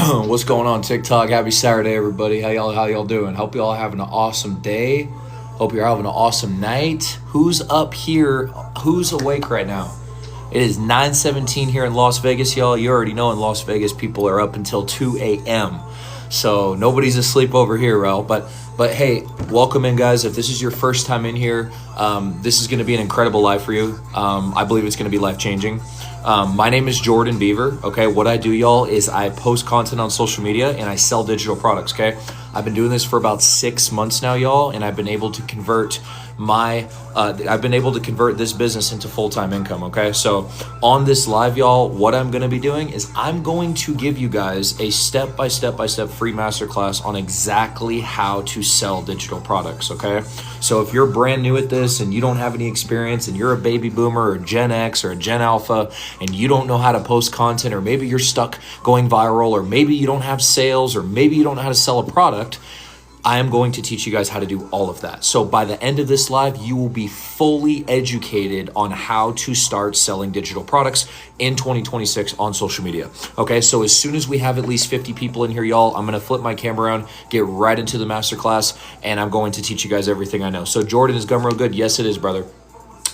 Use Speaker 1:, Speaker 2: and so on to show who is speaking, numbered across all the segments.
Speaker 1: What's going on TikTok? Happy Saturday, everybody. How y'all doing? Hope y'all having an awesome day. Hope you're having an awesome night. Who's up here? Who's awake right now? It is 9:17 here in Las Vegas, y'all. You already know in Las Vegas people are up until 2 a.m. So nobody's asleep over here, Rel. But hey, welcome in, guys. If this is your first time in here, this is going to be an incredible live for you. I believe it's going to be life-changing. My name is Jordan Beaver. Okay, what I do, y'all, is I post content on social media and I sell digital products. Okay, I've been doing this for about 6 months now, y'all, and I've been able to convert this business into full-time income. Okay, so on this live, y'all, what I'm going to be doing is I'm going to give you guys a step-by-step free masterclass on exactly how to sell digital products. Okay, so if you're brand new at this and you don't have any experience and you're a baby boomer or Gen X or a Gen Alpha and you don't know how to post content, or maybe you're stuck going viral, or maybe you don't have sales, or maybe you don't know how to sell a product, I am going to teach you guys how to do all of that. So by the end of this live, you will be fully educated on how to start selling digital products in 2026 on social media. Okay, so as soon as we have at least 50 people in here, y'all, I'm gonna flip my camera around, get right into the masterclass, and I'm going to teach you guys everything I know. So Jordan, is Gumroad good? Yes, it is, brother.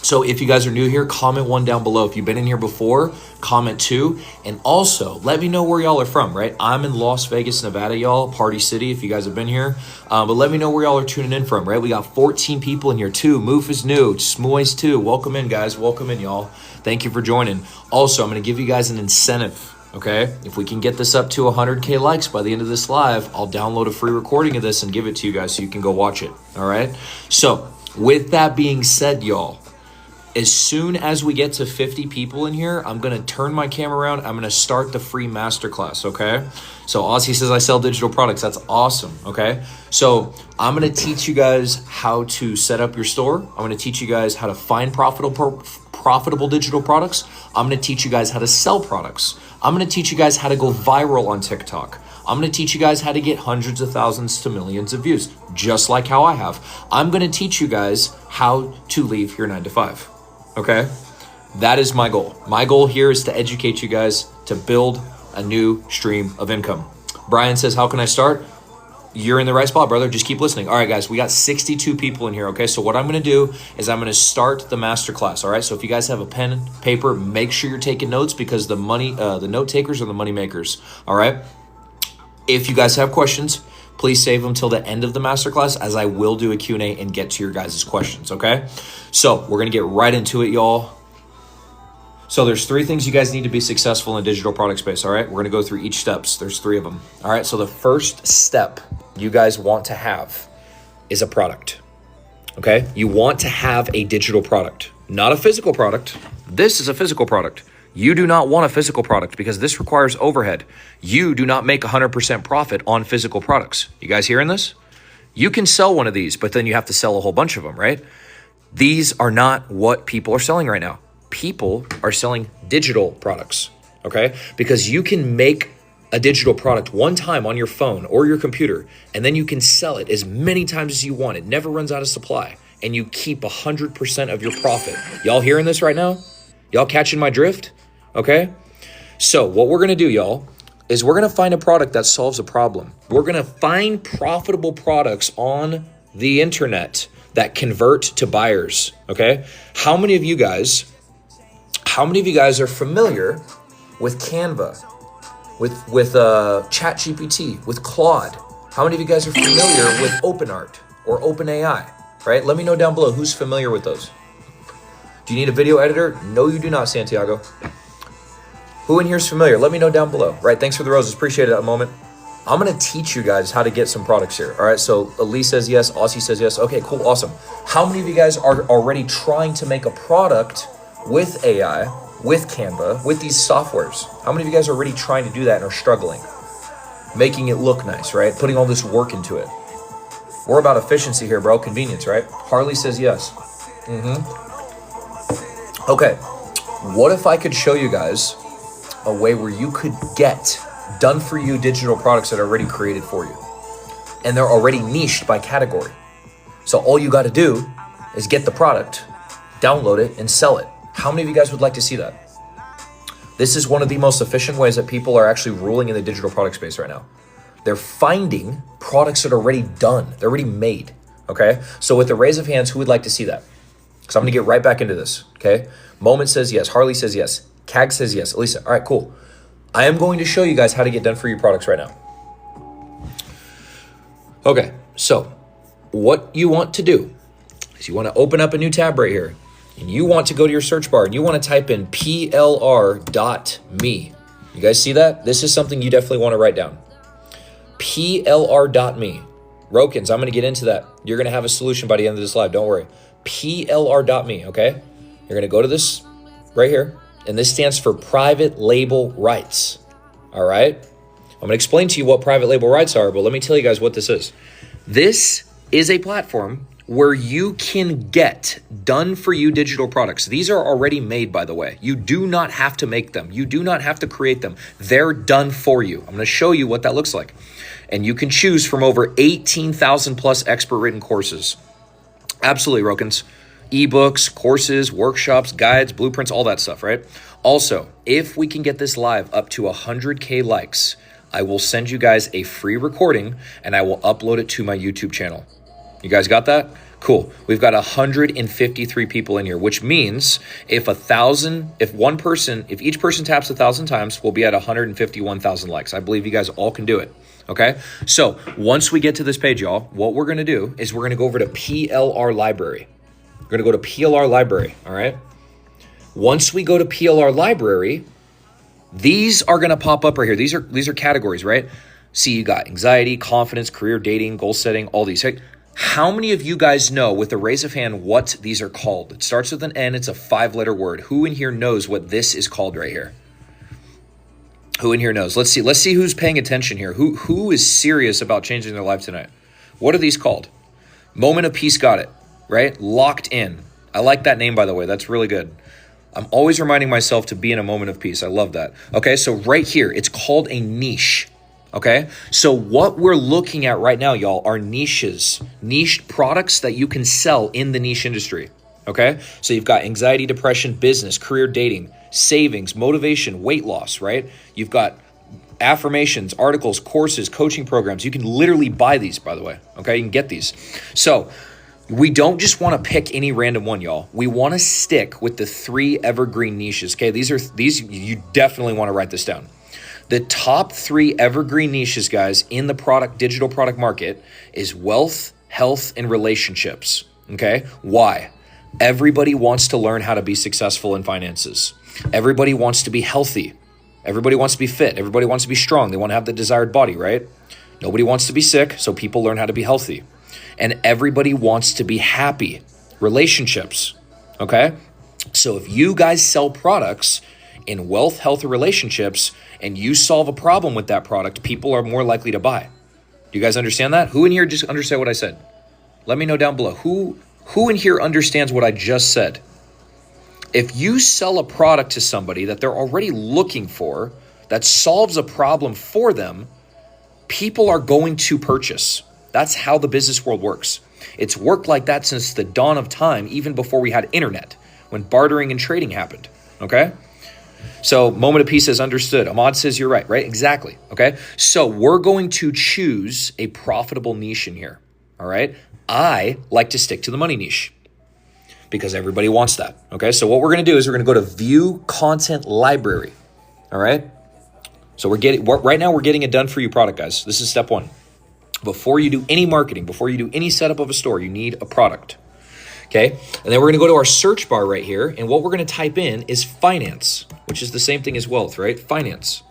Speaker 1: So if you guys are new here, comment 1 down below. If you've been in here before, comment 2. And also, let me know where y'all are from, right? I'm in Las Vegas, Nevada, y'all, Party City, if you guys have been here. But let me know where y'all are tuning in from, right? We got 14 people in here, too. Moof is new. Smoys, too. Welcome in, guys. Welcome in, y'all. Thank you for joining. Also, I'm going to give you guys an incentive, okay? If we can get this up to 100K likes by the end of this live, I'll download a free recording of this and give it to you guys so you can go watch it, all right? So with that being said, y'all, as soon as we get to 50 people in here, I'm going to turn my camera around. I'm going to start the free masterclass, okay? So Ozzy says I sell digital products. That's awesome, okay? So I'm going to teach you guys how to set up your store. I'm going to teach you guys how to find profitable digital products. I'm going to teach you guys how to sell products. I'm going to teach you guys how to go viral on TikTok. I'm going to teach you guys how to get hundreds of thousands to millions of views, just like how I have. I'm going to teach you guys how to leave your 9 to 5. Okay, that is my goal. My goal here is to educate you guys to build a new stream of income. Brian says, how can I start? You're in the right spot, brother. Just keep listening. All right, guys, we got 62 people in here. Okay, so what I'm going to do is I'm going to start the masterclass. All right, so if you guys have a pen and paper, make sure you're taking notes, because the note takers are the money makers. All right, if you guys have questions, please save them till the end of the masterclass, as I will do a Q&A and get to your guys' questions, okay? So we're gonna get right into it, y'all. So there's 3 things you guys need to be successful in digital product space, all right? We're gonna go through each steps. There's 3 of them, all right? So the first step you guys want to have is a product, okay? You want to have a digital product, not a physical product. This is a physical product. You do not want a physical product because this requires overhead. You do not make 100% profit on physical products. You guys hearing this? You can sell one of these, but then you have to sell a whole bunch of them, right? These are not what people are selling right now. People are selling digital products, okay? Because you can make a digital product one time on your phone or your computer, and then you can sell it as many times as you want. It never runs out of supply, and you keep 100% of your profit. Y'all hearing this right now? Y'all catching my drift? Okay, so what we're gonna do, y'all, is we're gonna find a product that solves a problem. We're gonna find profitable products on the internet that convert to buyers, okay? How many of you guys are familiar with Canva, with ChatGPT, with Claude? How many of you guys are familiar with OpenArt or OpenAI, right? Let me know down below who's familiar with those. Do you need a video editor? No, you do not, Santiago. Who in here is familiar? Let me know down below. Right, thanks for the roses. Appreciate it that moment. I'm going to teach you guys how to get some products here. All right, so Elise says yes. Aussie says yes. Okay, cool, awesome. How many of you guys are already trying to make a product with AI, with Canva, with these softwares? How many of you guys are already trying to do that and are struggling? Making it look nice, right? Putting all this work into it. We're about efficiency here, bro. Convenience, right? Harley says yes. Okay, what if I could show you guys a way where you could get done for you digital products that are already created for you, and they're already niched by category. So all you got to do is get the product, download it, and sell it. How many of you guys would like to see that? This is one of the most efficient ways that people are actually ruling in the digital product space right now. They're finding products that are already done. They're already made, okay? So with the raise of hands, who would like to see that? Because I'm going to get right back into this, okay? Moment says yes. Harley says yes. Cag says yes. Elisa, all right, cool. I am going to show you guys how to get done for you products right now. Okay, so what you want to do is you want to open up a new tab right here, and you want to go to your search bar, and you want to type in plr.me. You guys see that? This is something you definitely want to write down. plr.me. Rokins, I'm going to get into that. You're going to have a solution by the end of this live. Don't worry. plr.me, okay? You're going to go to this right here, and this stands for private label rights, all right? I'm going to explain to you what private label rights are, but let me tell you guys what this is. This is a platform where you can get done for you digital products. These are already made, by the way. You do not have to make them. You do not have to create them. They're done for you. I'm going to show you what that looks like. And you can choose from over 18,000 plus expert written courses. Absolutely, Rokins. Ebooks, courses, workshops, guides, blueprints, all that stuff, right? Also, if we can get this live up to 100K likes, I will send you guys a free recording and I will upload it to my YouTube channel. You guys got that? Cool. We've got 153 people in here, which means if each person taps 1,000 times, we'll be at 151,000 likes. I believe you guys all can do it. Okay. So once we get to this page, y'all, what we're going to do is we're going to go over to PLR Library. We're going to go to PLR Library. All right. Once we go to PLR Library, these are going to pop up right here. These are categories, right? See, you got anxiety, confidence, career, dating, goal setting, all these. How many of you guys know with a raise of hand what these are called? It starts with an N. It's a 5-letter word. Who in here knows what this is called right here? Who in here knows? Let's see who's paying attention here. Who is serious about changing their life tonight? What are these called? Moment of Peace, got it, right? Locked in. I like that name, by the way. That's really good. I'm always reminding myself to be in a moment of peace. I love that. Okay, so right here, it's called a niche. Okay, so what we're looking at right now, y'all, are niches, niched products that you can sell in the niche industry. Okay, so you've got anxiety, depression, business, career, dating, savings, motivation, weight loss, right? You've got affirmations, articles, courses, coaching programs. You can literally buy these, by the way. Okay, you can get these. So we don't just want to pick any random one, y'all. We want to stick with the 3 evergreen niches. Okay, these you definitely want to write this down. The top 3 evergreen niches, guys, in the digital product market is wealth, health, and relationships. Okay, why? Everybody wants to learn how to be successful in finances. Everybody wants to be healthy. Everybody wants to be fit. Everybody wants to be strong. They want to have the desired body, right? Nobody wants to be sick, so people learn how to be healthy. And everybody wants to be happy. Relationships, okay? So if you guys sell products in wealth, health, or relationships, and you solve a problem with that product, people are more likely to buy. Do you guys understand that? Who in here just understand what I said? Let me know down below. Who in here understands what I just said? If you sell a product to somebody that they're already looking for, that solves a problem for them, people are going to purchase. That's how the business world works. It's worked like that since the dawn of time, even before we had internet, when bartering and trading happened, okay? So Moment of Peace says understood. Ahmad says you're right? Exactly, okay? So we're going to choose a profitable niche in here, all right? I like to stick to the money niche because everybody wants that, okay? So what we're going to do is we're going to go to View Content Library, all right? So right now we're getting a done for you product, guys. This is step 1. Before you do any marketing, before you do any setup of a store, you need a product, okay? And then we're gonna go to our search bar right here, and what we're gonna type in is finance, which is the same thing as wealth, right? Finance,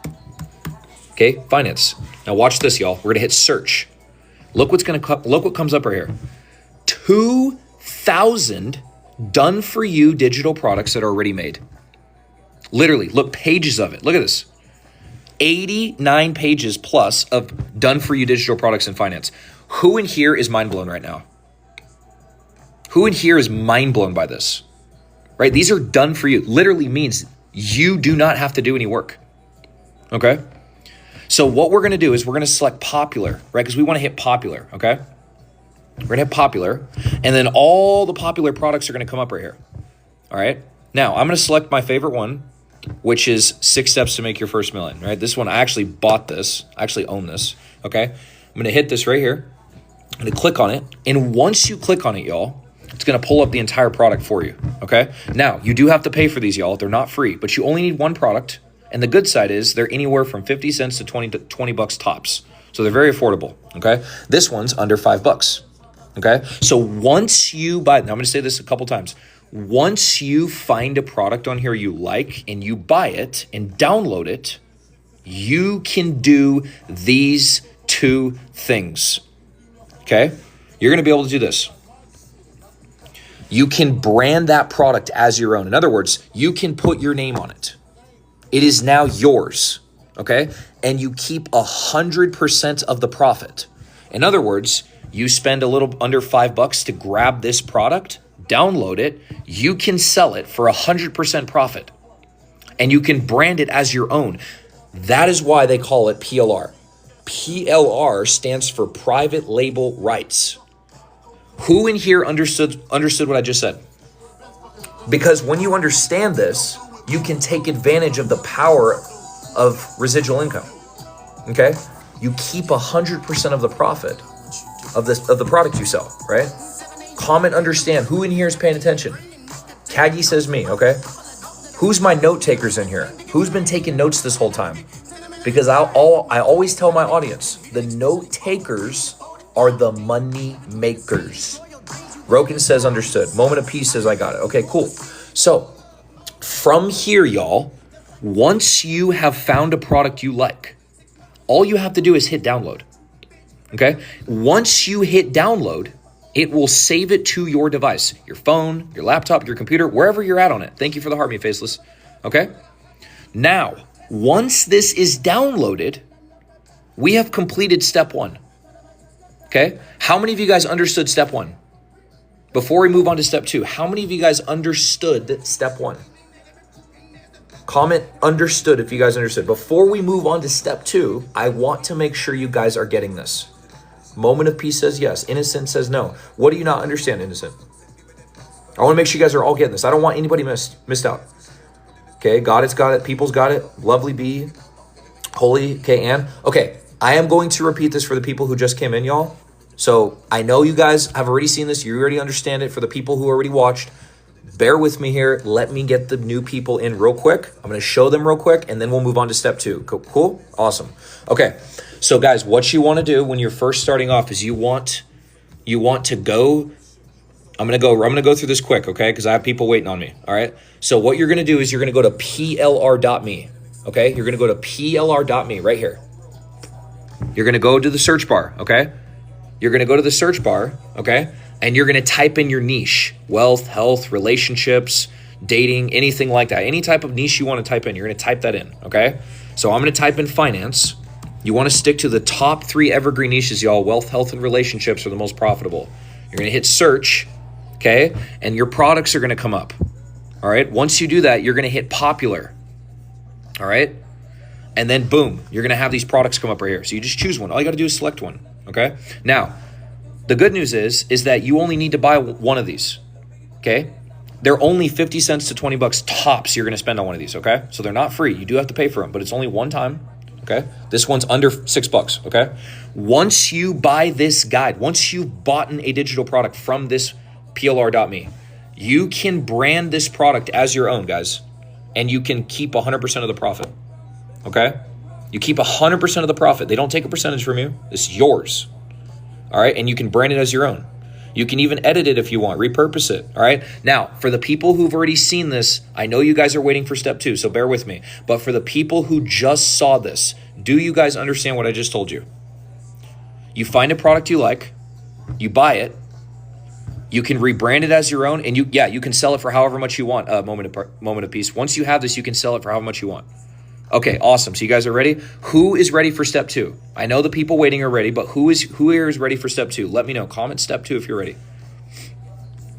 Speaker 1: okay, finance. Now watch this, y'all. We're gonna hit search. Look what comes up right here. 2,000 done for you digital products that are already made. Literally, look, pages of it. Look at this. 89 pages plus of done for you digital products in finance. Who in here is mind blown right now? Who in here is mind blown by this? Right? These are done for you. Literally means you do not have to do any work. Okay? So what we're going to do is we're going to select popular, right? Because we want to hit popular, okay? We're going to hit popular, and then all the popular products are going to come up right here. All right? Now, I'm going to select my favorite one, which is 6 steps to make your first million, right? This one, I actually bought this. I actually own this, okay? I'm going to hit this right here. I'm going to click on it. And once you click on it, y'all, it's going to pull up the entire product for you, okay? Now, you do have to pay for these, y'all. They're not free, but you only need one product. And the good side is they're anywhere from 50 cents to 20 bucks tops. So they're very affordable, okay? This one's under $5, okay? So once you buy, now I'm going to say this a couple times. Once you find a product on here you like and you buy it and download it, you can do these 2 things, okay? You're going to be able to do this. You can brand that product as your own. In other words, you can put your name on it. It is now yours, okay? And you keep 100% of the profit. In other words, you spend a little under $5 to grab this product, download it, you can sell it for 100% profit. And you can brand it as your own. That is why they call it PLR. PLR stands for private label rights. Who in here understood what I just said? Because when you understand this, you can take advantage of the power of residual income. Okay? You keep 100% of the profit of the product you sell, right? Comment understand. Who in here is paying attention? Kagi says me, okay? Who's my note takers in here? Who's been taking notes this whole time? Because I always tell my audience, the note takers are the money makers. Roken says understood. Moment of Peace says I got it. Okay, cool. So from here, y'all, once you have found a product you like, all you have to do is hit download. Okay? Once you hit download, it will save it to your device, your phone, your laptop, your computer, wherever you're at on it. Thank you for the heart, me faceless. Okay? Now, once this is downloaded, we have completed step 1. Okay? How many of you guys understood step 1? Before we move on to step 2, how many of you guys understood step 1? Comment understood if you guys understood. Before we move on to step 2, I want to make sure you guys are getting this. Moment of Peace says yes. Innocent says no. What do you not understand, Innocent? I want to make sure you guys are all getting this. I don't want anybody missed out. Okay, got it. People's got it. Lovely B. Holy. Okay, Ann. Okay, I am going to repeat this for the people who just came in, y'all. So I know you guys have already seen this. You already understand it. For the people who already watched, bear with me here. Let me get the new people in real quick. I'm going to show them real quick, and then we'll move on to step 2. Cool? Awesome. Okay. So guys, what you want to do when you're first starting off is you want to go. I'm going to go through this quick, okay? Because I have people waiting on me. All right. So what you're going to do is you're going to go to plr.me. Okay. You're going to go to plr.me right here. You're going to go to the search bar. Okay. You're going to go to the search bar. Okay. And you're going to type in your niche: wealth, health, relationships, dating, anything like that. Any type of niche you want to type in, you're going to type that in. Okay. So I'm going to type in finance. You want to stick to the top 3 evergreen niches, y'all. Wealth, health, and relationships are the most profitable. You're going to hit search, okay? And your products are going to come up, all right? Once you do that, you're going to hit popular, all right? And then boom, you're going to have these products come up right here. So you just choose one. All you got to do is select one, okay? Now, the good news is that you only need to buy one of these, okay? They're only 50 cents to 20 bucks tops you're going to spend on one of these, okay? So they're not free. You do have to pay for them, but it's only one time. Okay, this one's under $6, okay? Once you buy this guide, once you've bought a digital product from this plr.me, you can brand this product as your own, guys, and you can keep 100% of the profit, okay? You keep 100% of the profit. They don't take a percentage from you. It's yours, all right? And you can brand it as your own. You can even edit it if you want, repurpose it, all right? Now, for the people who've already seen this, I know you guys are waiting for step 2, so bear with me. But for the people who just saw this, do you guys understand what I just told you? You find a product you like, you buy it, you can rebrand it as your own, and you can sell it for however much you want, moment of peace. Once you have this, you can sell it for however much you want. Okay, awesome. So you guys are ready? Who is ready for step 2? I know the people waiting are ready, but who here is ready for step 2? Let me know. Comment step 2 if you're ready.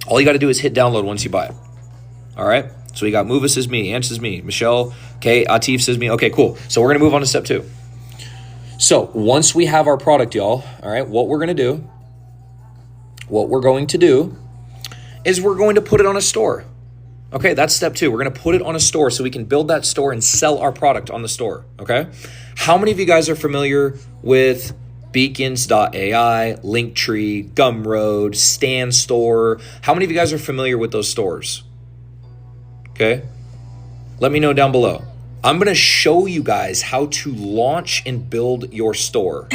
Speaker 1: All you got to do is hit download once you buy it. All right? So we got Mova says me, Ann says me, Michelle, okay, Atif says me. Okay, cool. So we're going to move on to step 2. So once we have our product, y'all, all right, what we're going to do is we're going to put it on a store. Okay, that's step 2. We're going to put it on a store so we can build that store and sell our product on the store. Okay. How many of you guys are familiar with Beacons.ai, Linktree, Gumroad, Stan Store? How many of you guys are familiar with those stores? Okay. Let me know down below. I'm going to show you guys how to launch and build your store.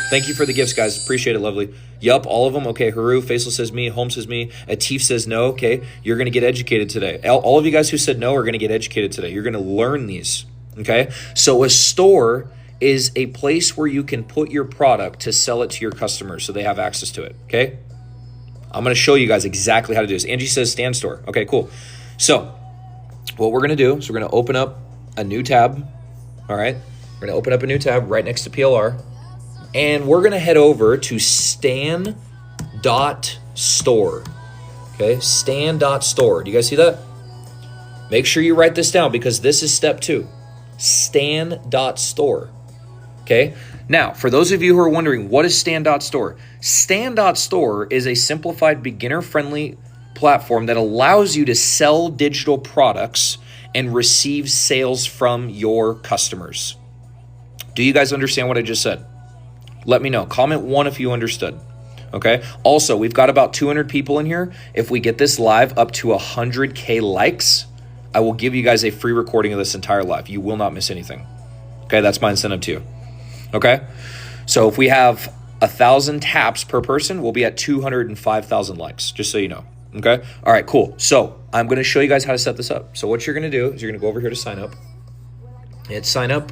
Speaker 1: Thank you for the gifts, guys. Appreciate it, lovely. Yup, all of them. Okay, Haru, Faisal says me, Holmes says me, Atif says no. Okay, you're going to get educated today. All of you guys who said no are going to get educated today. You're going to learn these, okay? So a store is a place where you can put your product to sell it to your customers so they have access to it, okay? I'm going to show you guys exactly how to do this. Angie says Stan Store. Okay, cool. So what we're going to do is we're going to open up a new tab, all right? We're going to open up a new tab right next to PLR. And we're going to head over to stan.store. Okay, stan.store. Do you guys see that? Make sure you write this down because this is step 2. Stan.store. Okay, now for those of you who are wondering, what is Stan.store? Stan.store is a simplified, beginner-friendly platform that allows you to sell digital products and receive sales from your customers. Do you guys understand what I just said? Let me know. Comment 1 if you understood. Okay. Also, we've got about 200 people in here. If we get this live up to 100K likes, I will give you guys a free recording of this entire live. You will not miss anything. Okay. That's my incentive to you. Okay. So if we have 1,000 taps per person, we'll be at 205,000 likes, just so you know. Okay. All right, cool. So I'm going to show you guys how to set this up. So what you're going to do is you're going to go over here to sign up. Hit sign up.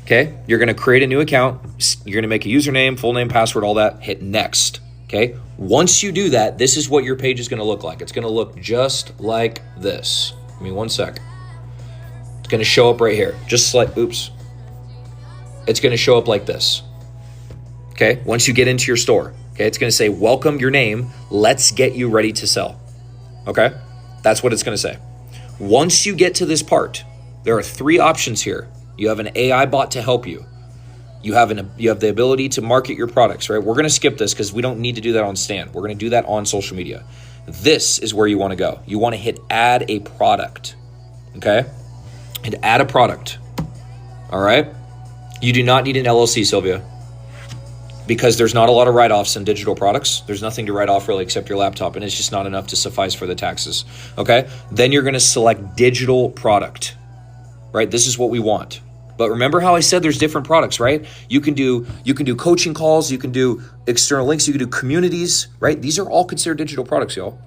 Speaker 1: Okay, you're going to create a new account. You're going to make a username, full name, password, all that. Hit next. Okay, once you do that, this is what your page is going to look like. It's going to look just like this. Give me 1 sec. It's going to show up right here. Just like, oops. It's going to show up like this. Okay, once you get into your store. Okay, it's going to say, welcome your name. Let's get you ready to sell. Okay, that's what it's going to say. Once you get to this part, there are 3 options here. You have an AI bot to help you. You have the ability to market your products, right? We're going to skip this because we don't need to do that on Stan. We're going to do that on social media. This is where you want to go. You want to hit add a product, okay? And add a product, all right? You do not need an LLC, Sylvia, because there's not a lot of write-offs in digital products. There's nothing to write off really except your laptop, and it's just not enough to suffice for the taxes, okay? Then you're going to select digital product, right? This is what we want. But remember how I said there's different products, right? You can do coaching calls, you can do external links, you can do communities, right? These are all considered digital products, y'all.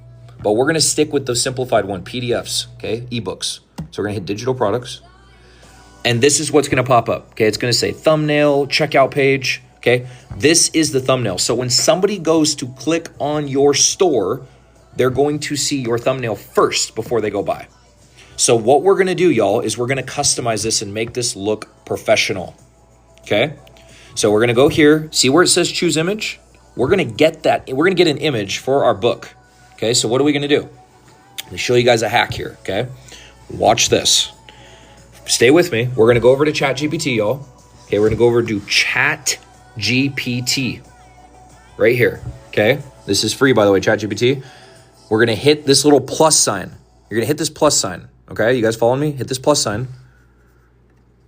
Speaker 1: But we're gonna stick with the simplified one, PDFs, okay? Ebooks. So we're gonna hit digital products. And this is what's gonna pop up, okay? It's gonna say thumbnail, checkout page, okay? This is the thumbnail. So when somebody goes to click on your store, they're going to see your thumbnail first before they go buy. So what we're going to do, y'all, is we're going to customize this and make this look professional, okay? So we're going to go here, see where it says choose image? We're going to get that. We're going to get an image for our book, okay? So what are we going to do? Let me show you guys a hack here, okay? Watch this. Stay with me. We're going to go over to ChatGPT, y'all. Okay, we're going to go over to ChatGPT right here, okay? This is free, by the way, ChatGPT. We're going to hit this little plus sign. You're going to hit this plus sign. Okay, you guys following me? Hit this plus sign.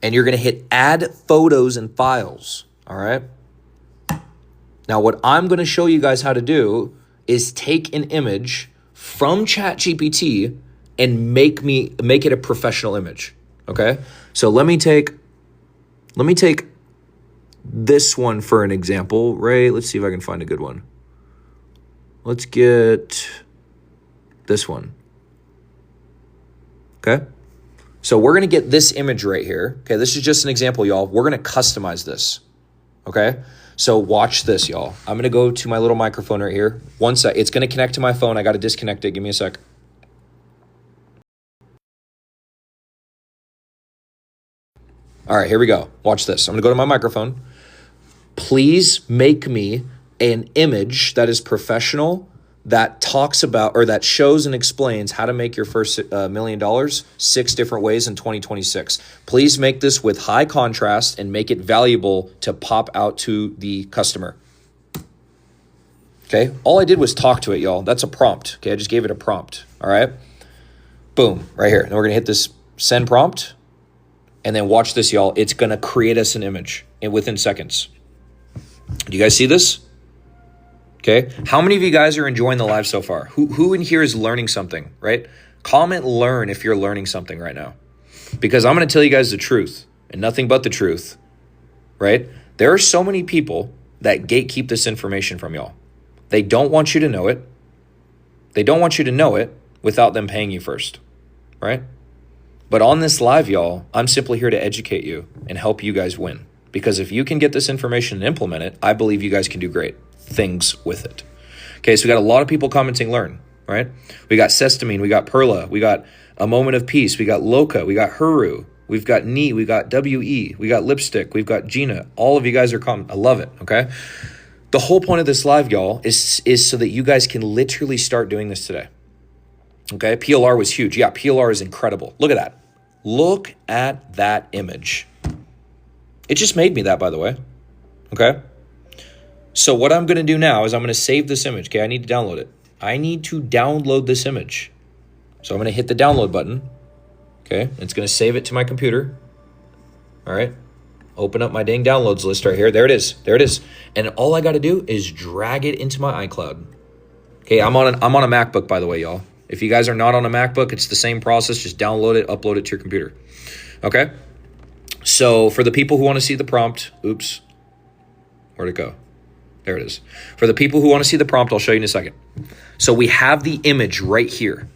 Speaker 1: And you're going to hit add photos and files. All right. Now, what I'm going to show you guys how to do is take an image from ChatGPT and make it a professional image. Okay. So let me take this one for an example, right? Let's see if I can find a good one. Let's get this one. Okay, so we're going to get this image right here. Okay, this is just an example, y'all. We're going to customize this. Okay, so watch this, y'all. I'm going to go to my little microphone right here. 1 sec. It's going to connect to my phone. I got to disconnect it. Give me a sec. All right, here we go. Watch this. I'm going to go to my microphone. Please make me an image that is professional, that talks about or that shows and explains how to make your first $1 million 6 different ways in 2026. Please make this with high contrast and make it valuable to pop out to the customer. Okay, all I did was talk to it, y'all. That's a prompt. Okay, I just gave it a prompt. All right. Boom, right here. And we're gonna hit this send prompt, and then watch this, y'all. It's gonna create us an image within seconds. Do you guys see this? Okay. How many of you guys are enjoying the live so far? Who in here is learning something, right? Comment learn if you're learning something right now. Because I'm gonna tell you guys the truth and nothing but the truth, right? There are so many people that gatekeep this information from y'all. They don't want you to know it. They don't want you to know it without them paying you first, right? But on this live, y'all, I'm simply here to educate you and help you guys win. Because if you can get this information and implement it, I believe you guys can do great things with it. Okay, so we got a lot of people commenting learn, right? We got Sestamine, we got Perla, we got A Moment of Peace, we got Loka, we got Huru, we've got Knee, we got WE, we got Lipstick, we've got Gina. All of you guys are commenting. I love it, okay? The whole point of this live, y'all, is so that you guys can literally start doing this today. Okay, PLR was huge. Yeah, PLR is incredible. Look at that. Look at that image. It just made me that, by the way. Okay. So what I'm going to do now is I'm going to save this image. Okay, I need to download it. I need to download this image. So I'm going to hit the download button. Okay, it's going to save it to my computer. All right. Open up my dang downloads list right here. There it is. There it is. And all I got to do is drag it into my iCloud. Okay, I'm on a MacBook, by the way, y'all. If you guys are not on a MacBook, it's the same process. Just download it, upload it to your computer. Okay? So for the people who want to see the prompt, oops, where'd it go? There it is. For the people who want to see the prompt, I'll show you in a second. So we have the image right here.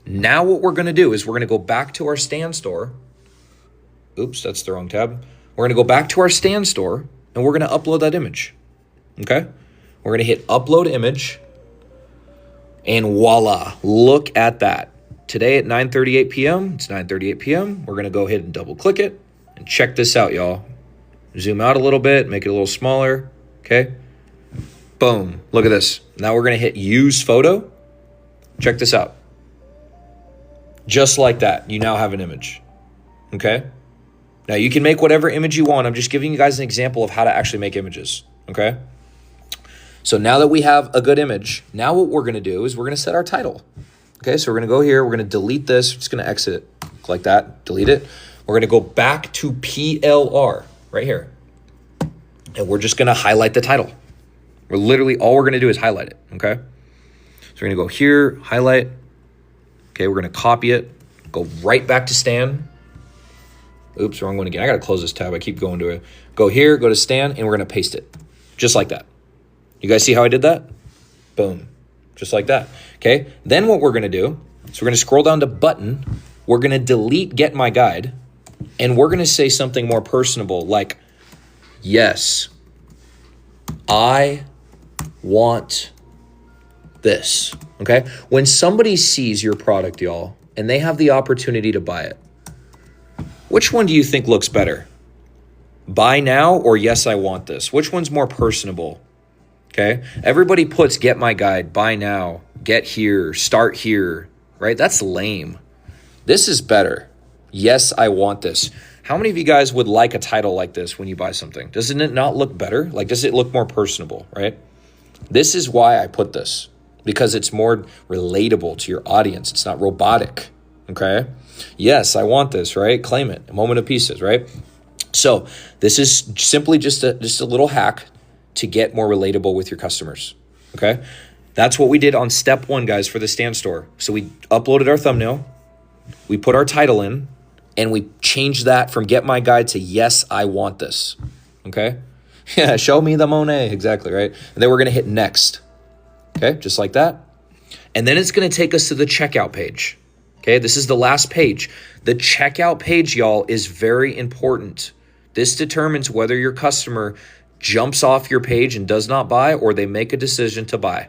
Speaker 1: Now what we're going to do is we're going to go back to our Stan Store. Oops, that's the wrong tab. We're going to go back to our Stan Store, and we're going to upload that image. Okay? We're going to hit upload image. And voila, look at that. Today at 9:38 p.m., it's 9:38 p.m. We're going to go ahead and double click it and check this out, y'all. Zoom out a little bit, make it a little smaller, okay? Boom, look at this. Now we're going to hit use photo. Check this out. Just like that, you now have an image, okay? Now you can make whatever image you want. I'm just giving you guys an example of how to actually make images, okay? So now that we have a good image, now what we're going to do is we're going to set our title. Okay, so we're going to go here. We're going to delete this. We're just going to exit it like that. Delete it. We're going to go back to PLR right here. And we're just going to highlight the title. We're literally, all we're going to do is highlight it, okay? So we're going to go here, highlight. Okay, we're going to copy it. Go right back to Stan. Oops, wrong one again. I got to close this tab. I keep going to it. Go here, go to Stan, and we're going to paste it. Just like that. You guys see how I did that? Boom. Just like that. Okay. Then what we're going to do is we're going to scroll down to button. We're going to delete get my guide. And we're going to say something more personable like, yes, I want this. Okay. When somebody sees your product, y'all, and they have the opportunity to buy it, which one do you think looks better? Buy now or yes, I want this? Which one's more personable? Okay, everybody puts get my guide, buy now, get here, start here, right? That's lame. This is better. Yes, I want this. How many of you guys would like a title like this when you buy something? Doesn't it not look better? Like, does it look more personable, right? This is why I put this, because it's more relatable to your audience. It's not robotic, okay? Yes, I want this, right? Claim it. A moment of pieces, right? So this is simply just a little hack to get more relatable with your customers, okay? That's what we did on step one, guys, for the Stan Store. So we uploaded our thumbnail, we put our title in, and we changed that from get my guide to yes, I want this, okay? Yeah, show me the Monet, exactly, right? And then we're gonna hit next, okay? Just like that. And then it's gonna take us to the checkout page, okay? This is the last page. The checkout page, y'all, is very important. This determines whether your customer jumps off your page and does not buy, or they make a decision to buy.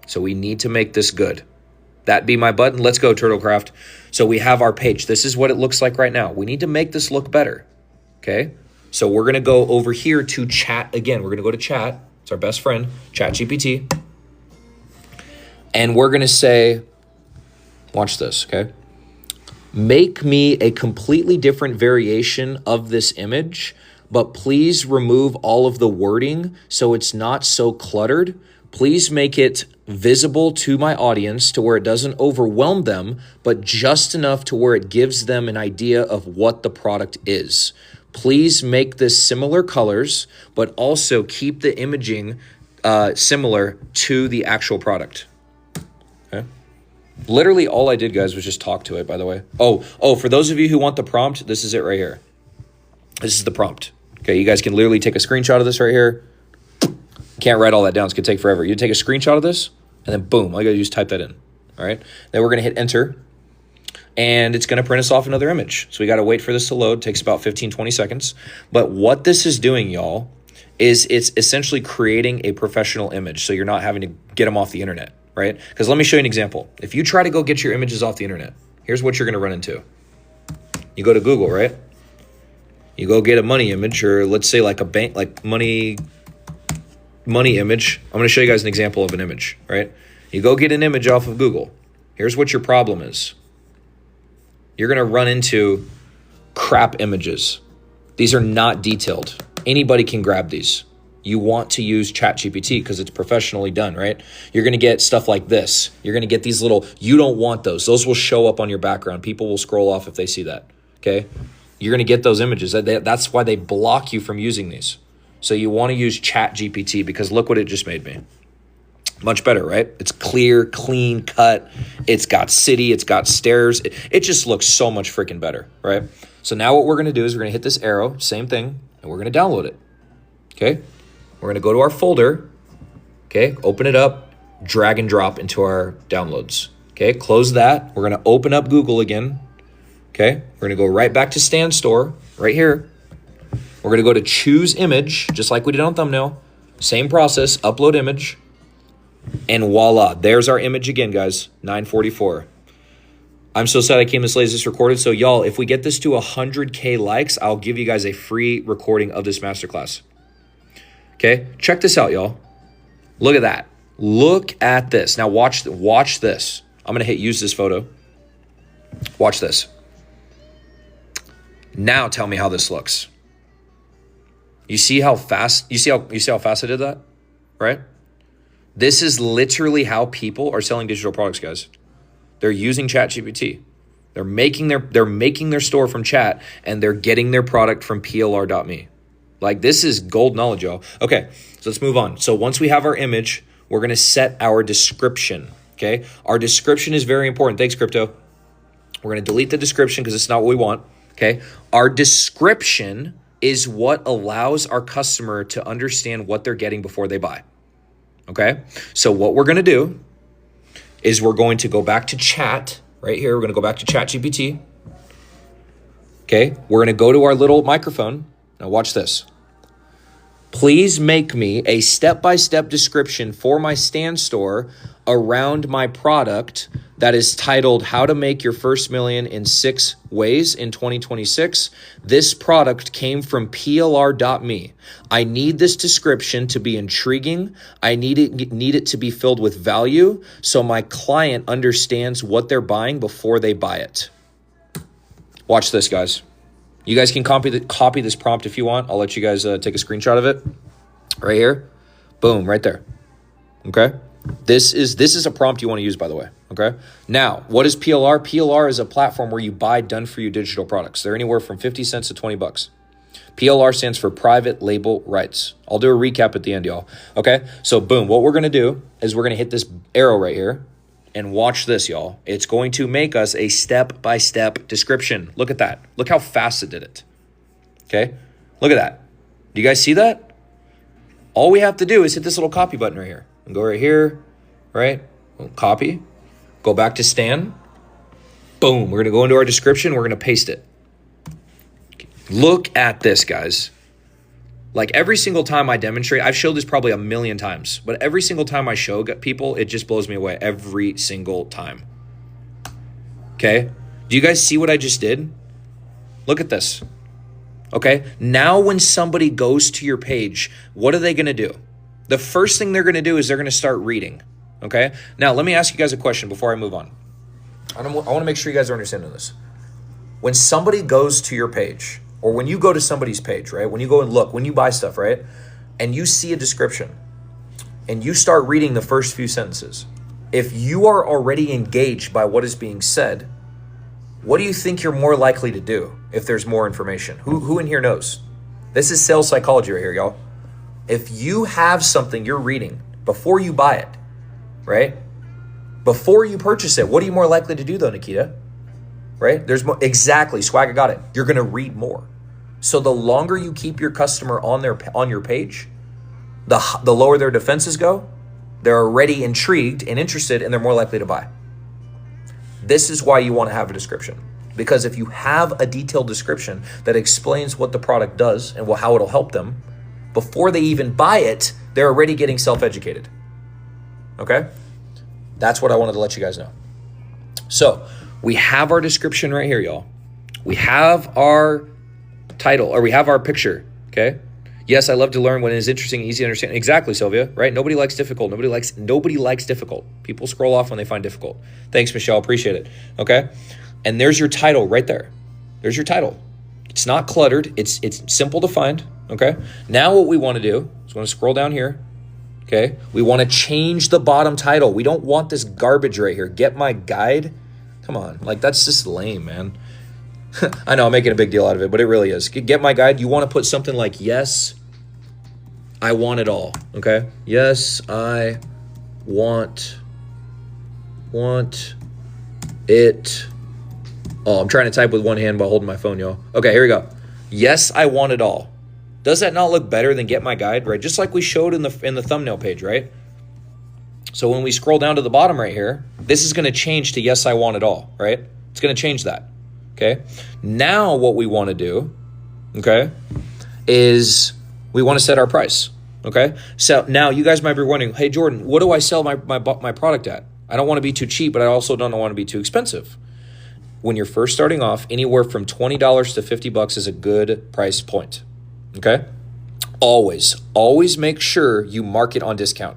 Speaker 1: So we need to make this good. That be my button. Let's go, Turtlecraft. So we have our page. This is what it looks like right now. We need to make this look better, okay? So we're going to go over here to chat again. We're going to go to chat. It's our best friend, ChatGPT. And we're going to say, watch this, okay? Make me a completely different variation of this image, but please remove all of the wording so it's not so cluttered. Please make it visible to my audience to where it doesn't overwhelm them, but just enough to where it gives them an idea of what the product is. Please make this similar colors, but also keep the imaging similar to the actual product. Okay. Literally all I did, guys, was just talk to it, by the way. Oh, for those of you who want the prompt, this is it right here. This is the prompt. Okay, you guys can literally take a screenshot of this right here. Can't write all that down. It's going to take forever. You take a screenshot of this, and then boom, all you got to do is type that in. All right. Then we're going to hit enter, and it's going to print us off another image. So we got to wait for this to load. It takes about 15, 20 seconds. But what this is doing, y'all, is it's essentially creating a professional image. So you're not having to get them off the internet, right? Because let me show you an example. If you try to go get your images off the internet, here's what you're going to run into. You go to Google, right? You go get a money image, or let's say like a bank, like money image. I'm going to show you guys an example of an image, right? You go get an image off of Google. Here's what your problem is. You're going to run into crap images. These are not detailed. Anybody can grab these. You want to use ChatGPT because it's professionally done, right? You're going to get stuff like this. You're going to get these little, you don't want those. Those will show up on your background. People will scroll off if they see that, okay? You're going to get those images. That's why they block you from using these. So you want to use ChatGPT because look what it just made me. Much better, right? It's clear, clean cut. It's got city. It's got stairs. It just looks so much freaking better, right? So now what we're going to do is we're going to hit this arrow, same thing, and we're going to download it, okay? We're going to go to our folder, okay? Open it up, drag and drop into our downloads, okay? Close that. We're going to open up Google again, okay? We're going to go right back to Stan Store right here. We're going to go to choose image, just like we did on thumbnail. Same process, upload image. And voila, there's our image again, guys, 944. I'm so sad I came this late as this recorded. So y'all, if we get this to 100K likes, I'll give you guys a free recording of this masterclass. Okay, check this out, y'all. Look at that. Look at this. Now watch this. I'm going to hit use this photo. Watch this. Now tell me how this looks. You see how fast I did that, right? This is literally how people are selling digital products, guys. They're using ChatGPT. They're making their store from chat, and they're getting their product from plr.me. Like, this is gold knowledge, y'all. Okay, so let's move on. So once we have our image, we're going to set our description, okay? Our description is very important. Thanks, Crypto. We're going to delete the description because it's not what we want, okay? Our description is what allows our customer to understand what they're getting before they buy, okay? So what we're going to do is we're going to go back to chat right here. We're going to go back to ChatGPT, okay? We're going to go to our little microphone. Now watch this. Please make me a step-by-step description for my Stan Store around my product that is titled How to Make Your First Million in 6 Ways in 2026. This product came from plr.me. I need this description to be intriguing. I need it to be filled with value so my client understands what they're buying before they buy it. Watch this, guys. You guys can copy this prompt if you want. I'll let you guys take a screenshot of it right here. Boom, right there. Okay. This is a prompt you want to use, by the way. Okay. Now, what is PLR? PLR is a platform where you buy done-for-you digital products. They're anywhere from 50 cents to 20 bucks. PLR stands for private label rights. I'll do a recap at the end, y'all. Okay. So boom, what we're going to do is we're going to hit this arrow right here. And watch this, y'all. It's going to make us a step-by-step description. Look at that. Look how fast it did it. Okay? Look at that. Do you guys see that? All we have to do is hit this little copy button right here. And go right here, right? We'll copy. Go back to Stan. Boom. We're going to go into our description. We're going to paste it. Look at this, guys. Like, every single time I demonstrate, I've showed this probably a million times, but every single time I show people, it just blows me away every single time. Okay? Do you guys see what I just did? Look at this. Okay? Now when somebody goes to your page, what are they going to do? The first thing they're going to do is they're going to start reading. Okay? Now, let me ask you guys a question before I move on. I want to make sure you guys are understanding this. When somebody goes to your page, or when you go to somebody's page, right? When you go and look, when you buy stuff, right? And you see a description, and you start reading the first few sentences, if you are already engaged by what is being said, what do you think you're more likely to do if there's more information? Who in here knows? This is sales psychology right here, y'all. If you have something you're reading before you buy it, right? Before you purchase it, what are you more likely to do though, Nikita? Right? There's more. Exactly. Swagger got it. You're going to read more. So the longer you keep your customer on your page, the lower their defenses go. They're already intrigued and interested, and they're more likely to buy. This is why you want to have a description. Because if you have a detailed description that explains what the product does and how it'll help them, before they even buy it, they're already getting self-educated. Okay? That's what I wanted to let you guys know. So we have our description right here, y'all. We have our title, or we have our picture, okay? Yes, I love to learn when it is interesting, easy to understand. Exactly, Sylvia, right? Nobody likes difficult. Nobody likes difficult. People scroll off when they find difficult. Thanks, Michelle. Appreciate it. Okay? And there's your title right there. There's your title. It's not cluttered. It's simple to find. Okay? Now what we want to do is we want to scroll down here. Okay? We want to change the bottom title. We don't want this garbage right here. Get my guide. Come on. Like, that's just lame, man. I know I'm making a big deal out of it, but it really is. Get my guide. You want to put something like, yes, I want it all. Okay? Yes, I want it all. I'm trying to type with one hand while holding my phone, y'all. Okay, here we go. Yes, I want it all. Does that not look better than get my guide, right? Just like we showed in the thumbnail page, right? So when we scroll down to the bottom right here, this is going to change to yes, I want it all, right? It's going to change that. Okay. Now what we want to do, okay, is we want to set our price. Okay. So now you guys might be wondering, hey, Jordan, what do I sell my product at? I don't want to be too cheap, but I also don't want to be too expensive. When you're first starting off, anywhere from $20 to $50 is a good price point. Okay. Always make sure you mark it on discount.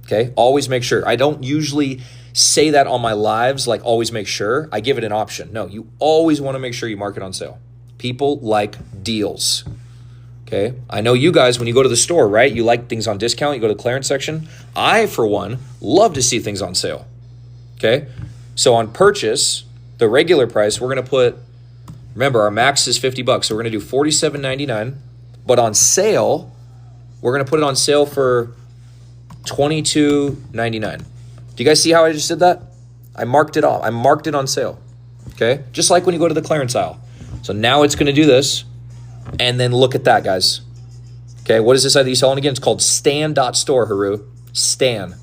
Speaker 1: Okay. Always make sure. I don't usually say that on my lives, like always make sure. I give it an option. No, you always want to make sure you mark it on sale. People like deals. Okay. I know you guys, when you go to the store, right? You like things on discount. You go to the clearance section. I, for one, love to see things on sale. Okay. So on purchase, the regular price, we're going to put, remember, our max is $50. So we're going to do $47.99. But on sale, we're going to put it on sale for $22.99. Do you guys see how I just did that? I marked it off. I marked it on sale. Okay? Just like when you go to the clearance aisle. So now it's going to do this. And then look at that, guys. Okay, what is this site that you're selling again? It's called Stan.store, Haru. Stan.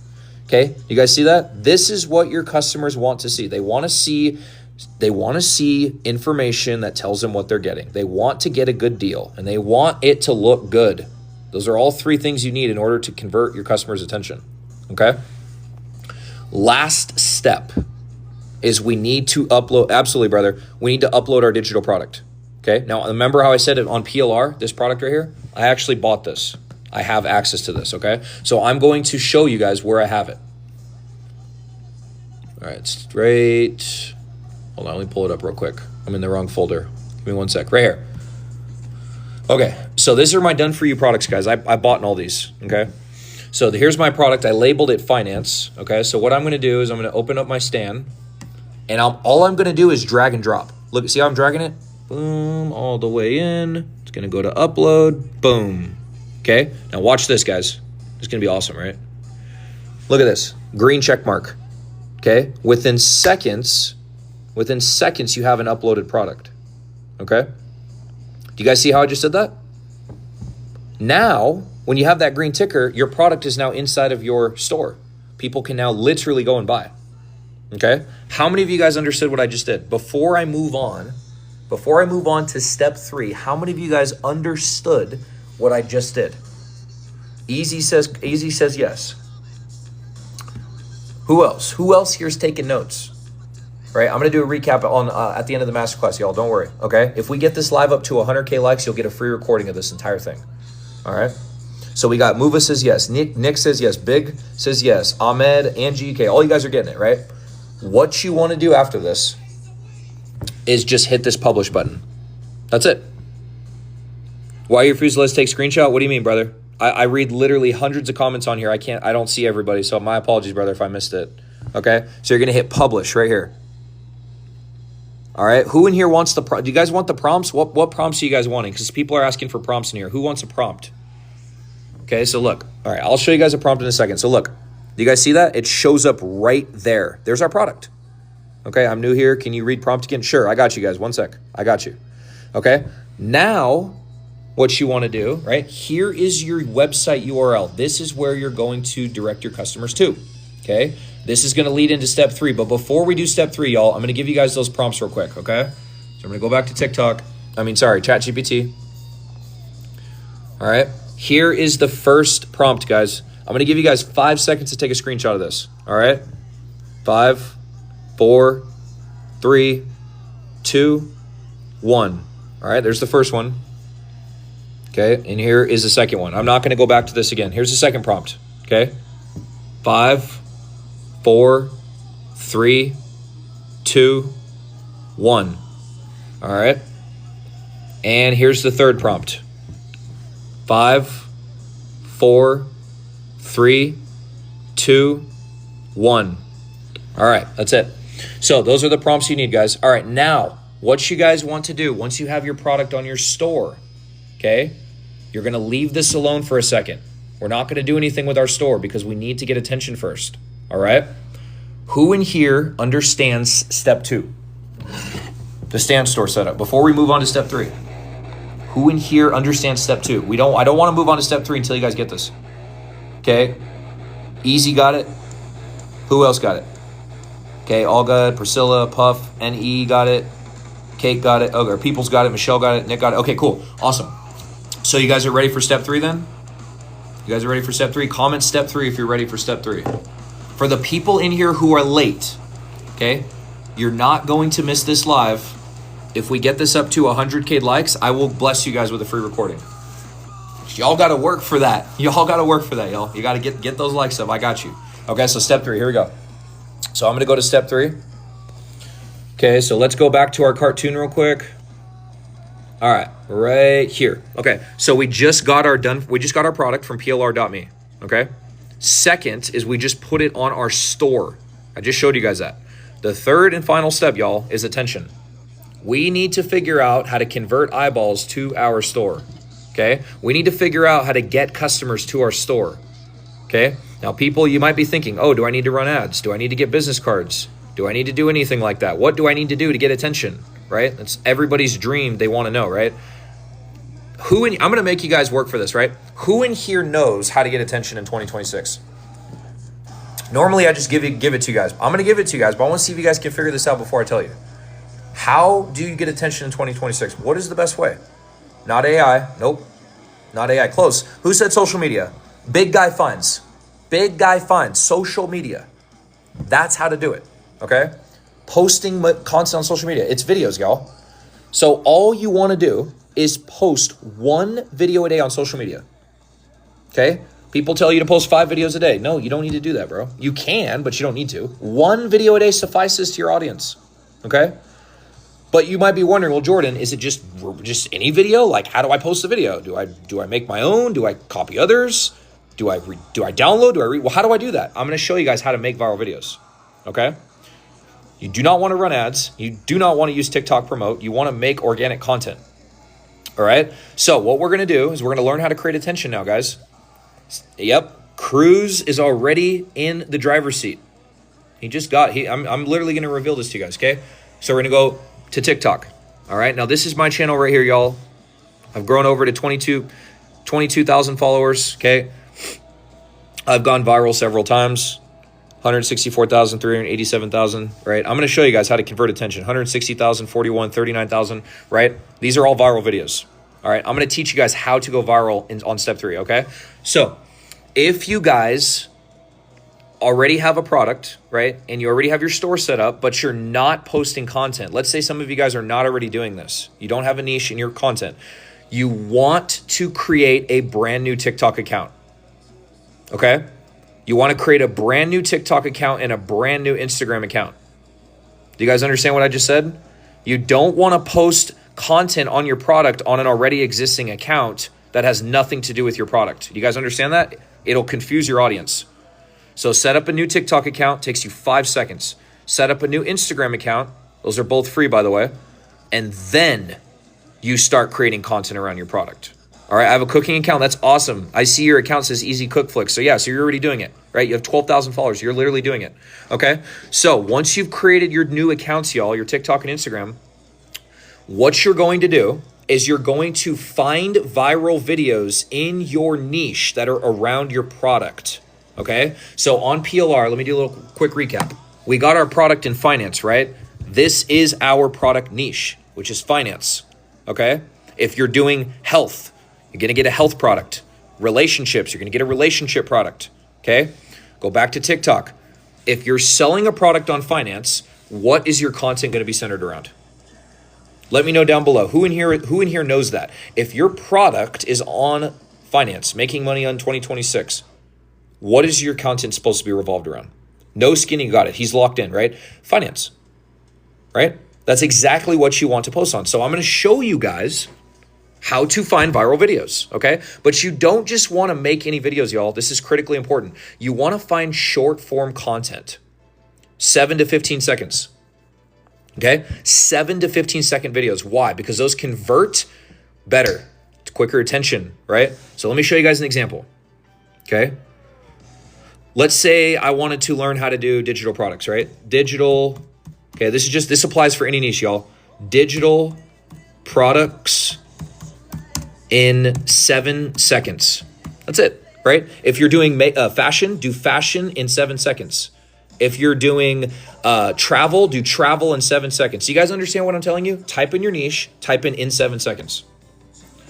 Speaker 1: Okay, you guys see that? This is what your customers want to see. They want to see information that tells them what they're getting. They want to get a good deal, and they want it to look good. Those are all three things you need in order to convert your customers' attention. Okay? Last step is we need to upload, absolutely, brother, we need to upload our digital product. Okay, now remember how I said it on PLR, this product right here? I actually bought this. I have access to this, okay? So I'm going to show you guys where I have it. All right, straight. Hold on, let me pull it up real quick. I'm in the wrong folder. Give me one sec, right here. Okay, so these are my done for you products, guys. I bought all these, okay? So here's my product. I labeled it finance, okay? So what I'm gonna do is I'm gonna open up my Stan, and all I'm gonna do is drag and drop. Look, see how I'm dragging it? Boom, all the way in. It's gonna go to upload, boom. Okay, now watch this, guys. It's gonna be awesome, right? Look at this, green check mark. Okay, within seconds, you have an uploaded product. Okay, do you guys see how I just did that? Now, when you have that green ticker, your product is now inside of your store. People can now literally go and buy. Okay, how many of you guys understood what I just did? Before I move on to step 3, how many of you guys understood what I just did? Easy says yes. Who else? Who else here's taking notes? Right, I'm gonna do a recap on at the end of the masterclass, y'all. Don't worry. Okay, if we get this live up to 100K likes, you'll get a free recording of this entire thing. All right. So we got Muva says yes, Nick says yes, Big says yes, Ahmed, Angie, okay, all you guys are getting it, right? What you want to do after this is just hit this publish button. That's it. Why you refuse to let's take screenshot? What do you mean, brother? I read literally hundreds of comments on here. I don't see everybody. So my apologies, brother, if I missed it. Okay. So you're going to hit publish right here. All right. Who in here wants do you guys want the prompts? What prompts are you guys wanting? Because people are asking for prompts in here. Who wants a prompt? Okay. So look, all right, I'll show you guys a prompt in a second. So look, do you guys see that? It shows up right there. There's our product. Okay. I'm new here. Can you read prompt again? Sure. I got you guys. One sec. I got you. Okay. Now what you want to do, right? Here is your website URL. This is where you're going to direct your customers to. Okay. This is going to lead into step 3. But before we do step 3, y'all, I'm going to give you guys those prompts real quick. Okay. So I'm going to go back to ChatGPT. All right. Here is the first prompt, guys. I'm going to give you guys 5 seconds to take a screenshot of this. All right. 5, 4, 3, 2, 1. All right. There's the first one. Okay. And here is the second one. I'm not going to go back to this again. Here's the second prompt. Okay. 5, 4, 3, 2, 1. All right. And here's the third prompt. 5, 4, 3, 2, 1. All right. That's it. So those are the prompts you need, guys. All right. Now, what you guys want to do once you have your product on your store, okay, you're going to leave this alone for a second. We're not going to do anything with our store because we need to get attention first. All right. Who in here understands step 2? The stand store setup. Before we move on to step 3. Who in here understands step 2? I don't want to move on to step 3 until you guys get this. Okay. Easy got it. Who else got it? Okay. All good. Priscilla, Puff, NE got it. Kate got it. Okay. Peoples got it. Michelle got it. Nick got it. Okay, cool. Awesome. So you guys are ready for step 3 then? You guys are ready for step 3? Comment step 3 if you're ready for step 3. For the people in here who are late, okay, you're not going to miss this live. If we get this up to 100K likes, I will bless you guys with a free recording. Y'all got to work for that. Y'all got to work for that, y'all. You got to get those likes up. I got you. Okay, so step 3. Here we go. So I'm going to go to step 3. Okay, so let's go back to our cartoon real quick. All right, right here. Okay, so we just got our product from plr.me. Okay. Second is we just put it on our store. I just showed you guys that. The third and final step, y'all, is attention. We need to figure out how to convert eyeballs to our store. Okay. We need to figure out how to get customers to our store. Okay. Now, people, you might be thinking, oh, do I need to run ads? Do I need to get business cards? Do I need to do anything like that? What do I need to do to get attention? Right? That's everybody's dream. They want to know, right? I'm going to make you guys work for this, right? Who in here knows how to get attention in 2026? Normally, I just give it to you guys. I'm going to give it to you guys, but I want to see if you guys can figure this out before I tell you. How do you get attention in 2026? What is the best way? Not AI. Nope. Not AI. Close. Who said social media? Big guy finds. Big guy finds. Social media. That's how to do it. Okay? Posting content on social media. It's videos, y'all. So all you want to do is post 1 video a day on social media. Okay? People tell you to post 5 videos a day. No, you don't need to do that, bro. You can, but you don't need to. 1 video a day suffices to your audience. Okay? But you might be wondering, well, Jordan, is it just any video? Like, how do I post a video? Do I make my own? Do I copy others? Do I download? Do I read? Well, how do I do that? I'm going to show you guys how to make viral videos. Okay? You do not want to run ads. You do not want to use TikTok promote. You want to make organic content. All right. So what we're going to do is we're going to learn how to create attention now, guys. Yep. Cruz is already in the driver's seat. I'm literally going to reveal this to you guys. Okay. So we're going to go to TikTok. All right. Now this is my channel right here, y'all. I've grown over to 22,000 followers. Okay. I've gone viral several times. 164,000, 387,000, right? I'm going to show you guys how to convert attention. 160,000, 41, 39,000, right? These are all viral videos. All right. I'm going to teach you guys how to go viral on step 3. Okay. So if you guys already have a product, right? And you already have your store set up, but you're not posting content. Let's say some of you guys are not already doing this. You don't have a niche in your content. You want to create a brand new TikTok account. Okay. You want to create a brand new TikTok account and a brand new Instagram account. Do you guys understand what I just said? You don't want to post content on your product on an already existing account that has nothing to do with your product. You guys understand that? It'll confuse your audience. So set up a new TikTok account, takes you 5 seconds. Set up a new Instagram account. Those are both free, by the way. And then you start creating content around your product. All right, I have a cooking account. That's awesome. I see your account says Easy Cook Flicks. So yeah, so you're already doing it, right? You have 12,000 followers. You're literally doing it, okay? So once you've created your new accounts, y'all, your TikTok and Instagram, what you're going to do is you're going to find viral videos in your niche that are around your product, okay? So on PLR, let me do a little quick recap. We got our product in finance, right? This is our product niche, which is finance, okay? If you're doing health, you're going to get a health product. Relationships, you're going to get a relationship product, okay? Go back to TikTok. If you're selling a product on finance, what is your content going to be centered around? Let me know down below. Who in here knows that? If your product is on finance, making money on 2026, what is your content supposed to be revolved around? No skinny, got it. He's locked in, right? Finance, right? That's exactly what you want to post on. So I'm going to show you guys how to find viral videos, okay? But you don't just want to make any videos, y'all. This is critically important. You want to find short form content, 7 to 15 seconds. Okay, 7 to 15 second videos. Why? Because those convert better, quicker attention, right? So let me show you guys an example. Okay, let's say I wanted to learn how to do digital products, right? Digital. Okay, this applies for any niche, y'all. Digital products in 7 seconds. That's it, right? If you're doing fashion, do fashion in 7 seconds. If you're doing travel, do travel in 7 seconds. You guys understand what I'm telling you? Type in your niche, type in 7 seconds.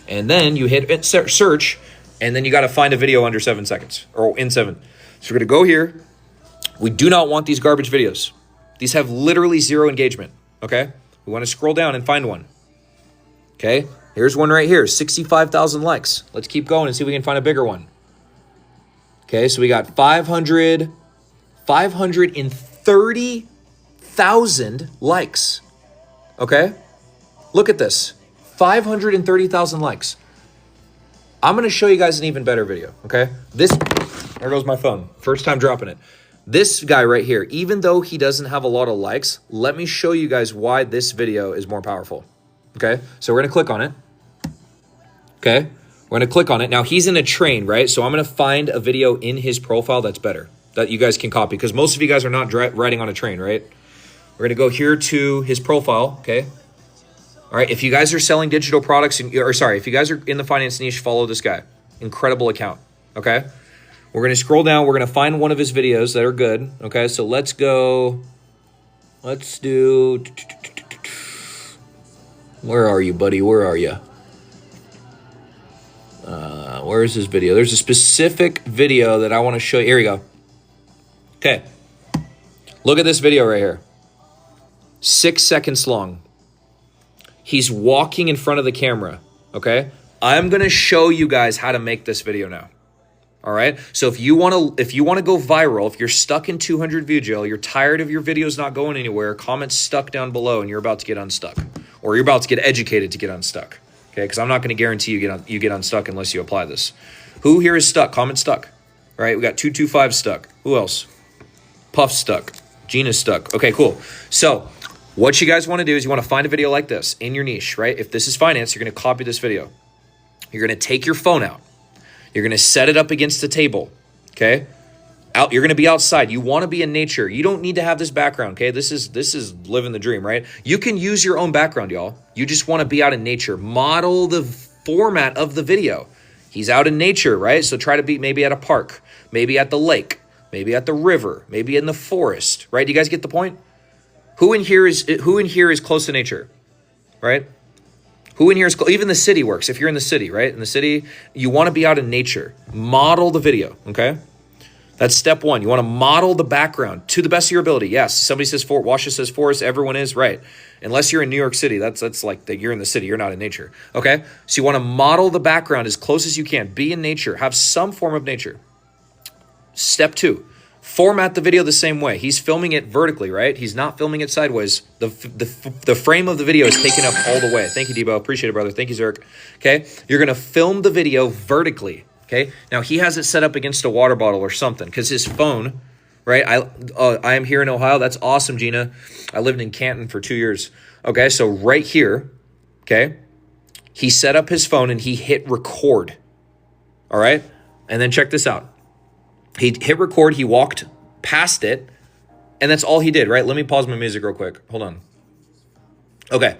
Speaker 1: And then you hit search, and then you got to find a video under 7 seconds or in 7. So we're going to go here. We do not want these garbage videos. These have literally 0 engagement, okay? We want to scroll down and find one. Okay, here's one right here, 65,000 likes. Let's keep going and see if we can find a bigger one. Okay, so we got 530,000 likes, okay? Look at this, 530,000 likes. I'm gonna show you guys an even better video, okay? There goes my phone, first time dropping it. This guy right here, even though he doesn't have a lot of likes, let me show you guys why this video is more powerful, okay? So we're gonna click on it, okay? We're gonna click on it. Now he's in a train, right? So I'm gonna find a video in his profile that's better, that you guys can copy, because most of you guys are not riding on a train, right? We're going to go here to his profile, okay? All right, if you guys are selling digital products, if you guys are in the finance niche, follow this guy. Incredible account, okay? We're going to scroll down. We're going to find one of his videos that are good, okay? So let's do, where are you, buddy? Where are you? Where is his video? There's a specific video that I want to show you. Here we go. Okay, look at this video right here. 6 seconds long. He's walking in front of the camera, okay? I'm gonna show you guys how to make this video now. All right, so if you wanna go viral, if you're stuck in 200 view jail, you're tired of your videos not going anywhere, comment stuck down below and you're about to get unstuck. Or you're about to get educated to get unstuck, okay? Because I'm not gonna guarantee you get unstuck unless you apply this. Who here is stuck? Comment stuck. All right, we got 225 stuck. Who else? Puff stuck. Gina's stuck. Okay, cool. So what you guys want to do is you want to find a video like this in your niche, right? If this is finance, you're going to copy this video. You're going to take your phone out. You're going to set it up against the table, okay? You're going to be outside. You want to be in nature. You don't need to have this background, okay? This is living the dream, right? You can use your own background, y'all. You just want to be out in nature. Model the format of the video. He's out in nature, right? So try to be maybe at a park, maybe at the lake, maybe at the river, maybe in the forest, right? Do you guys get the point? Who in here is close to nature, right? Who in here is even the city works. If you're in the city, right? In the city, you want to be out in nature. Model the video, okay? That's step one. You want to model the background to the best of your ability. Yes, somebody says Washa says forest. Everyone is right, unless you're in New York City. That's like that. You're in the city. You're not in nature. Okay, so you want to model the background as close as you can. Be in nature. Have some form of nature. Step two, Format the video the same way. He's filming it vertically, right? He's not filming it sideways. The frame of the video is taken up all the way. Thank you, Debo. Appreciate it, brother. Thank you, Zerk. Okay? You're going to film the video vertically. Okay? Now, he has it set up against a water bottle or something because his phone, right? I am here in Ohio. That's awesome, Gina. I lived in Canton for 2 years. Okay? So right here, okay, he set up his phone and he hit record. All right? And then check this out. He hit record, he walked past it, and that's all he did, right? Let me pause my music real quick. Hold on. Okay.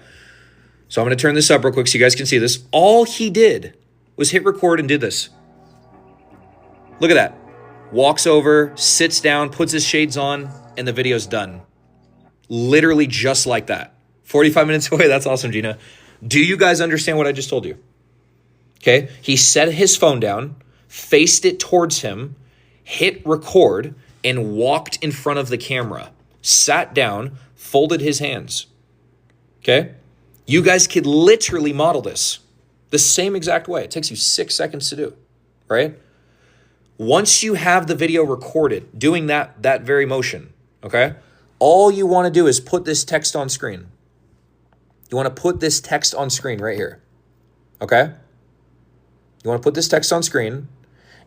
Speaker 1: So I'm going to turn this up real quick so you guys can see this. All he did was hit record and did this. Look at that. Walks over, sits down, puts his shades on, and the video's done. Literally just like that. 45 minutes away. That's awesome, Gina. Do you guys understand what I just told you? Okay. He set his phone down, faced it towards him, hit record, and walked in front of the camera, sat down, folded his hands. Okay? You guys could literally model this the same exact way. It takes you 6 seconds to do, right? Once you have the video recorded doing that very motion, okay, all you want to do is put this text on screen. You want to put this text on screen right here, okay? You want to put this text on screen.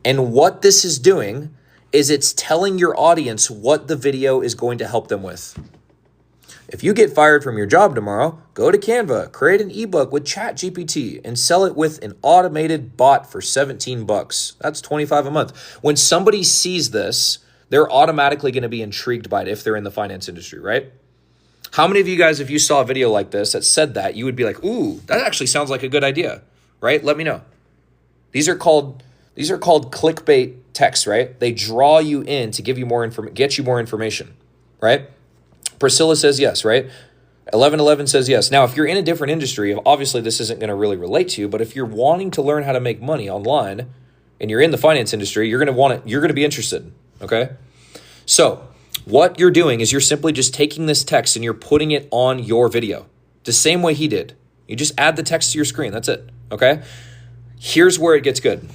Speaker 1: And what this is doing is it's telling your audience what the video is going to help them with. If you get fired from your job tomorrow, go to Canva, create an ebook with ChatGPT, and sell it with an automated bot for $17. That's $25 a month. When somebody sees this, they're automatically going to be intrigued by it if they're in the finance industry, right? How many of you guys, if you saw a video like this that said that, you would be like, ooh, that actually sounds like a good idea, right? Let me know. These are called clickbait texts, right? They draw you in to give you more get you more information, right? Priscilla says yes, right? 1111 says yes. Now, if you're in a different industry, obviously this isn't going to really relate to you, but if you're wanting to learn how to make money online and you're in the finance industry, you're going to be interested, okay? So, what you're doing is you're simply just taking this text and you're putting it on your video the same way he did. You just add the text to your screen. That's it, okay? Here's where it gets good.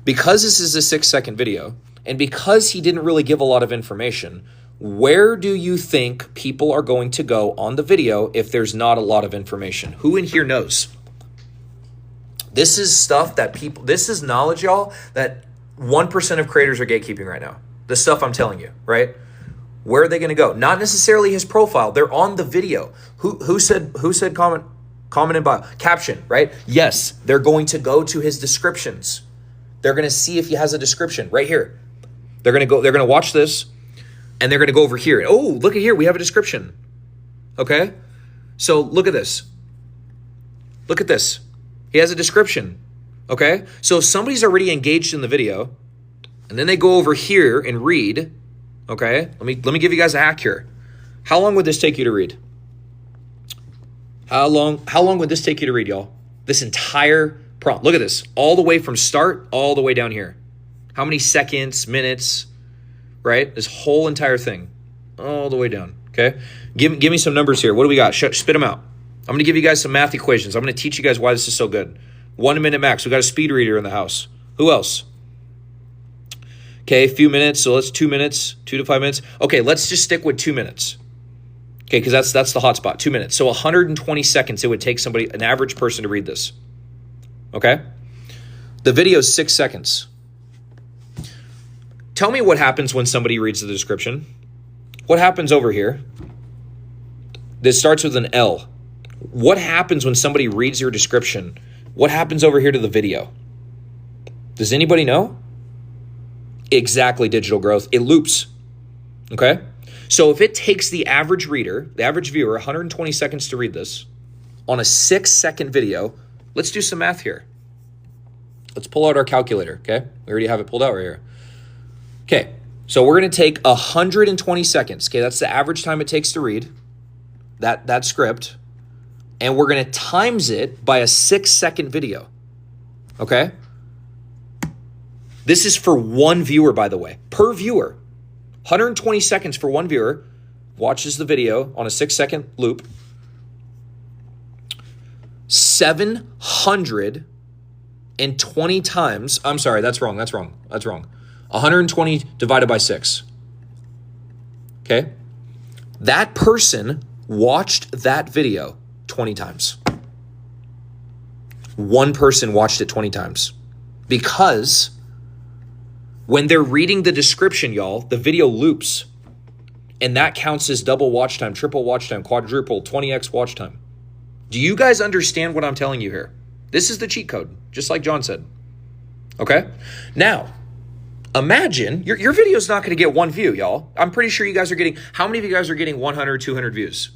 Speaker 1: Because this is a 6-second video, and because he didn't really give a lot of information, where do you think people are going to go on the video if there's not a lot of information? Who in here knows? This is stuff that this is knowledge, y'all, that 1% of creators are gatekeeping right now. The stuff I'm telling you, right? Where are they going to go? Not necessarily his profile. They're on the video. Who said comment in bio? Caption, right? Yes, they're going to go to his descriptions. They're going to see if he has a description right here. They're going to watch this and they're going to go over here. Oh, look at here. We have a description. Okay. So look at this. Look at this. He has a description. Okay. So if somebody's already engaged in the video and then they go over here and read, okay, let me give you guys a hack here. How long would this take you to read? How long would this take you to read, y'all? This entire prompt. Look at this. All the way from start, all the way down here. How many seconds, minutes, right? This whole entire thing. All the way down, okay? Give me some numbers here. What do we got? Spit them out. I'm going to give you guys some math equations. I'm going to teach you guys why this is so good. 1 minute max. We got a speed reader in the house. Who else? Okay, a few minutes. So let's 2 minutes, 2 to 5 minutes. Okay, let's just stick with 2 minutes. Okay, because that's the hot spot, 2 minutes. So 120 seconds it would take an average person to read this. Okay? The video is 6 seconds. Tell me what happens when somebody reads the description. What happens over here? This starts with an L. What happens when somebody reads your description? What happens over here to the video? Does anybody know? Exactly, digital growth. It loops. Okay? So if it takes the average reader, the average viewer, 120 seconds to read this on a 6-second video, let's do some math here. Let's pull out our calculator, okay? We already have it pulled out right here. Okay, so we're going to take 120 seconds, okay? That's the average time it takes to read that script, and we're going to times it by a 6-second video, okay? This is for one viewer, by the way, per viewer. 120 seconds for one viewer watches the video on a 6-second loop. 720 times. I'm sorry, that's wrong. 120 divided by 6. Okay? That person watched that video 20 times. One person watched it 20 times. Because when they're reading the description, y'all, the video loops. And that counts as double watch time, triple watch time, quadruple, 20x watch time. Do you guys understand what I'm telling you here? This is the cheat code, just like John said. Okay? Now, imagine your video is not going to get one view, y'all. I'm pretty sure you guys are getting, how many of you guys are getting 100, 200 views?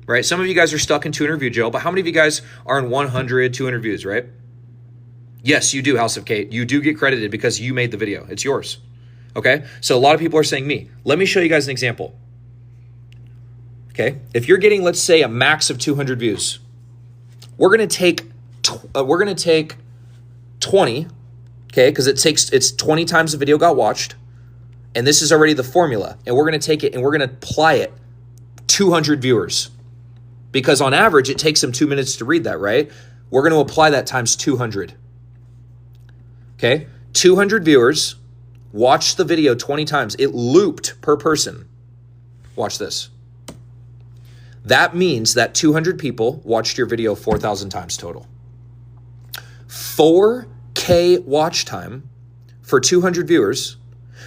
Speaker 1: Right? Some of you guys are stuck in 200 view jail, but how many of you guys are in 100, 200 views, right? Yes, you do, House of Kate. You do get credited because you made the video. It's yours. Okay? So a lot of people are saying me. Let me show you guys an example. Okay? If you're getting, let's say, a max of 200 views, we're going to take 20, okay? Because it's 20 times the video got watched, and this is already the formula. And we're going to take it and we're going to apply it 200 viewers. Because on average, it takes them 2 minutes to read that, right? We're going to apply that times 200. Okay? 200 viewers watched the video 20 times. It looped per person. Watch this. That means that 200 people watched your video 4,000 times total. 4K watch time for 200 viewers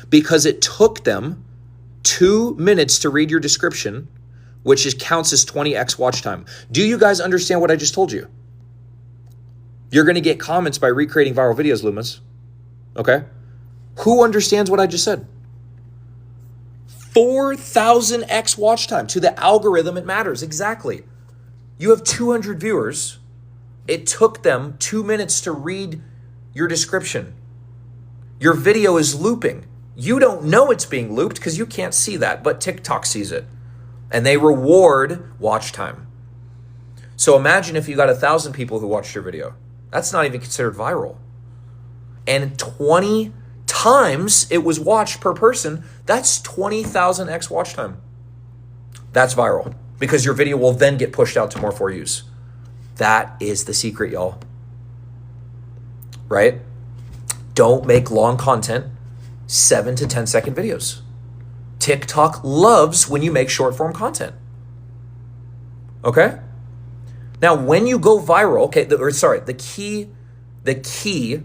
Speaker 1: because it took them 2 minutes to read your description, which counts as 20x watch time. Do you guys understand what I just told you? You're going to get comments by recreating viral videos, Loomis. Okay? Who understands what I just said? 4,000x watch time. To the algorithm, it matters. Exactly. You have 200 viewers. It took them 2 minutes to read your description. Your video is looping. You don't know it's being looped because you can't see that, but TikTok sees it. And they reward watch time. So imagine if you got 1,000 people who watched your video. That's not even considered viral. And 20 times it was watched per person, that's 20,000x watch time. That's viral because your video will then get pushed out to more For Yous. That is the secret, y'all. Right? Don't make long content, 7 to 10 second videos. TikTok loves when you make short form content. Okay? Now, when you go viral, the key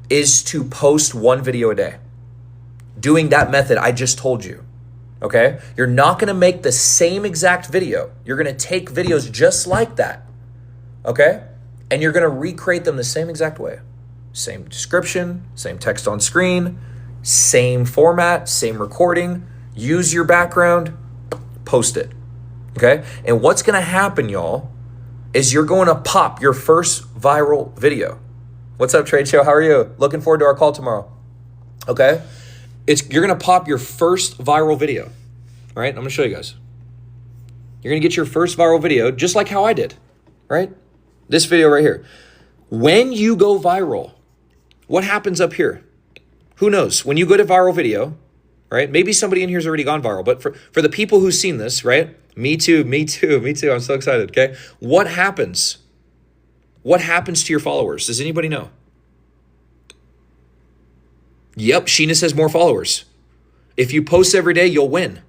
Speaker 1: is to post one video a day. Doing that method I just told you. Okay? You're not going to make the same exact video. You're going to take videos just like that. Okay? And you're going to recreate them the same exact way. Same description, same text on screen, same format, same recording. Use your background, post it. Okay? And what's going to happen, y'all, is you're going to pop your first viral video. What's up, Trade Show? How are you? Looking forward to our call tomorrow. Okay? You're going to pop your first viral video. All right? I'm going to show you guys. You're going to get your first viral video just like how I did. Right? This video right here. When you go viral, what happens up here? Who knows? When you go to viral video, right? Maybe somebody in here has already gone viral, but for the people who've seen this, right? Me too. I'm so excited, okay? What happens? What happens to your followers? Does anybody know? Yep, Sheena says more followers. If you post every day, you'll win.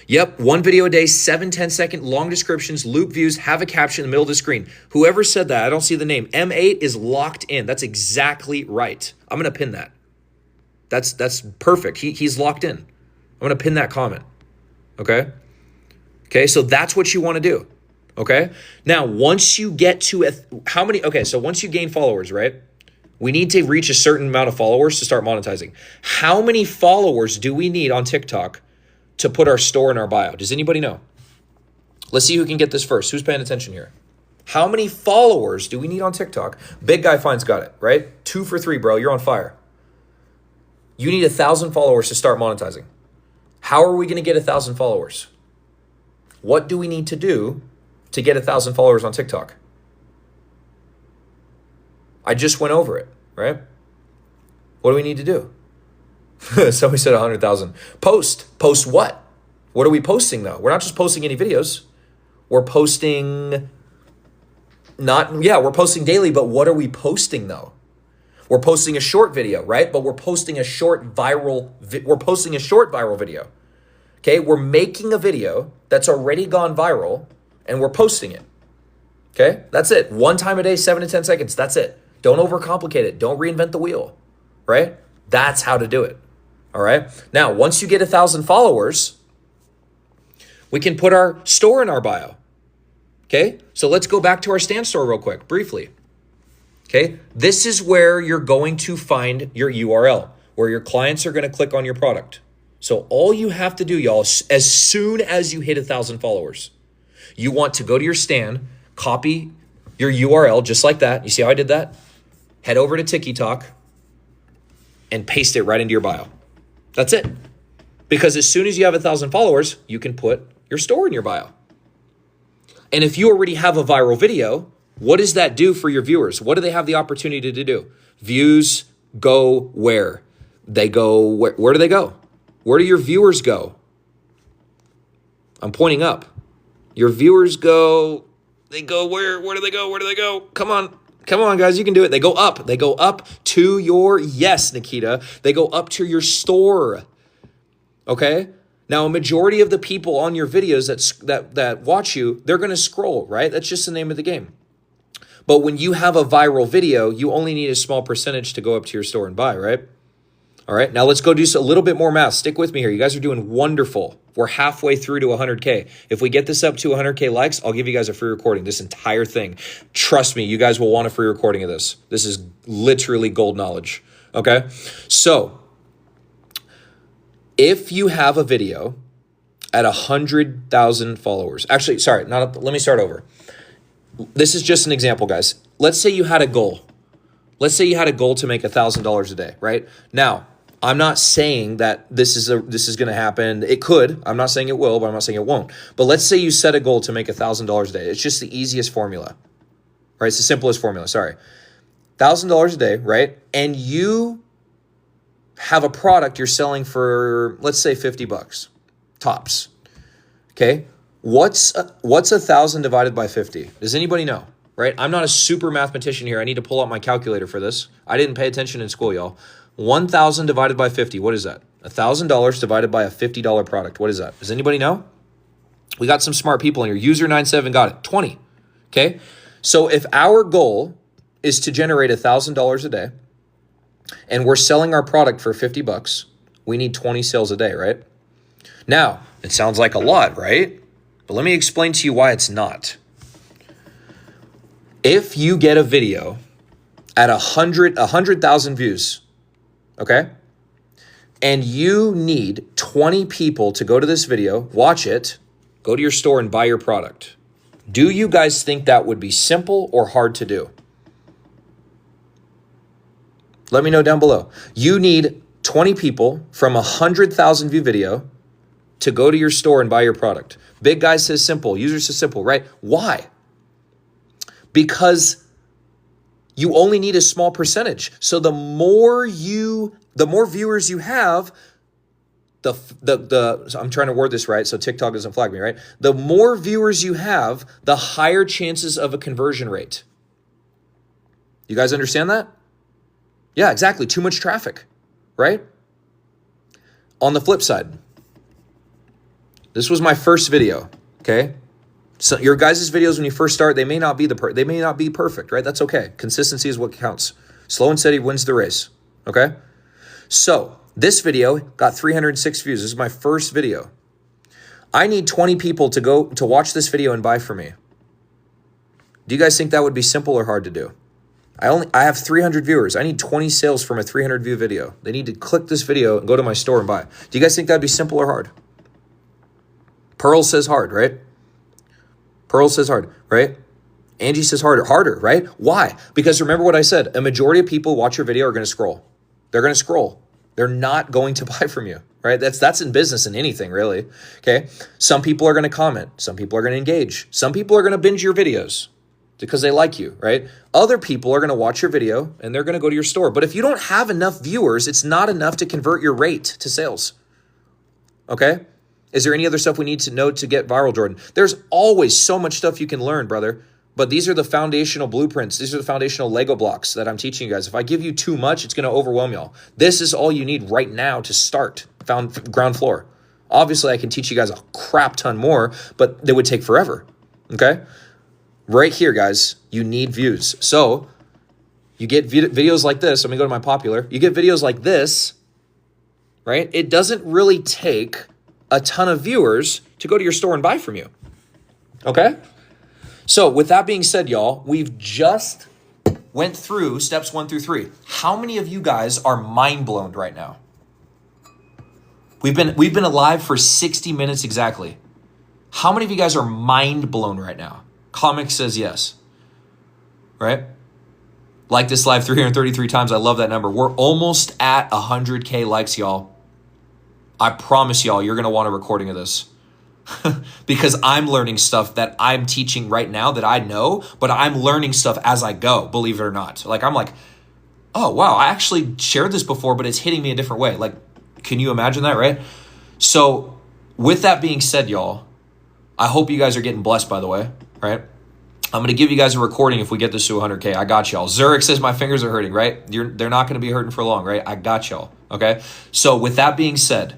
Speaker 1: Yep, one video a day, 7, 10-second long descriptions, loop views, have a caption in the middle of the screen. Whoever said that, I don't see the name. M8 is locked in. That's exactly right. I'm going to pin that. That's perfect. He's locked in. I'm going to pin that comment. Okay? Okay, so that's what you want to do. Okay? Now, once you get to once you gain followers, right? We need to reach a certain amount of followers to start monetizing. How many followers do we need on TikTok to put our store in our bio? Does anybody know? Let's see who can get this first. Who's paying attention here? How many followers do we need on TikTok? Big Guy Fine's got it, right? 2 for 3, bro. You're on fire. You need 1,000 followers to start monetizing. How are we going to get 1,000 followers? What do we need to do to get 1,000 followers on TikTok? I just went over it, right? What do we need to do? Somebody said 100,000. Post what? What are we posting though? We're not just posting any videos. We're posting we're posting daily, but what are we posting though? We're posting a short video, right? But we're posting a short viral video. Okay? We're making a video that's already gone viral and we're posting it. Okay? That's it. One time a day, 7 to 10 seconds. That's it. Don't overcomplicate it. Don't reinvent the wheel, right? That's how to do it. All right? Now, once you get 1,000 followers, we can put our store in our bio. Okay? So let's go back to our Stan Store real quick, briefly. Okay? This is where you're going to find your URL, where your clients are going to click on your product. So all you have to do, y'all, as soon as you hit 1,000 followers, you want to go to your Stan, copy your URL just like that. You see how I did that? Head over to TikTok and paste it right into your bio. That's it. Because as soon as you have 1,000 followers, you can put your store in your bio. And if you already have a viral video, what does that do for your viewers? What do they have the opportunity to do? Views go where? They go, where do they go? Where do your viewers go? I'm pointing up. Your viewers go, they go where? Where do they go? Where do they go? Come on, guys, you can do it. They go up. They go up to your, yes, Nikita. They go up to your store. Okay? Now, a majority of the people on your videos that watch you, they're going to scroll, right? That's just the name of the game. But when you have a viral video, you only need a small percentage to go up to your store and buy, right? All right, now let's go do a little bit more math. Stick with me here. You guys are doing wonderful. We're halfway through to 100K. If we get this up to 100K likes, I'll give you guys a free recording, this entire thing. Trust me, you guys will want a free recording of this. This is literally gold knowledge, okay? So if you have a video at 100,000 followers, actually, sorry, let me start over. This is just an example, guys. Let's say you had a goal. Let's say you had a goal to make $1,000 a day, right? Now, I'm not saying that this is going to happen. It could. I'm not saying it will, but I'm not saying it won't. But let's say you set a goal to make $1,000 a day. It's just the easiest formula, right? It's the simplest formula, sorry. $1,000 a day, right? And you have a product you're selling for, let's say, $50 tops, okay? What's 1,000 divided by 50? Does anybody know? Right? I'm not a super mathematician here. I need to pull out my calculator for this. I didn't pay attention in school, y'all. 1,000 divided by 50. What is that? $1,000 divided by a $50 product. What is that? Does anybody know? We got some smart people in here. User97 got it. 20. Okay? So if our goal is to generate $1,000 a day and we're selling our product for $50, we need 20 sales a day, right? Now, it sounds like a lot, right? But let me explain to you why it's not. If you get a video at 100,000 views, okay, and you need 20 people to go to this video, watch it, go to your store and buy your product, do you guys think that would be simple or hard to do? Let me know down below. You need 20 people from 100,000 view video to go to your store and buy your product. Big guy says simple, user says simple, right? Why? Because you only need a small percentage. So the more viewers you have, I'm trying to word this right so TikTok doesn't flag me, right? The more viewers you have, the higher chances of a conversion rate. You guys understand that? Yeah, exactly. Too much traffic, right? On the flip side, this was my first video, okay? So your guys' videos when you first start, they may not be perfect, right? That's okay. Consistency is what counts. Slow and steady wins the race, okay? So this video got 306 views. This is my first video. I need 20 people to watch this video and buy from me. Do you guys think that would be simple or hard to do? I have 300 viewers. I need 20 sales from a 300 view video. They need to click this video and go to my store and buy. Do you guys think that'd be simple or hard? Pearl says hard, right? Pearl says hard, right? Angie says harder, right? Why? Because remember what I said. A majority of people watch your video are going to scroll. They're going to scroll. They're not going to buy from you, right? That's in business and anything, really, okay? Some people are going to comment. Some people are going to engage. Some people are going to binge your videos because they like you, right? Other people are going to watch your video and they're going to go to your store. But if you don't have enough viewers, it's not enough to convert your rate to sales, okay? Is there any other stuff we need to know to get viral, Jordan? There's always so much stuff you can learn, brother. But these are the foundational blueprints. These are the foundational Lego blocks that I'm teaching you guys. If I give you too much, it's going to overwhelm y'all. This is all you need right now to start ground floor. Obviously, I can teach you guys a crap ton more, but they would take forever, okay? Right here, guys, you need views. So you get videos like this. Let me go to my popular. You get videos like this, right? It doesn't really take a ton of viewers to go to your store and buy from you, okay? So with that being said, y'all, we've just went through steps 1 through 3. How many of you guys are mind blown right now? We've been alive for 60 minutes exactly. How many of you guys are mind blown right now? Comic says yes, right? Like this live 333 times. I love that number. We're almost at 100K likes, y'all. I promise y'all, you're going to want a recording of this. Because I'm learning stuff that I'm teaching right now that I know, but I'm learning stuff as I go, believe it or not. Like, I'm like, oh, wow, I actually shared this before, but it's hitting me a different way. Like, can you imagine that, right? So with that being said, y'all, I hope you guys are getting blessed, by the way, right? I'm going to give you guys a recording if we get this to 100K. I got y'all. Zurich says my fingers are hurting, right? They're not going to be hurting for long, right? I got y'all, okay? So with that being said,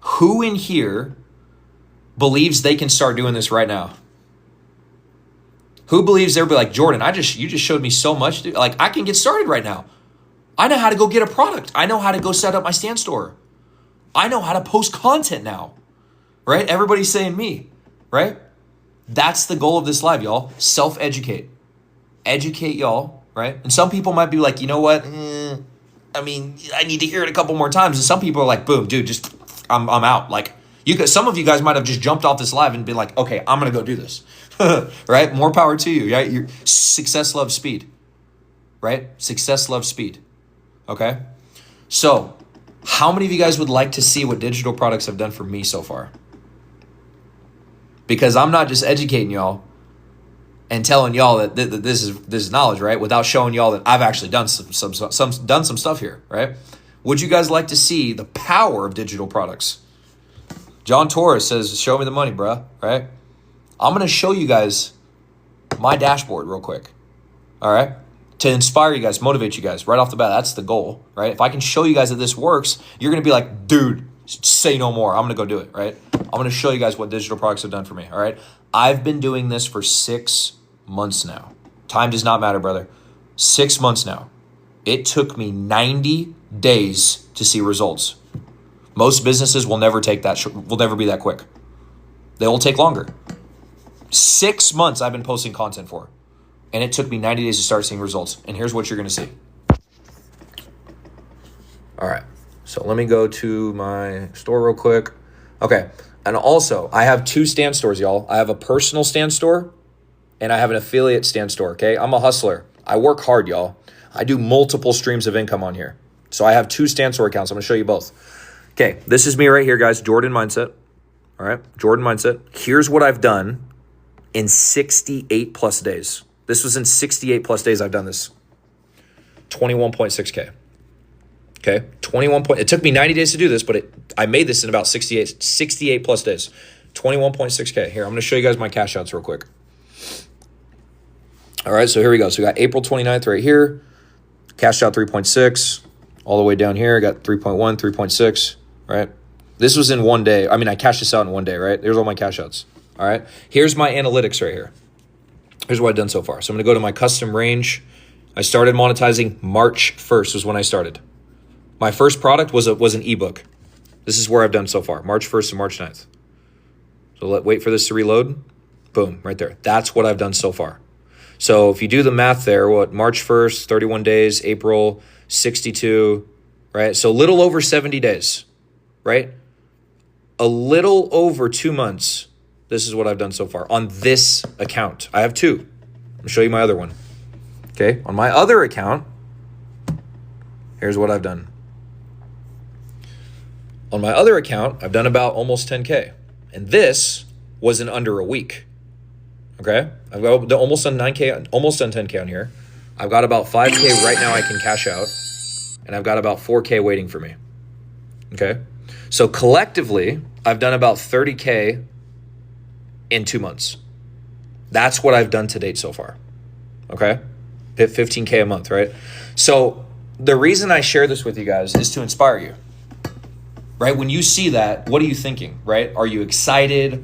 Speaker 1: who in here believes they can start doing this right now? Who believes they'll be like, Jordan, you just showed me so much, dude. Like, I can get started right now. I know how to go get a product. I know how to go set up my stand store. I know how to post content now, right? Everybody's saying me, right? That's the goal of this live, y'all. Self-educate. Educate y'all, right? And some people might be like, you know what? I need to hear it a couple more times. And some people are like, boom, dude, just I'm out. Like, some of you guys might have just jumped off this live and been like, okay, I'm going to go do this, right? More power to you, right? Your success loves speed, right? Success loves speed, okay? So how many of you guys would like to see what digital products have done for me so far? Because I'm not just educating y'all and telling y'all that this is knowledge, right? Without showing y'all that I've actually done some stuff here, right? Would you guys like to see the power of digital products? John Torres says, show me the money, bruh, right? I'm going to show you guys my dashboard real quick, all right? To inspire you guys, motivate you guys right off the bat. That's the goal, right? If I can show you guys that this works, you're going to be like, dude, say no more. I'm going to go do it, right? I'm going to show you guys what digital products have done for me, all right? I've been doing this for 6 months now. Time does not matter, brother. 6 months now. It took me 90 days to see results. Most businesses will never be that quick. They will take longer. 6 months I've been posting content for, and it took me 90 days to start seeing results. And here's what you're going to see. All right. So let me go to my store real quick. Okay. And also, I have 2 stand stores, y'all. I have a personal stand store and I have an affiliate stand store, okay? I'm a hustler. I work hard, y'all. I do multiple streams of income on here. So I have 2 stand store accounts. I'm going to show you both. Okay, this is me right here, guys. Jordan Mindset. All right, Jordan Mindset. Here's what I've done in 68 plus days. This was in 68 plus days I've done this. 21.6K. Okay, it took me 90 days to do this, but I made this in about 68 plus days. 21.6K. Here, I'm going to show you guys my cash outs real quick. All right, so here we go. So we got April 29th right here. Cashed out 3.6. All the way down here, I got 3.1, 3.6, right? This was in 1 day. I cashed this out in 1 day, right? There's all my cash outs, all right? Here's my analytics right here. Here's what I've done so far. So I'm going to go to my custom range. I started monetizing March 1st was when I started. My first product was an ebook. This is where I've done so far, March 1st to March 9th. So wait for this to reload. Boom, right there. That's what I've done so far. So if you do the math there, March 1st, 31 days, April 62, right? So a little over 70 days, right? A little over 2 months. This is what I've done so far on this account. I have 2. I'll show you my other one. Okay, on my other account, here's what I've done. On my other account, I've done about almost 10K. And this was in under a week. Okay, I've got almost done 9K, almost done 10K on here. I've got about 5K right now I can cash out. And I've got about 4K waiting for me. Okay, so collectively, I've done about 30K in 2 months. That's what I've done to date so far. Okay? Hit 15K a month, right? So the reason I share this with you guys is to inspire you, right? When you see that, what are you thinking, right? Are you excited?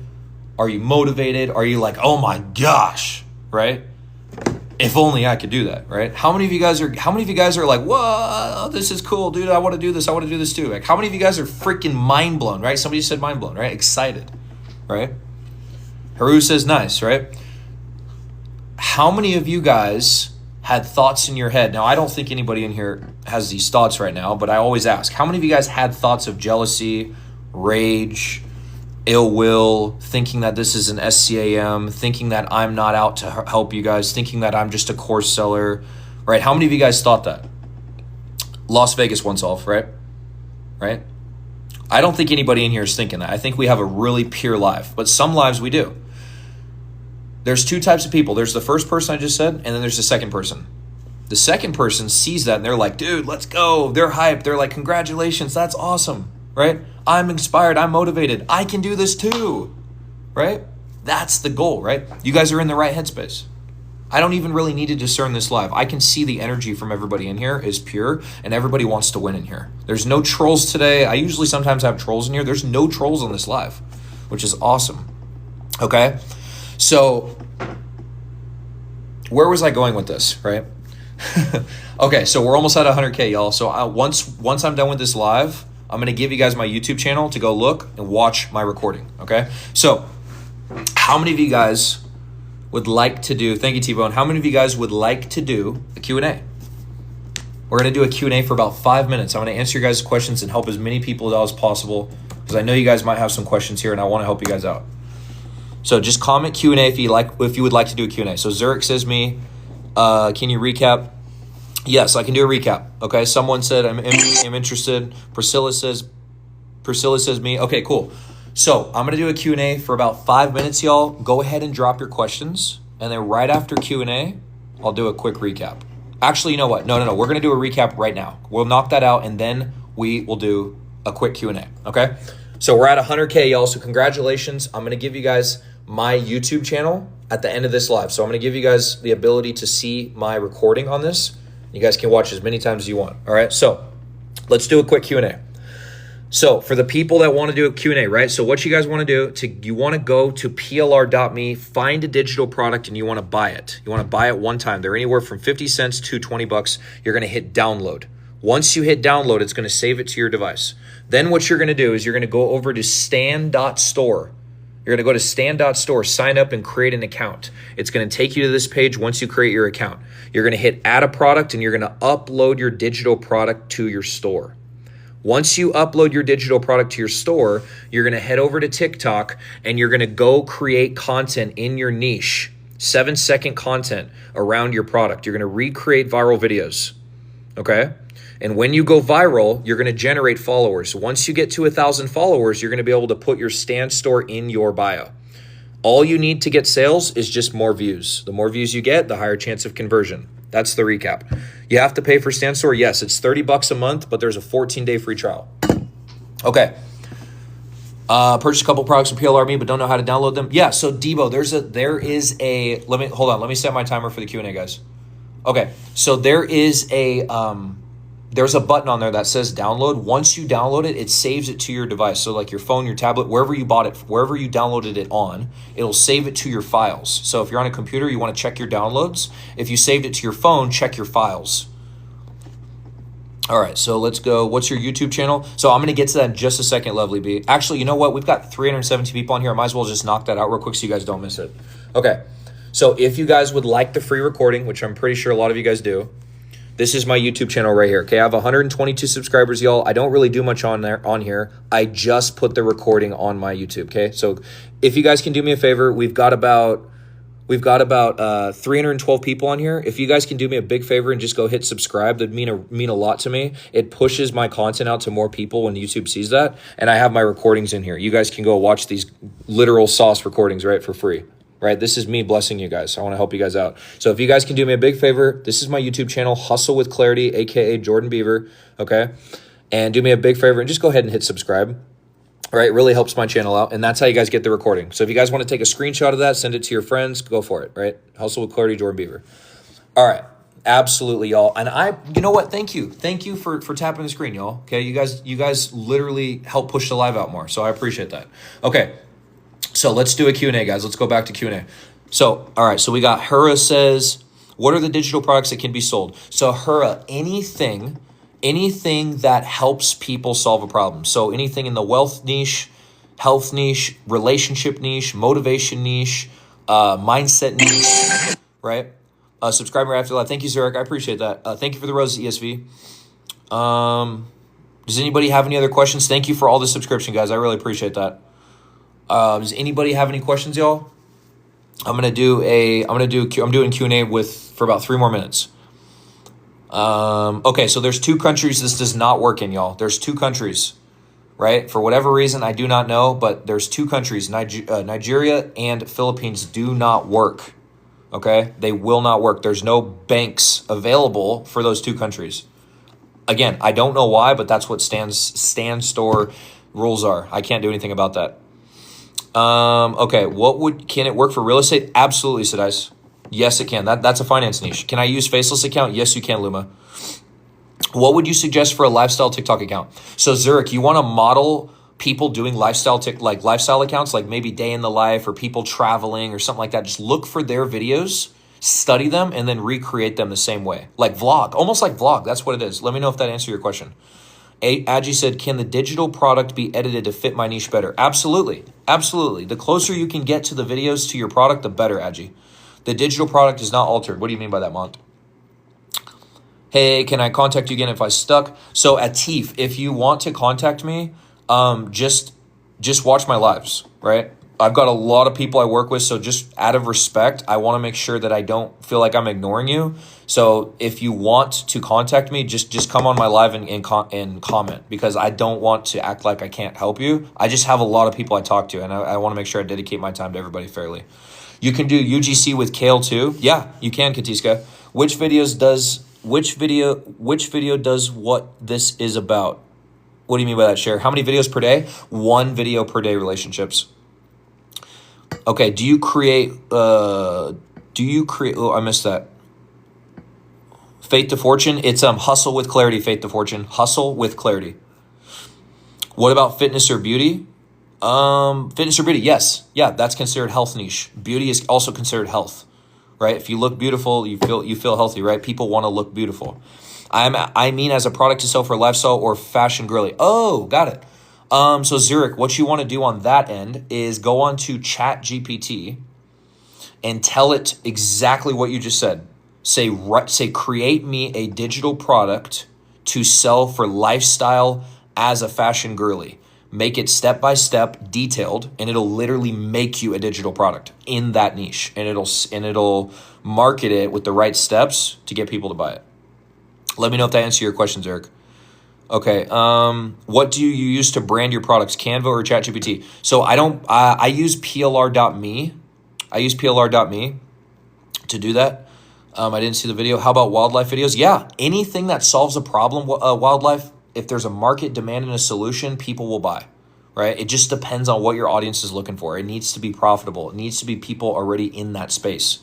Speaker 1: Are you motivated? Are you like, oh my gosh, right? If only I could do that, right? How many of you guys are like, whoa, this is cool, dude. I want to do this. I want to do this too. Like, how many of you guys are freaking mind blown, right? Somebody said mind blown, right? Excited, right? Haru says nice, right? How many of you guys had thoughts in your head? Now, I don't think anybody in here has these thoughts right now, but I always ask, how many of you guys had thoughts of jealousy, rage, ill will, thinking that this is an SCAM, thinking that I'm not out to help you guys, thinking that I'm just a course seller, right? How many of you guys thought that? Las Vegas once off, right? Right? I don't think anybody in here is thinking that. I think we have a really pure life, but some lives we do. There's two types of people. There's the first person I just said, and then there's the second person. The second person sees that and they're like, dude, let's go. They're hyped. They're like, congratulations. That's awesome, right? I'm inspired. I'm motivated. I can do this too, right? That's the goal, right? You guys are in the right headspace. I don't even really need to discern this live. I can see the energy from everybody in here is pure and everybody wants to win in here. There's no trolls today. I usually sometimes have trolls in here. There's no trolls on this live, which is awesome. Okay? So where was I going with this, right? Okay, so we're almost at 100K, y'all. So once I'm done with this live, I'm going to give you guys my YouTube channel to go look and watch my recording, okay? So how many of you guys would like to do, thank you, T-Bone, how many of you guys would like to do a Q&A? We're going to do a Q&A for about 5 minutes. I'm going to answer your guys' questions and help as many people as possible because I know you guys might have some questions here and I want to help you guys out. So just comment Q&A if you would like to do a Q&A. So Zurich says me, can you recap? Yes, I can do a recap. Okay, someone said I'm interested. Priscilla says me. Okay, cool. So I'm gonna do a Q&A for about 5 minutes, y'all. Go ahead and drop your questions, and then right after Q&A, I'll do a quick recap. Actually, you know what? No. We're gonna do a recap right now. We'll knock that out, and then we will do a quick Q&A. Okay. So we're at 100K, y'all. So congratulations. I'm gonna give you guys my YouTube channel at the end of this live. So I'm gonna give you guys the ability to see my recording on this. You guys can watch as many times as you want. All right. So let's do a quick Q&A. So for the people that want to do a Q&A, right? So what you guys want to do, you want to go to plr.me, find a digital product, and you want to buy it. You want to buy it one time. They're anywhere from 50 cents to 20 bucks. You're going to hit download. Once you hit download, it's going to save it to your device. Then what you're going to do is you're going to go over to stan.store. You're going to go to stan.store, sign up and create an account. It's going to take you to this page once you create your account. You're going to hit add a product and you're going to upload your digital product to your store. Once you upload your digital product to your store, you're going to head over to TikTok and you're going to go create content in your niche, 7-second content around your product. You're going to recreate viral videos, okay? And when you go viral, you're going to generate followers. Once you get to 1,000 followers, you're going to be able to put your Stan Store in your bio. All you need to get sales is just more views. The more views you get, the higher chance of conversion. That's the recap. You have to pay for Stan Store. Yes, it's 30 bucks a month, but there's a 14-day free trial. Okay. Purchase a couple products from PLR.me, but don't know how to download them. Yeah, so Debo, let me set my timer for the Q&A, guys. Okay, so there's a button on there that says download. Once you download it, it saves it to your device. So like your phone, your tablet, wherever you bought it, wherever you downloaded it on, it'll save it to your files. So if you're on a computer, you want to check your downloads. If you saved it to your phone, check your files. All right, so let's go. What's your YouTube channel? So I'm going to get to that in just a second, Lovely B. Actually, you know what? We've got 370 people on here. I might as well just knock that out real quick so you guys don't miss it. Okay, so if you guys would like the free recording, which I'm pretty sure a lot of you guys do, this is my YouTube channel right here. Okay, I have 122 subscribers, y'all. I don't really do much on here. I just put the recording on my YouTube. Okay, so if you guys can do me a favor, we've got about 312 people on here. If you guys can do me a big favor and just go hit subscribe, that'd mean a lot to me. It pushes my content out to more people when YouTube sees that. And I have my recordings in here. You guys can go watch these literal sauce recordings, right, for free. Right, this is me blessing you guys. I want to help you guys out. So if you guys can do me a big favor, this is my YouTube channel, Hustle with Clarity, aka Jordan Beaver. Okay, and do me a big favor and just go ahead and hit subscribe. right? It really helps my channel out. And that's how you guys get the recording. So if you guys want to take a screenshot of that, send it to your friends, go for it, right? Hustle with Clarity, Jordan Beaver. All right. Absolutely, y'all. And you know what? Thank you. Thank you for tapping the screen, y'all. Okay. You guys literally help push the live out more. So I appreciate that. Okay. So let's do a Q&A, guys. Let's go back to Q&A. So, all right. So we got Hura says, what are the digital products that can be sold? So Hura, anything that helps people solve a problem. So anything in the wealth niche, health niche, relationship niche, motivation niche, mindset niche, right? Subscriber Afterlife. Thank you, Zurich. I appreciate that. Thank you for the roses, ESV. Does anybody have any other questions? Thank you for all the subscription, guys. I really appreciate that. Does anybody have any questions, y'all? I'm doing Q&A for about 3 more minutes. Okay, so there's 2 countries this does not work in, y'all. There's 2 countries, right? For whatever reason, I do not know, but there's 2 countries, Nigeria and Philippines do not work. Okay, they will not work. There's no banks available for those 2 countries. Again, I don't know why, but that's what Stan Store rules are. I can't do anything about that. Okay, can it work for real estate? Absolutely, Sadice. Yes, it can. That's a finance niche. Can I use faceless account? Yes, you can, Luma. What would you suggest for a lifestyle TikTok account? So Zurich, you want to model people doing lifestyle accounts, like maybe day in the life or people traveling or something like that. Just look for their videos, study them, and then recreate them the same way. Like vlog, almost like vlog. That's what it is. Let me know if that answers your question. Agi said, can the digital product be edited to fit my niche better? Absolutely. Absolutely. The closer you can get to the videos to your product, the better, Agi. The digital product is not altered. What do you mean by that, Mont? Hey, can I contact you again if I stuck? So Atif, if you want to contact me, just watch my lives, right? I've got a lot of people I work with, so just out of respect, I want to make sure that I don't feel like I'm ignoring you. So if you want to contact me, just come on my live and comment, because I don't want to act like I can't help you. I just have a lot of people I talk to, and I want to make sure I dedicate my time to everybody fairly. You can do UGC with Kale too. Yeah, you can, Katiska. Which video does what this is about? What do you mean by that, Share? How many videos per day? 1 video per day, relationships. Okay, do you create, oh, I missed that. Faith to Fortune, it's Hustle with Clarity, Faith to Fortune. Hustle with Clarity. What about fitness or beauty? Fitness or beauty, yes. Yeah, that's considered health niche. Beauty is also considered health, right? If you look beautiful, you feel healthy, right? People want to look beautiful. I mean as a product to sell for lifestyle or fashion girly. Oh, got it. So Zurich, what you want to do on that end is go on to ChatGPT and tell it exactly what you just said. Say create me a digital product to sell for lifestyle as a fashion girly. Make it step by step, detailed, and it'll literally make you a digital product in that niche, and it'll market it with the right steps to get people to buy it. Let me know if that answers your questions, Eric. Okay. What do you use to brand your products, Canva or ChatGPT? So I use PLR.me. I use PLR.me to do that. I didn't see the video. How about wildlife videos? Yeah, anything that solves a problem, wildlife. If there's a market demand and a solution, people will buy, right? It just depends on what your audience is looking for. It needs to be profitable. It needs to be people already in that space.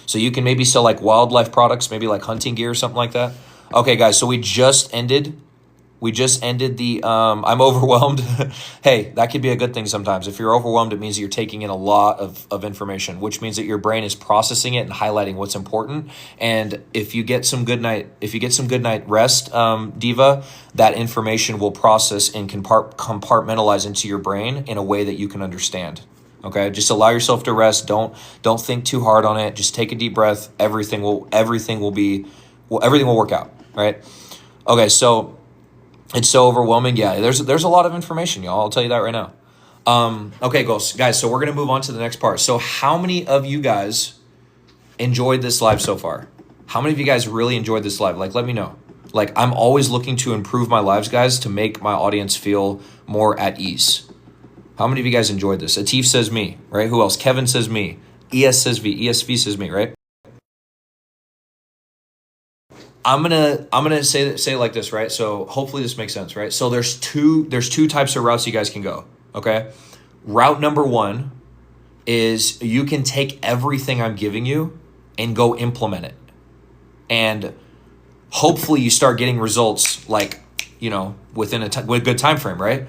Speaker 1: So you can maybe sell like wildlife products, maybe like hunting gear or something like that. Okay, guys, so we just ended the, I'm overwhelmed. Hey, that could be a good thing sometimes. If you're overwhelmed, it means you're taking in a lot of information, which means that your brain is processing it and highlighting what's important. And if you get some good night rest, Diva, that information will process and compartmentalize into your brain in a way that you can understand. Okay, just allow yourself to rest. Don't think too hard on it. Just take a deep breath. Everything will work out, right? Okay, so it's so overwhelming. Yeah, there's a lot of information, y'all. I'll tell you that right now. Okay, guys, so we're going to move on to the next part. So how many of you guys enjoyed this live so far? How many of you guys really enjoyed this live? Like, let me know. Like, I'm always looking to improve my lives, guys, to make my audience feel more at ease. How many of you guys enjoyed this? Atif says me, right? Who else? Kevin says me. ES says V. ESV says me, right? I'm gonna say it like this, right? So hopefully this makes sense, right? So there's two types of routes you guys can go. okay? Route number one is you can take everything I'm giving you and go implement it. And hopefully you start getting results like, within with a good time frame, right?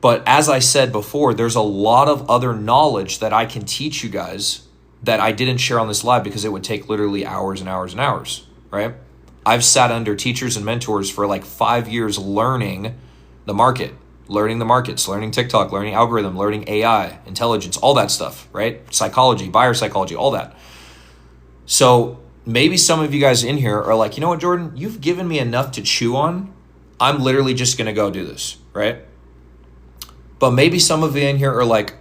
Speaker 1: But as I said before, there's a lot of other knowledge that I can teach you guys that I didn't share on this live because it would take literally hours and hours and hours, right? I've sat under teachers and mentors for like 5 years learning the market, learning the markets, learning TikTok, learning algorithm, learning AI, intelligence, all that stuff, right? Psychology, buyer psychology, all that. So maybe some of you guys in here are like, you know what, Jordan, you've given me enough to chew on. I'm literally just going to go do this, right? But maybe some of you in here are like,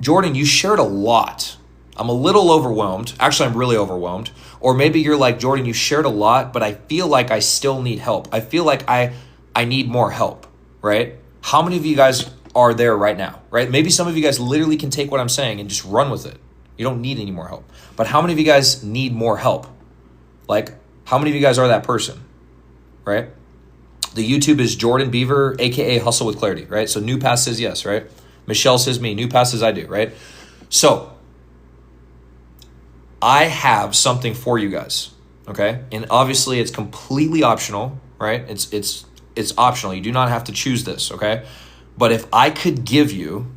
Speaker 1: Jordan, you shared a lot. I'm a little overwhelmed. Actually, I'm really overwhelmed. Or maybe you're like, Jordan, you shared a lot, but I feel like I still need help. I feel like I need more help, right? How many of you guys are there right now, right? Maybe some of you guys literally can take what I'm saying and just run with it. You don't need any more help. But how many of you guys need more help? Like, how many of you guys are that person, right? The YouTube is Jordan Beaver, AKA Hustle with Clarity, right? So New Path says yes, right? Michelle says me. New Path says I do, right? So I have something for you guys, okay? And obviously it's completely optional, right? It's optional. You do not have to choose this, okay? But if I could give you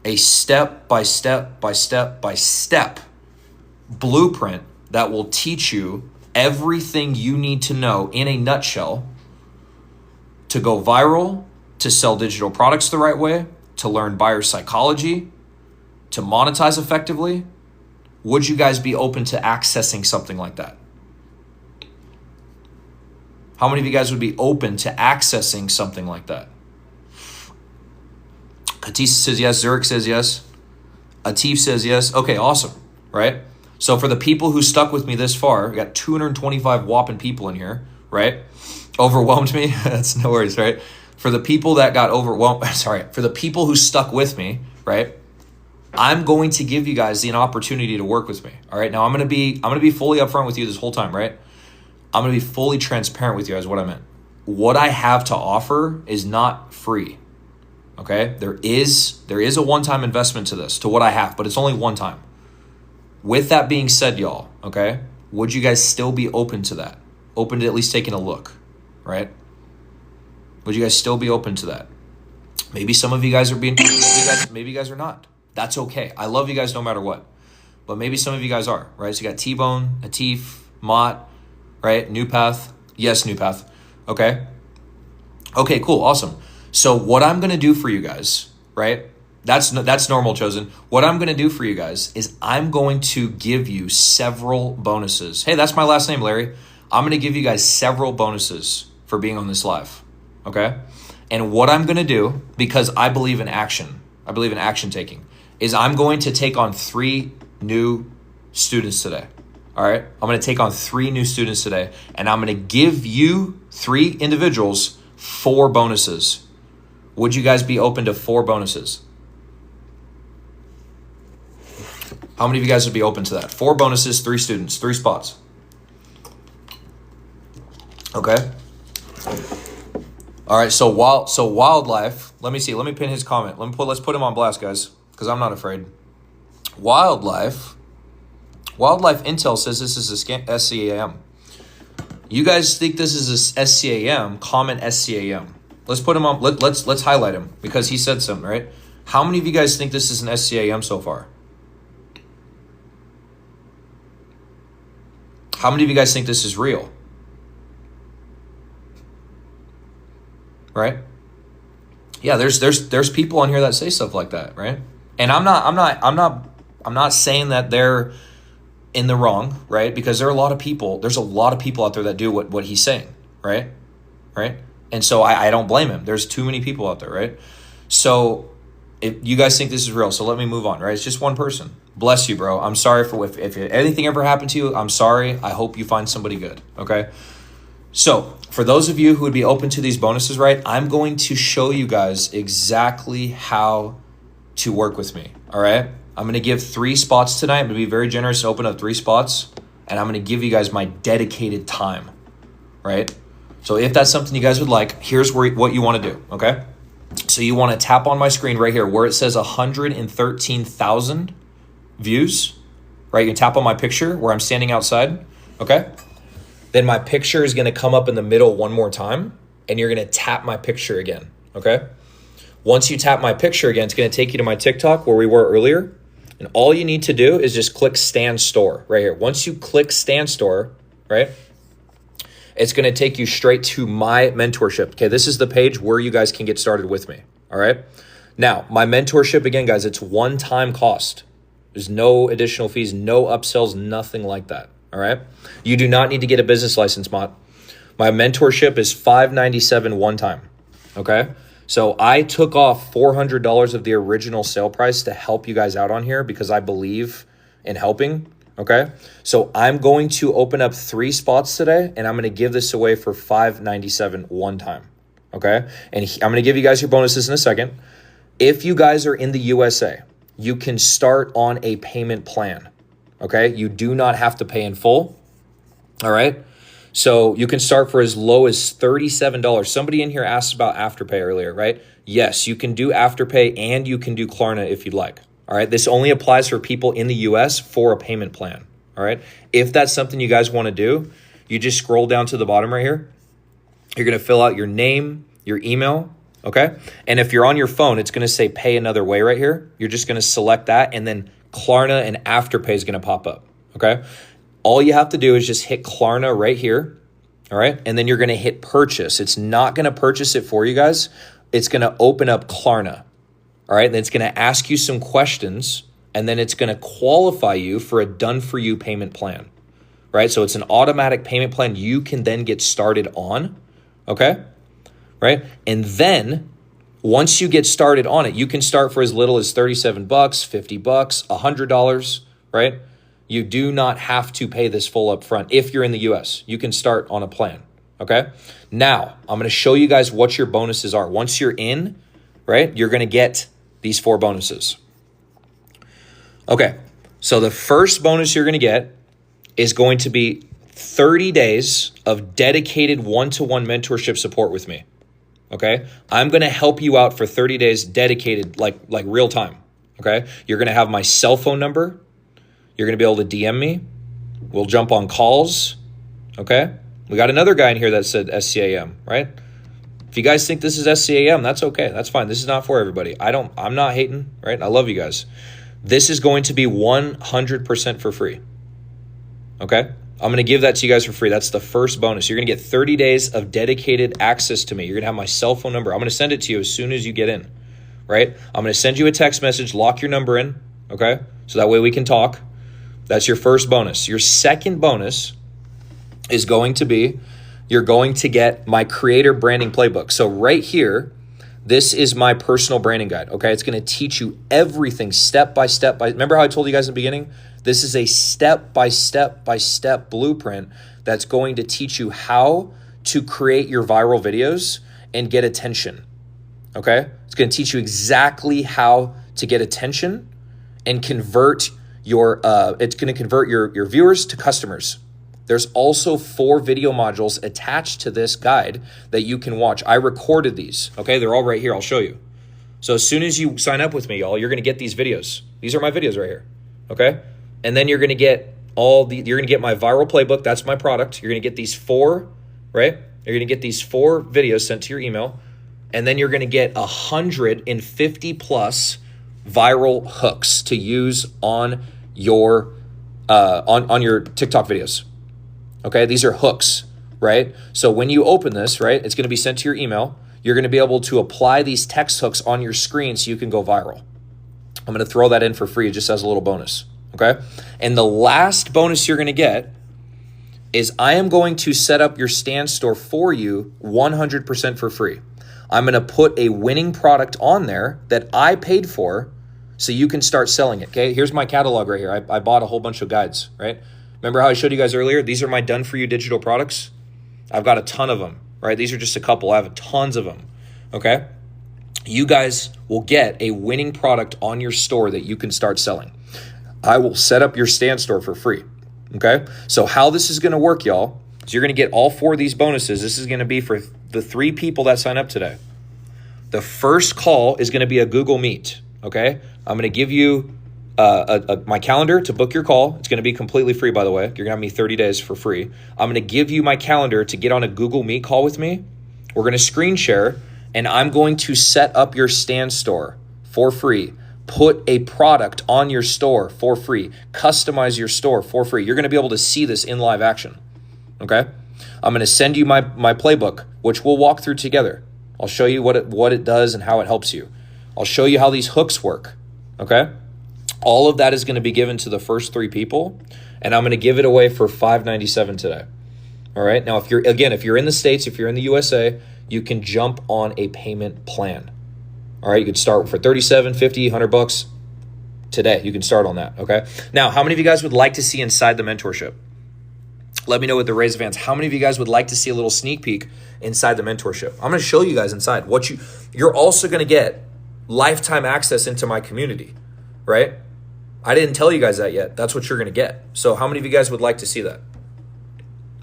Speaker 1: a step by step blueprint that will teach you everything you need to know in a nutshell to go viral, to sell digital products the right way, to learn buyer psychology, to monetize effectively, would you guys be open to accessing something like that? How many of you guys would be open to accessing something like that? Katisa says yes. Zurich says yes. Atif says yes. Okay, awesome, right? So for the people who stuck with me this far, we got 225 whopping people in here, right? Overwhelmed me? That's no worries, right? For the people that got overwhelmed, for the people who stuck with me, right? I'm going to give you guys an opportunity to work with me. All right. Now I'm going to be fully upfront with you this whole time, right? I'm going to be fully transparent with you guys what I meant. What I have to offer is not free. Okay. There is a one-time investment to this, to what I have, but it's only one time. With that being said, y'all, okay, would you guys still be open to that? Open to at least taking a look, right? Would you guys still be open to that? Maybe some of you guys are maybe you guys are not. That's okay. I love you guys no matter what. But maybe some of you guys are, right? So you got T-Bone, Atif, Mott, right? New Path. Yes, New Path. Okay. Okay, cool. Awesome. So what I'm going to do for you guys, right? That's normal, Chosen. What I'm going to do for you guys is I'm going to give you several bonuses. Hey, that's my last name, Larry. I'm going to give you guys several bonuses for being on this live. Okay. And what I'm going to do, because I believe in action taking, is I'm going to take on 3 new students today. All right. I'm going to take on 3 new students today, and I'm going to give you 3 individuals 4 bonuses. Would you guys be open to 4 bonuses? How many of you guys would be open to that? 4 bonuses, 3 students, 3 spots. Okay. All right. So Wildlife, let me see. Let me pin his comment. Let's put him on blast, guys, because I'm not afraid. Wildlife Intel says this is a SCAM. You guys think this is a SCAM? Comment SCAM. Let's put him on. Let's highlight him because he said something, right? How many of you guys think this is an SCAM so far? How many of you guys think this is real? Right? Yeah, there's people on here that say stuff like that, right? And I'm not saying that they're in the wrong, right? Because there's a lot of people out there that do what he's saying, right? Right? And so I don't blame him. There's too many people out there, right? So if you guys think this is real, so let me move on, right? It's just one person. Bless you, bro. I'm sorry for if anything ever happened to you. I'm sorry. I hope you find somebody good, okay? So for those of you who would be open to these bonuses, right, I'm going to show you guys exactly how to work with me, all right? I'm going to give 3 spots tonight. I'm going to be very generous and open up 3 spots, and I'm going to give you guys my dedicated time, right? So if that's something you guys would like, here's what you want to do, okay? So you want to tap on my screen right here where it says 113,000 views, right? You can tap on my picture where I'm standing outside, okay? Then my picture is going to come up in the middle one more time, and you're going to tap my picture again, okay? Once you tap my picture again, it's going to take you to my TikTok where we were earlier. And all you need to do is just click Stan Store right here. Once you click Stan Store, right, it's going to take you straight to my mentorship. Okay, this is the page where you guys can get started with me, all right? Now, my mentorship, again, guys, it's one-time cost. There's no additional fees, no upsells, nothing like that, all right? You do not need to get a business license, Mott. My mentorship is $597 one time, okay? So I took off $400 of the original sale price to help you guys out on here because I believe in helping, okay? So I'm going to open up 3 spots today, and I'm going to give this away for $597 one time, okay? And I'm going to give you guys your bonuses in a second. If you guys are in the USA, you can start on a payment plan, okay? You do not have to pay in full, all right? So you can start for as low as $37. Somebody in here asked about Afterpay earlier, right? Yes, you can do Afterpay and you can do Klarna if you'd like. All right. This only applies for people in the US for a payment plan. All right. If that's something you guys want to do, you just scroll down to the bottom right here. You're going to fill out your name, your email. Okay. And if you're on your phone, it's going to say pay another way right here. You're just going to select that, and then Klarna and Afterpay is going to pop up. Okay. All you have to do is just hit Klarna right here, all right? And then you're going to hit purchase. It's not going to purchase it for you guys. It's going to open up Klarna, all right? Then it's going to ask you some questions, and then it's going to qualify you for a done-for-you payment plan, right? So it's an automatic payment plan you can then get started on, okay? Right? And then once you get started on it, you can start for as little as $37, $50, $100, right? You do not have to pay this full up front. If you're in the US, you can start on a plan, okay? Now, I'm going to show you guys what your bonuses are. Once you're in, right, you're going to get these 4 bonuses. Okay, so the first bonus you're going to get is going to be 30 days of dedicated one-to-one mentorship support with me, okay? I'm going to help you out for 30 days dedicated, like real time, okay? You're going to have my cell phone number. You're going to be able to DM me. We'll jump on calls, okay? We got another guy in here that said SCAM, right? If you guys think this is SCAM, that's okay. That's fine. This is not for everybody. I'm not hating, right? I love you guys. This is going to be 100% for free, okay? I'm going to give that to you guys for free. That's the first bonus. You're going to get 30 days of dedicated access to me. You're going to have my cell phone number. I'm going to send it to you as soon as you get in, right? I'm going to send you a text message, lock your number in, okay? So that way we can talk. That's your first bonus. Your second bonus is going to be, you're going to get my creator branding playbook. So right here, this is my personal branding guide, okay? It's going to teach you everything step by step. Remember how I told you guys in the beginning? This is a step-by-step blueprint that's going to teach you how to create your viral videos and get attention, okay? It's going to teach you exactly how to get attention and convert it's going to convert your viewers to customers. There's also 4 video modules attached to this guide that you can watch. I recorded these, okay? They're all right here. I'll show you. So as soon as you sign up with me, y'all, you're going to get these videos. These are my videos right here, okay? And then you're going to get you're going to get my viral playbook. That's my product. You're going to get these 4, right? You're going to get these 4 videos sent to your email. And then you're going to get 150 plus viral hooks to use on your on your TikTok videos. Okay, these are hooks, right? So when you open this, right, it's going to be sent to your email. You're going to be able to apply these text hooks on your screen so you can go viral. I'm going to throw that in for free just as a little bonus, okay? And the last bonus you're going to get is I am going to set up your Stan Store for you 100% for free. I'm going to put a winning product on there that I paid for so you can start selling it, okay? Here's my catalog right here. I bought a whole bunch of guides, right? Remember how I showed you guys earlier? These are my done-for-you digital products. I've got a ton of them, right? These are just a couple. I have tons of them, okay? You guys will get a winning product on your store that you can start selling. I will set up your Stan Store for free, okay? So how this is going to work, y'all, is you're going to get all 4 of these bonuses. This is going to be for the 3 people that sign up today. The first call is going to be a Google Meet, okay? I'm going to give you my calendar to book your call. It's going to be completely free, by the way. You're going to have me 30 days for free. I'm going to give you my calendar to get on a Google Meet call with me. We're going to screen share, and I'm going to set up your stand store for free. Put a product on your store for free. Customize your store for free. You're going to be able to see this in live action, okay? I'm going to send you my playbook, which we'll walk through together. I'll show you what it does and how it helps you. I'll show you how these hooks work, okay? All of that is going to be given to the first 3 people, and I'm going to give it away for $597 today. All right. Now, if you're in the States, if you're in the USA, you can jump on a payment plan. All right. You could start for $37, $50, $100 today. You can start on that. Okay. Now, how many of you guys would like to see inside the mentorship? Let me know with the raise of hands. How many of you guys would like to see a little sneak peek inside the mentorship? I'm going to show you guys inside what you're also going to get lifetime access into my community, right? I didn't tell you guys that yet. That's what you're going to get. So how many of you guys would like to see that?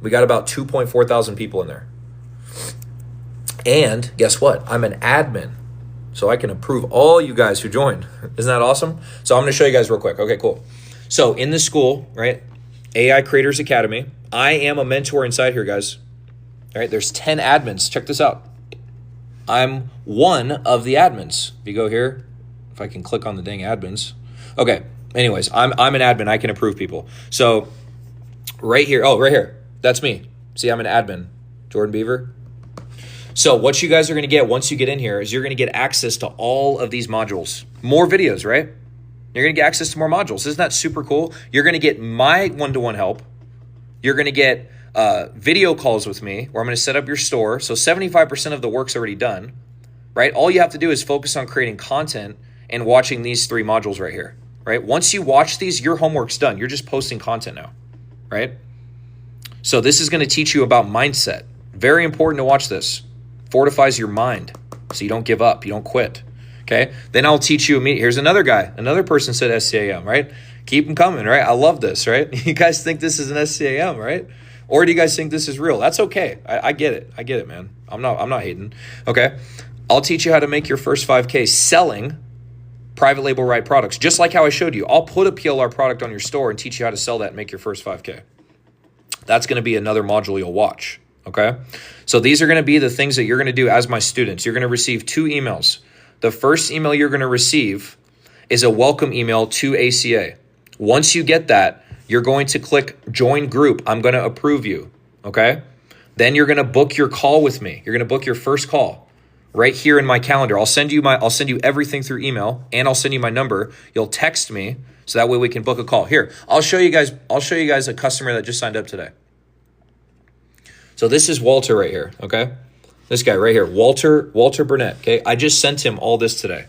Speaker 1: We got about 2.4 thousand people in there. And guess what? I'm an admin. So I can approve all you guys who joined. Isn't that awesome? So I'm going to show you guys real quick. Okay, cool. So in the school, right? AI Creators Academy. I am a mentor inside here, guys. All right, there's 10 admins. Check this out. I'm one of the admins. If you go here, if I can click on the dang admins. Okay, anyways, I'm an admin. I can approve people. So right here, right here, that's me. See, I'm an admin, Jordan Beaver. So what you guys are going to get once you get in here is you're going to get access to all of these modules. More videos, right? You're going to get access to more modules. Isn't that super cool? You're going to get my one-to-one help. You're going to get video calls with me where I'm going to set up your store. So 75% of the work's already done, right? All you have to do is focus on creating content and watching these 3 modules right here, right? Once you watch these, your homework's done. You're just posting content now, right? So this is going to teach you about mindset. Very important to watch this. Fortifies your mind so you don't give up, you don't quit. Okay, then I'll teach you immediately. Here's another guy. Another person said SCAM, right? Keep them coming, right? I love this, right? You guys think this is an SCAM, right? Or do you guys think this is real? That's okay. I get it. I get it, man. I'm not hating. Okay, I'll teach you how to make your first 5K selling private label right products, just like how I showed you. I'll put a PLR product on your store and teach you how to sell that and make your first 5K. That's going to be another module you'll watch. Okay, so these are going to be the things that you're going to do as my students. You're going to receive 2 emails. The first email you're going to receive is a welcome email to ACA. Once you get that, you're going to click join group. I'm going to approve you. Okay, then you're going to book your call with me. You're going to book your first call right here in my calendar. I'll send you everything through email, and I'll send you my number. You'll text me so that way we can book a call. Here, I'll show you guys a customer that just signed up today. So this is Walter right here, okay? This guy right here, Walter Burnett, okay? I just sent him all this today.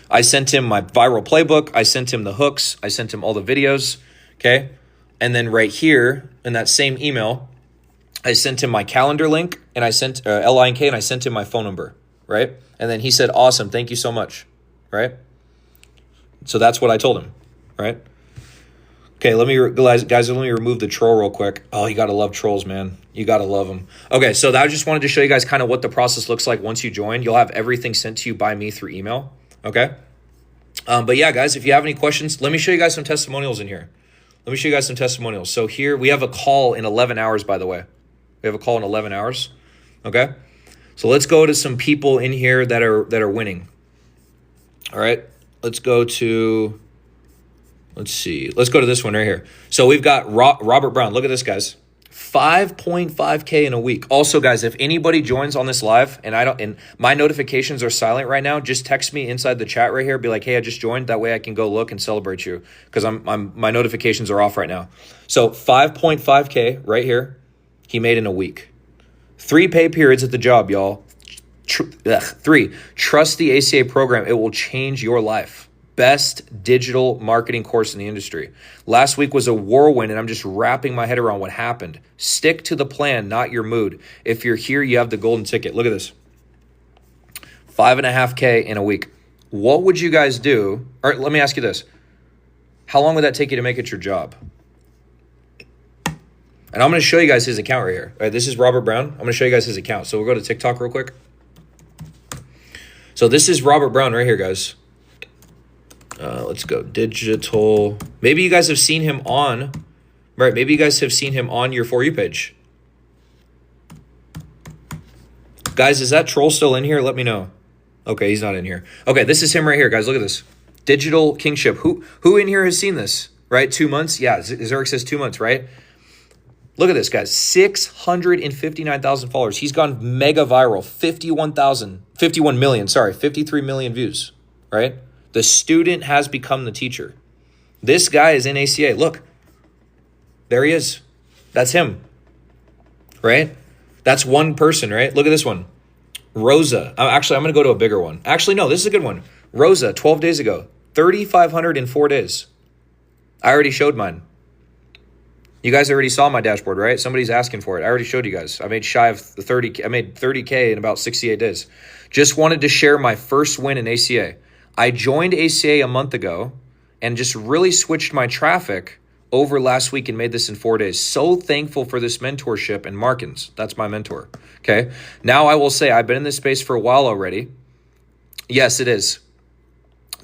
Speaker 1: I sent him my viral playbook. I sent him the hooks. I sent him all the videos, okay? And then right here in that same email, I sent him my calendar link, and I sent LINK, and I sent him my phone number, right? And then he said, awesome, thank you so much, right? So that's what I told him, right? Okay, let me remove the troll real quick. Oh, you got to love trolls, man. You got to love them. Okay, so I just wanted to show you guys kind of what the process looks like once you join. You'll have everything sent to you by me through email, okay? But yeah, guys, if you have any questions, let me show you guys some testimonials in here. Let me show you guys some testimonials. So here we have a call in 11 hours, by the way. We have a call in 11 hours, okay? So let's go to some people in here that are winning. All right, let's go to... Let's see. Let's go to this one right here. So we've got Robert Brown. Look at this, guys. 5.5K in a week. Also, guys, if anybody joins on this live and my notifications are silent right now, just text me inside the chat right here. Be like, hey, I just joined. That way I can go look and celebrate you because my notifications are off right now. So 5.5K right here, he made in a week. 3 pay periods at the job, y'all. 3. Trust the ACA program. It will change your life. Best digital marketing course in the industry. Last week was a whirlwind, and I'm just wrapping my head around what happened. Stick to the plan, not your mood. If you're here, you have the golden ticket. Look at this. 5.5K in a week. What would you guys do? Or let me ask you this. How long would that take you to make it your job? And I'm going to show you guys his account right here. All right, this is Robert Brown. I'm going to show you guys his account. So we'll go to TikTok real quick. So this is Robert Brown right here, guys. Let's go digital. Maybe you guys have seen him on, right? Maybe you guys have seen him on your For You page. Guys, is that troll still in here? Let me know. Okay, he's not in here. Okay, this is him right here, guys. Look at this. Digital Kingship. Who in here has seen this, right? 2 months? Yeah, Zurich says 2 months, right? Look at this, guys. 659,000 followers. He's gone mega viral. 53 million views, right? The student has become the teacher. This guy is in ACA. Look, there he is. That's him, right? That's one person, right? Look at this one. Rosa. Actually, I'm going to go to a bigger one. Actually, no, this is a good one. Rosa, 12 days ago. 3,500 in 4 days. I already showed mine. You guys already saw my dashboard, right? Somebody's asking for it. I already showed you guys. I made shy of the 30. I made 30K in about 68 days. Just wanted to share my first win in ACA. I joined ACA a month ago and just really switched my traffic over last week and made this in 4 days. So thankful for this mentorship and Markins. That's my mentor. Okay. Now I will say I've been in this space for a while already. Yes, it is.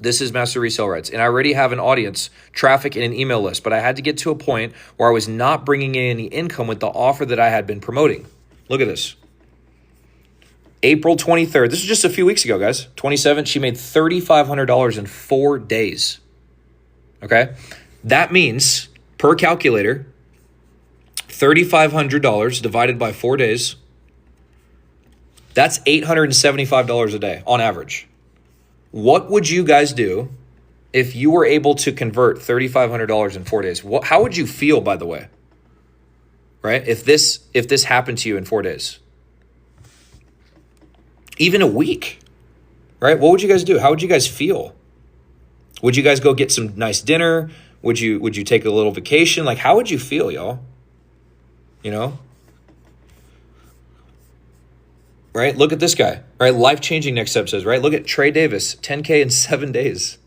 Speaker 1: This is Master Resale Rights. And I already have an audience, traffic, and an email list. But I had to get to a point where I was not bringing in any income with the offer that I had been promoting. Look at this. April 23rd. This was just a few weeks ago, guys. 27th. She made $3,500 in 4 days. Okay. That means, per calculator, $3,500 divided by 4 days. That's $875 a day on average. What would you guys do if you were able to convert $3,500 in 4 days? How would you feel, by the way? Right? If this happened to you in 4 days, even a week, right? What would you guys do? How would you guys feel? Would you guys go get some nice dinner? Would you take a little vacation? Like, how would you feel, y'all? You know? Right? Look at this guy, right? Life-changing next step says, right? Look at Trey Davis, 10K in 7 days.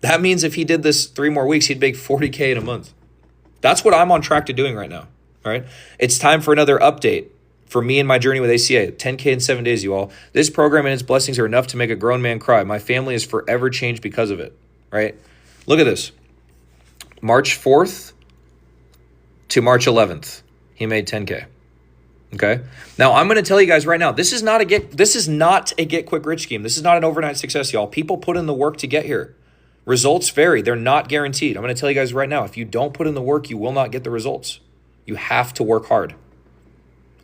Speaker 1: That means if he did this 3 more weeks, he'd make 40K in a month. That's what I'm on track to doing right now, all right? It's time for another update for me and my journey with ACA. 10K in 7 days, you all. This program and its blessings are enough to make a grown man cry. My family is forever changed because of it, right? Look at this. March 4th to March 11th, he made 10K. Okay. Now I'm going to tell you guys right now, this is not a get quick rich scheme. This is not an overnight success, y'all. People put in the work to get here. Results vary. They're not guaranteed. I'm going to tell you guys right now, if you don't put in the work, you will not get the results. You have to work hard.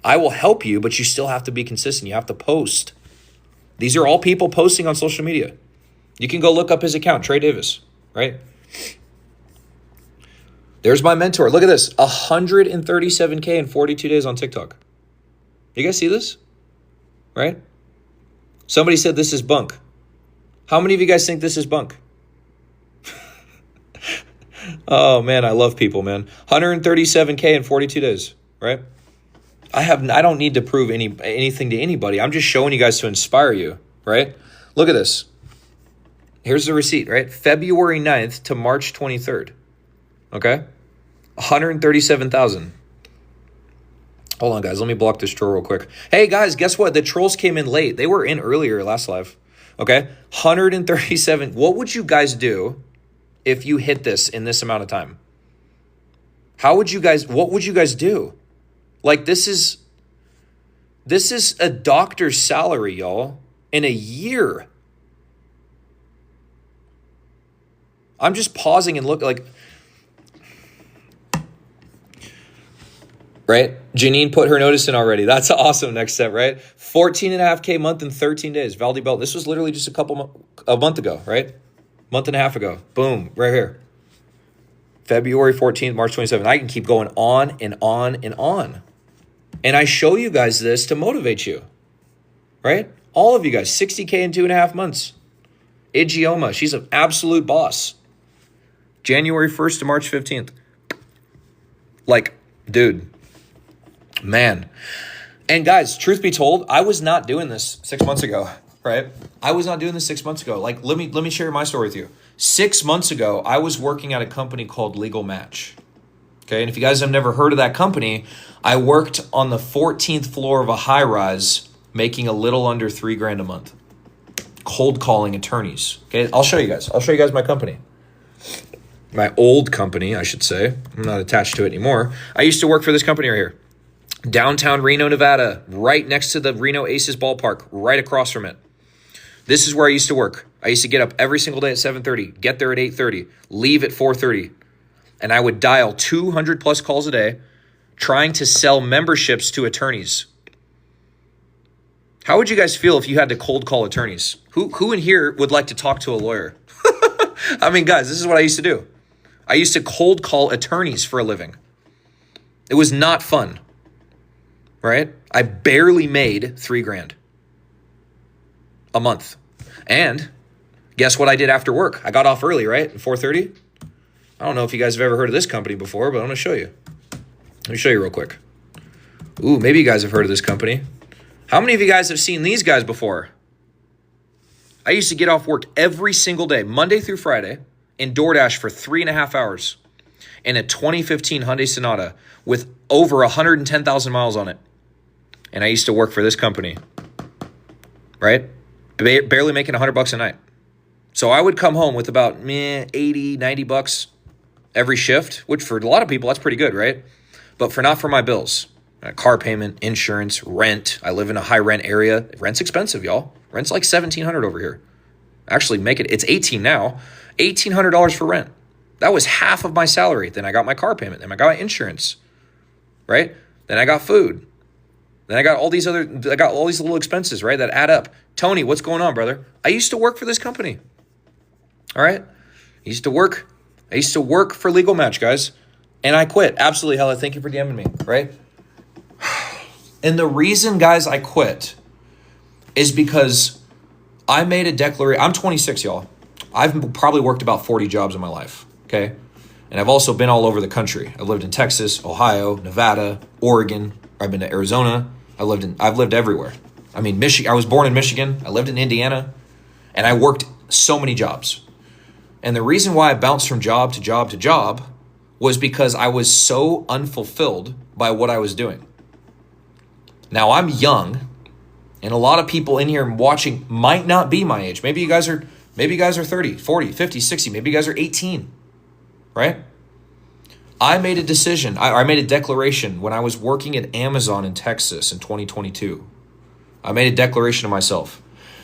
Speaker 1: I will help you, but you still have to be consistent. You have to post. These are all people posting on social media. You can go look up his account, Trey Davis, right? There's my mentor. Look at this. 137K in 42 days on TikTok. You guys see this? Right? Somebody said this is bunk. How many of you guys think this is bunk? Oh, man, I love people, man. 137K in 42 days, right? I don't need to prove anything to anybody. I'm just showing you guys to inspire you, right? Look at this. Here's the receipt, right? February 9th to March 23rd. Okay? 137,000. Hold on, guys. Let me block this troll real quick. Hey, guys, guess what? The trolls came in late. They were in earlier last live. Okay? 137. What would you guys do if you hit this in this amount of time? What would you guys do? Like, this is a doctor's salary, y'all, in a year. I'm just pausing and look like, right? Janine put her notice in already. That's awesome. Next step, right? 14.5K month in 13 days. Valdi Belt. This was literally just a month ago, right? Month and a half ago. Boom, right here. February 14th, March 27th. I can keep going on and on and on. And I show you guys this to motivate you, right? All of you guys, 60K in 2.5 months. Igioma, she's an absolute boss. January 1st to March 15th. Like, dude, man. And guys, truth be told, I was not doing this 6 months ago, right? I was not doing this 6 months ago. Like, let me share my story with you. 6 months ago, I was working at a company called Legal Match. Okay, and if you guys have never heard of that company, I worked on the 14th floor of a high rise, making a little under $3,000 a month. cold calling attorneys. Okay, I'll show you guys. I'll show you guys my company. My old company, I should say. I'm not attached to it anymore. I used to work for this company right here. Downtown Reno, Nevada, right next to the Reno Aces ballpark, right across from it. This is where I used to work. I used to get up every single day at 7:30, get there at 8:30, leave at 4:30. And I would dial 200 plus calls a day trying to sell memberships to attorneys. How would you guys feel if you had to cold call attorneys? Who in here would like to talk to a lawyer? I mean, guys, this is what I used to do. I used to cold call attorneys for a living. It was not fun, right? I barely made $3,000 a month. And guess what I did after work? I got off early, right? At 4:30. I don't know if you guys have ever heard of this company before, but I'm going to show you. Let me show you real quick. Ooh, maybe you guys have heard of this company. How many of you guys have seen these guys before? I used to get off work every single day, Monday through Friday, in DoorDash for 3.5 hours in a 2015 Hyundai Sonata with over 110,000 miles on it. And I used to work for this company, right? Barely making $100 a night. So I would come home with about 80, 90 bucks every shift, which for a lot of people, that's pretty good, right? But not for my bills. Car payment, insurance, rent. I live in a high rent area. Rent's expensive, y'all. Rent's like $1,700 over here. Actually, it's $18 now. $1,800 for rent. That was half of my salary. Then I got my car payment. Then I got my insurance, right? Then I got food. Then I got all these little expenses, right, that add up. Tony, what's going on, brother? I used to work for this company. All right? I used to work for Legal Match, guys. And I quit. Absolutely, Hella. Thank you for DMing me, right? And the reason, guys, I quit is because I made a declaration. I'm 26, y'all. I've probably worked about 40 jobs in my life, okay? And I've also been all over the country. I've lived in Texas, Ohio, Nevada, Oregon. I've been to Arizona. I've lived everywhere. I mean, Michigan. I was born in Michigan. I lived in Indiana. And I worked so many jobs. And the reason why I bounced from job to job to job was because I was so unfulfilled by what I was doing. Now, I'm young, and a lot of people in here watching might not be my age. Maybe you guys are 30, 40, 50, 60. Maybe you guys are 18, right? I made a decision. I made a declaration when I was working at Amazon in Texas in 2022. I made a declaration to myself.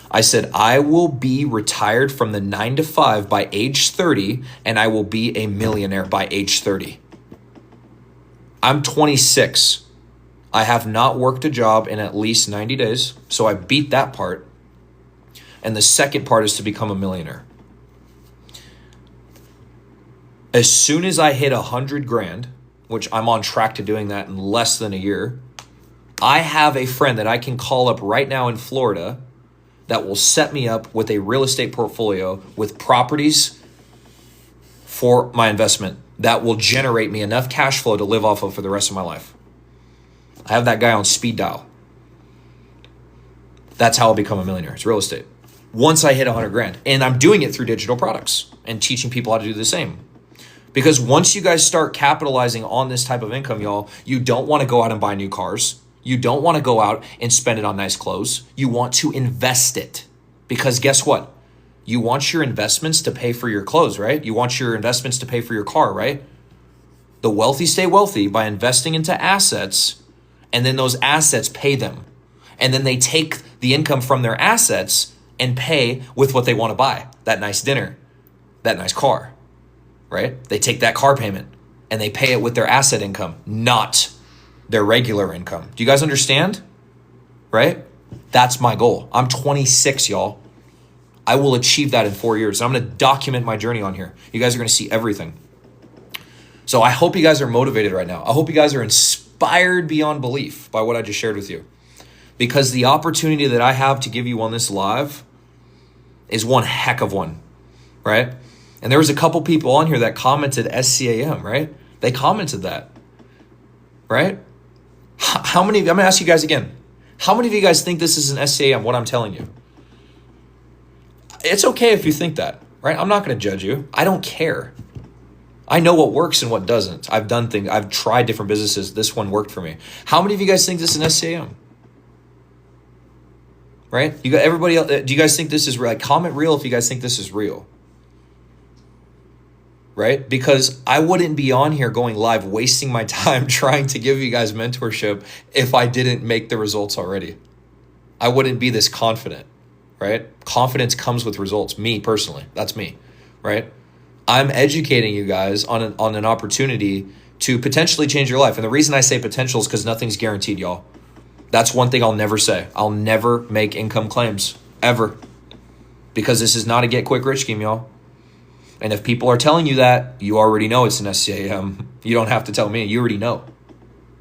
Speaker 1: I said, I will be retired from the 9 to 5 by age 30, and I will be a millionaire by age 30. I'm 26. I have not worked a job in at least 90 days, so I beat that part. And the second part is to become a millionaire. As soon as I hit $100,000, which I'm on track to doing that in less than a year, I have a friend that I can call up right now in Florida that will set me up with a real estate portfolio with properties for my investment that will generate me enough cash flow to live off of for the rest of my life. I have that guy on speed dial. That's how I'll become a millionaire. It's real estate. Once I hit $100,000, and I'm doing it through digital products and teaching people how to do the same. Because once you guys start capitalizing on this type of income, y'all, you don't want to go out and buy new cars. You don't want to go out and spend it on nice clothes. You want to invest it. Because guess what? You want your investments to pay for your clothes, right? You want your investments to pay for your car, right? The wealthy stay wealthy by investing into assets, and then those assets pay them. And then they take the income from their assets and pay with what they want to buy. That nice dinner, that nice car, right? They take that car payment and they pay it with their asset income, not their regular income. Do you guys understand? Right? That's my goal. I'm 26, y'all. I will achieve that in 4 years. I'm going to document my journey on here. You guys are going to see everything. So I hope you guys are motivated right now. I hope you guys are inspired beyond belief by what I just shared with you. Because the opportunity that I have to give you on this live is one heck of one, right? And there was a couple people on here that commented SCAM, right? They commented that, right? How many, I'm going to ask you guys again. How many of you guys think this is an SCAM, what I'm telling you? It's okay if you think that, right? I'm not going to judge you. I don't care. I know what works and what doesn't. I've done things. I've tried different businesses. This one worked for me. How many of you guys think this is an SCAM? right? You got everybody else. Do you guys think this is real? Like, comment real if you guys think this is real. Right? Because I wouldn't be on here going live, wasting my time trying to give you guys mentorship if I didn't make the results already. I wouldn't be this confident, right? Confidence comes with results. Me personally, that's me, right? I'm educating you guys on an opportunity to potentially change your life. And the reason I say potential is because nothing's guaranteed, y'all. That's one thing I'll never say. I'll never make income claims, ever. Because this is not a get quick rich scheme, y'all. And if people are telling you that, you already know it's an SCAM. You don't have to tell me. You already know,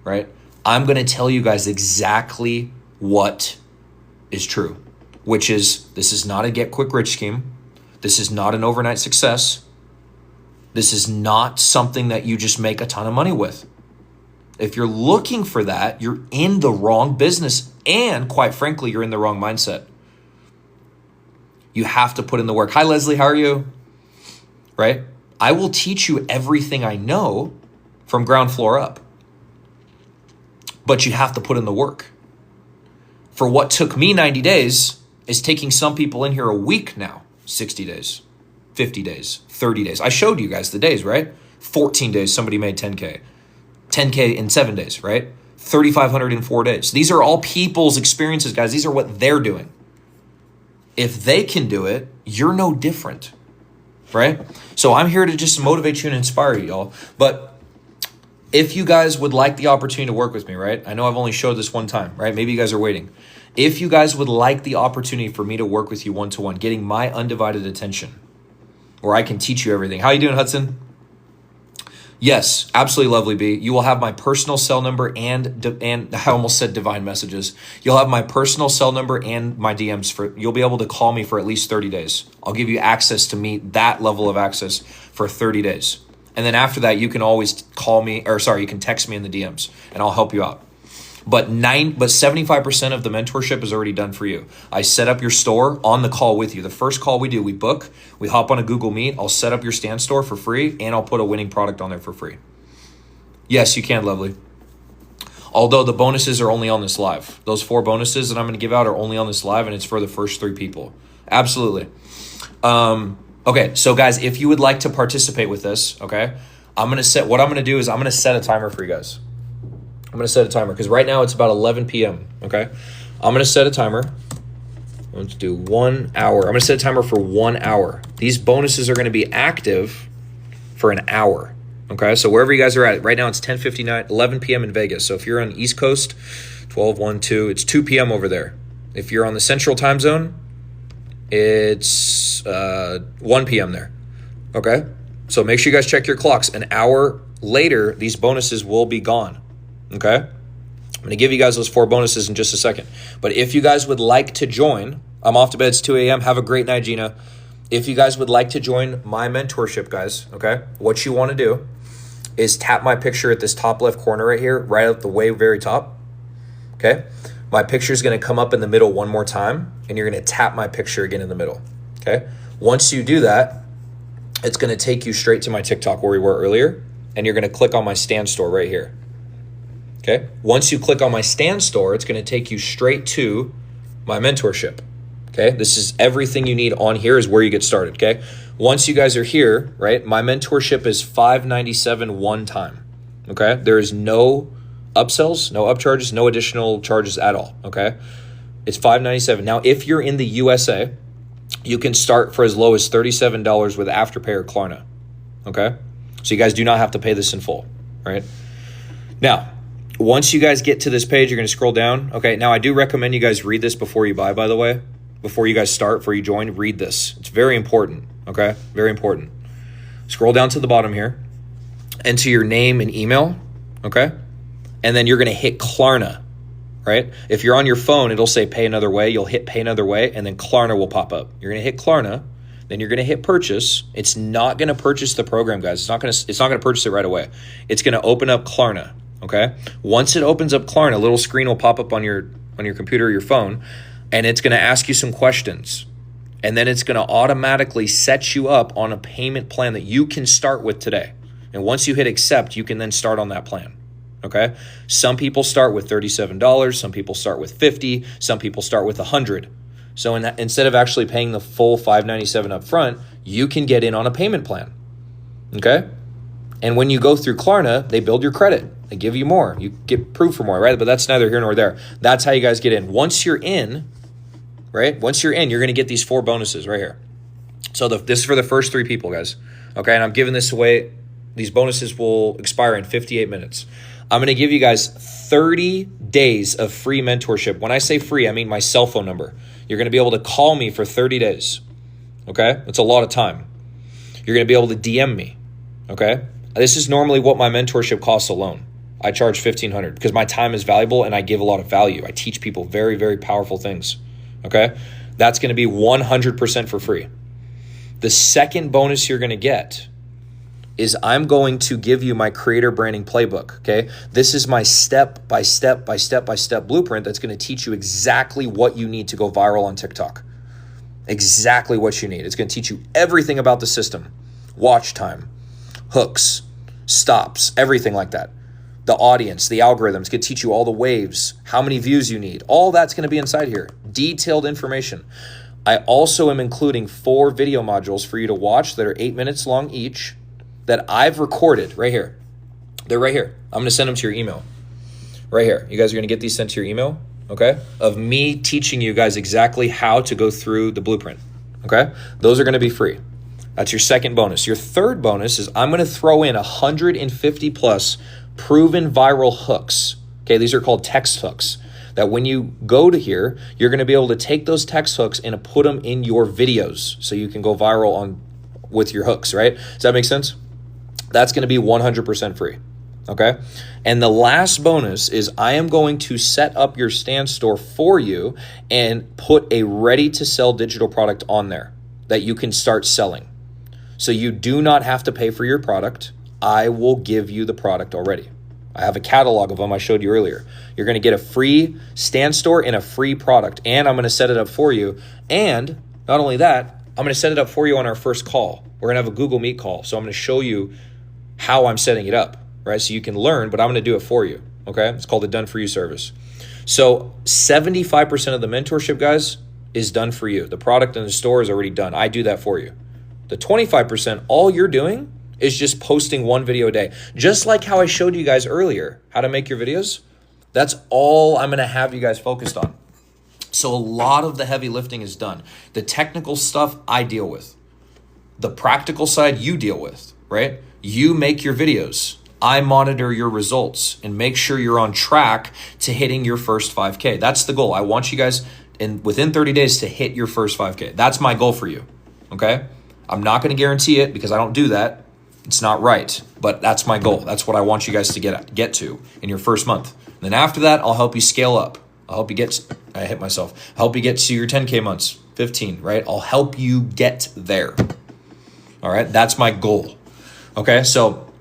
Speaker 1: right? I'm going to tell you guys exactly what is true, which is this is not a get quick rich scheme. This is not an overnight success. This is not something that you just make a ton of money with. If you're looking for that, you're in the wrong business. And quite frankly, you're in the wrong mindset. You have to put in the work. Hi, Leslie. How are you? Right? I will teach you everything I know from ground floor up. But you have to put in the work. For what took me 90 days is taking some people in here a week now. 60 days, 50 days, 30 days. I showed you guys the days, right? 14 days, somebody made 10K. 10K in 7 days, right? 3,500 in 4 days. These are all people's experiences, guys. These are what they're doing. If they can do it, you're no different. Right? So I'm here to just motivate you and inspire you, y'all. But if you guys would like the opportunity to work with me, right? I know I've only showed this one time, right? Maybe you guys are waiting. If you guys would like the opportunity for me to work with you one-to-one, getting my undivided attention, where I can teach you everything. How you doing, Hudson? Yes, absolutely lovely, B. You will have my personal cell number and I almost said divine messages. You'll have my personal cell number and my DMs you'll be able to call me for at least 30 days. I'll give you access to meet that level of access for 30 days. And then after that, you can always you can text me in the DMs and I'll help you out. But 75% of the mentorship is already done for you. I set up your store on the call with you. The first call we do, we book, we hop on a Google Meet. I'll set up your stand store for free and I'll put a winning product on there for free. Yes, you can, lovely. Although the bonuses are only on this live. Those 4 bonuses that I'm going to give out are only on this live and it's for the first 3 people. Absolutely. Okay, so guys, if you would like to participate with this, okay, what I'm going to do is I'm going to set a timer for you guys. I'm going to set a timer because right now it's about 11 p.m., okay? I'm going to set a timer. Let's do 1 hour. I'm going to set a timer for 1 hour. These bonuses are going to be active for an hour, okay? So wherever you guys are at, right now it's 10:59, 11 p.m. in Vegas. So if you're on East Coast, 12, 1, 2, it's 2 p.m. over there. If you're on the Central Time Zone, it's 1 p.m. there, okay? So make sure you guys check your clocks. An hour later, these bonuses will be gone. Okay, I'm going to give you guys those 4 bonuses in just a second. But if you guys would like to join, I'm off to bed. It's 2 a.m. Have a great night, Gina. If you guys would like to join my mentorship, guys, okay, what you want to do is tap my picture at this top left corner right here, right at the way very top. Okay, my picture is going to come up in the middle one more time, and you're going to tap my picture again in the middle. Okay, once you do that, it's going to take you straight to my TikTok where we were earlier, and you're going to click on my stand store right here. Okay. Once you click on my stand store, it's going to take you straight to my mentorship. Okay. This is everything you need on here is where you get started. Okay. Once you guys are here, right, my mentorship is $597 one time. Okay. There is no upsells, no upcharges, no additional charges at all. Okay. It's $597. Now, if you're in the USA, you can start for as low as $37 with Afterpay or Klarna. Okay. So you guys do not have to pay this in full. Right. Now, once you guys get to this page, you're going to scroll down. Okay, now I do recommend you guys read this before you buy, by the way. Before you guys start, before you join, read this. It's very important, okay? Very important. Scroll down to the bottom here. Enter your name and email, okay? And then you're going to hit Klarna, right? If you're on your phone, it'll say pay another way. You'll hit pay another way, and then Klarna will pop up. You're going to hit Klarna. Then you're going to hit purchase. It's not going to purchase the program, guys. It's not going to purchase it right away. It's going to open up Klarna. Okay. Once it opens up Klarna, a little screen will pop up on your computer or your phone, and it's going to ask you some questions. And then it's going to automatically set you up on a payment plan that you can start with today. And once you hit accept, you can then start on that plan. Okay. Some people start with $37. Some people start with $50. Some people start with $100. So instead of actually paying the full $597 up front, you can get in on a payment plan, okay? And when you go through Klarna, they build your credit. They give you more. You get approved for more, right? But that's neither here nor there. That's how you guys get in. Once you're in, right? Once you're in, you're going to get these 4 bonuses right here. So this is for the first 3 people, guys. Okay, and I'm giving this away. These bonuses will expire in 58 minutes. I'm going to give you guys 30 days of free mentorship. When I say free, I mean my cell phone number. You're going to be able to call me for 30 days. Okay? That's a lot of time. You're going to be able to DM me. Okay? This is normally what my mentorship costs alone. I charge $1,500 because my time is valuable and I give a lot of value. I teach people very, very powerful things. Okay? That's going to be 100% for free. The second bonus you're going to get is I'm going to give you my creator branding playbook, okay? This is my step-by-step blueprint that's going to teach you exactly what you need to go viral on TikTok. Exactly what you need. It's going to teach you everything about the system. Watch time, hooks, stops, everything like that. The audience, the algorithms, going to teach you all the waves, how many views you need. All that's going to be inside here. Detailed information. I also am including 4 video modules for you to watch that are 8 minutes long each that I've recorded right here. They're right here. I'm going to send them to your email. Right here. You guys are going to get these sent to your email, okay? Of me teaching you guys exactly how to go through the blueprint, okay? Those are going to be free. That's your second bonus. Your third bonus is I'm going to throw in 150 plus proven viral hooks. Okay, these are called text hooks. That when you go to here, you're going to be able to take those text hooks and put them in your videos so you can go viral with your hooks, right? Does that make sense? That's going to be 100% free, okay? And the last bonus is I am going to set up your Stan Store for you and put a ready-to-sell digital product on there that you can start selling. So you do not have to pay for your product. I will give you the product already. I have a catalog of them I showed you earlier. You're going to get a free Stan Store and a free product, and I'm going to set it up for you. And not only that, I'm going to set it up for you on our first call. We're going to have a Google Meet call. So I'm going to show you how I'm setting it up, right? So you can learn, but I'm going to do it for you, okay? It's called the Done For You service. So 75% of the mentorship, guys, is done for you. The product in the store is already done. I do that for you. The 25%, all you're doing is just posting 1 video a day. Just like how I showed you guys earlier how to make your videos, that's all I'm going to have you guys focused on. So a lot of the heavy lifting is done. The technical stuff I deal with. The practical side you deal with, right? You make your videos. I monitor your results and make sure you're on track to hitting your first 5K. That's the goal. I want you guys within 30 days to hit your first 5K. That's my goal for you, okay? I'm not going to guarantee it because I don't do that. It's not right, but that's my goal. That's what I want you guys to get to in your first month. And then after that, I'll help you scale up. I'll help you I hit myself. I'll help you get to your 10K months, 15, right? I'll help you get there. All right, that's my goal. Okay, so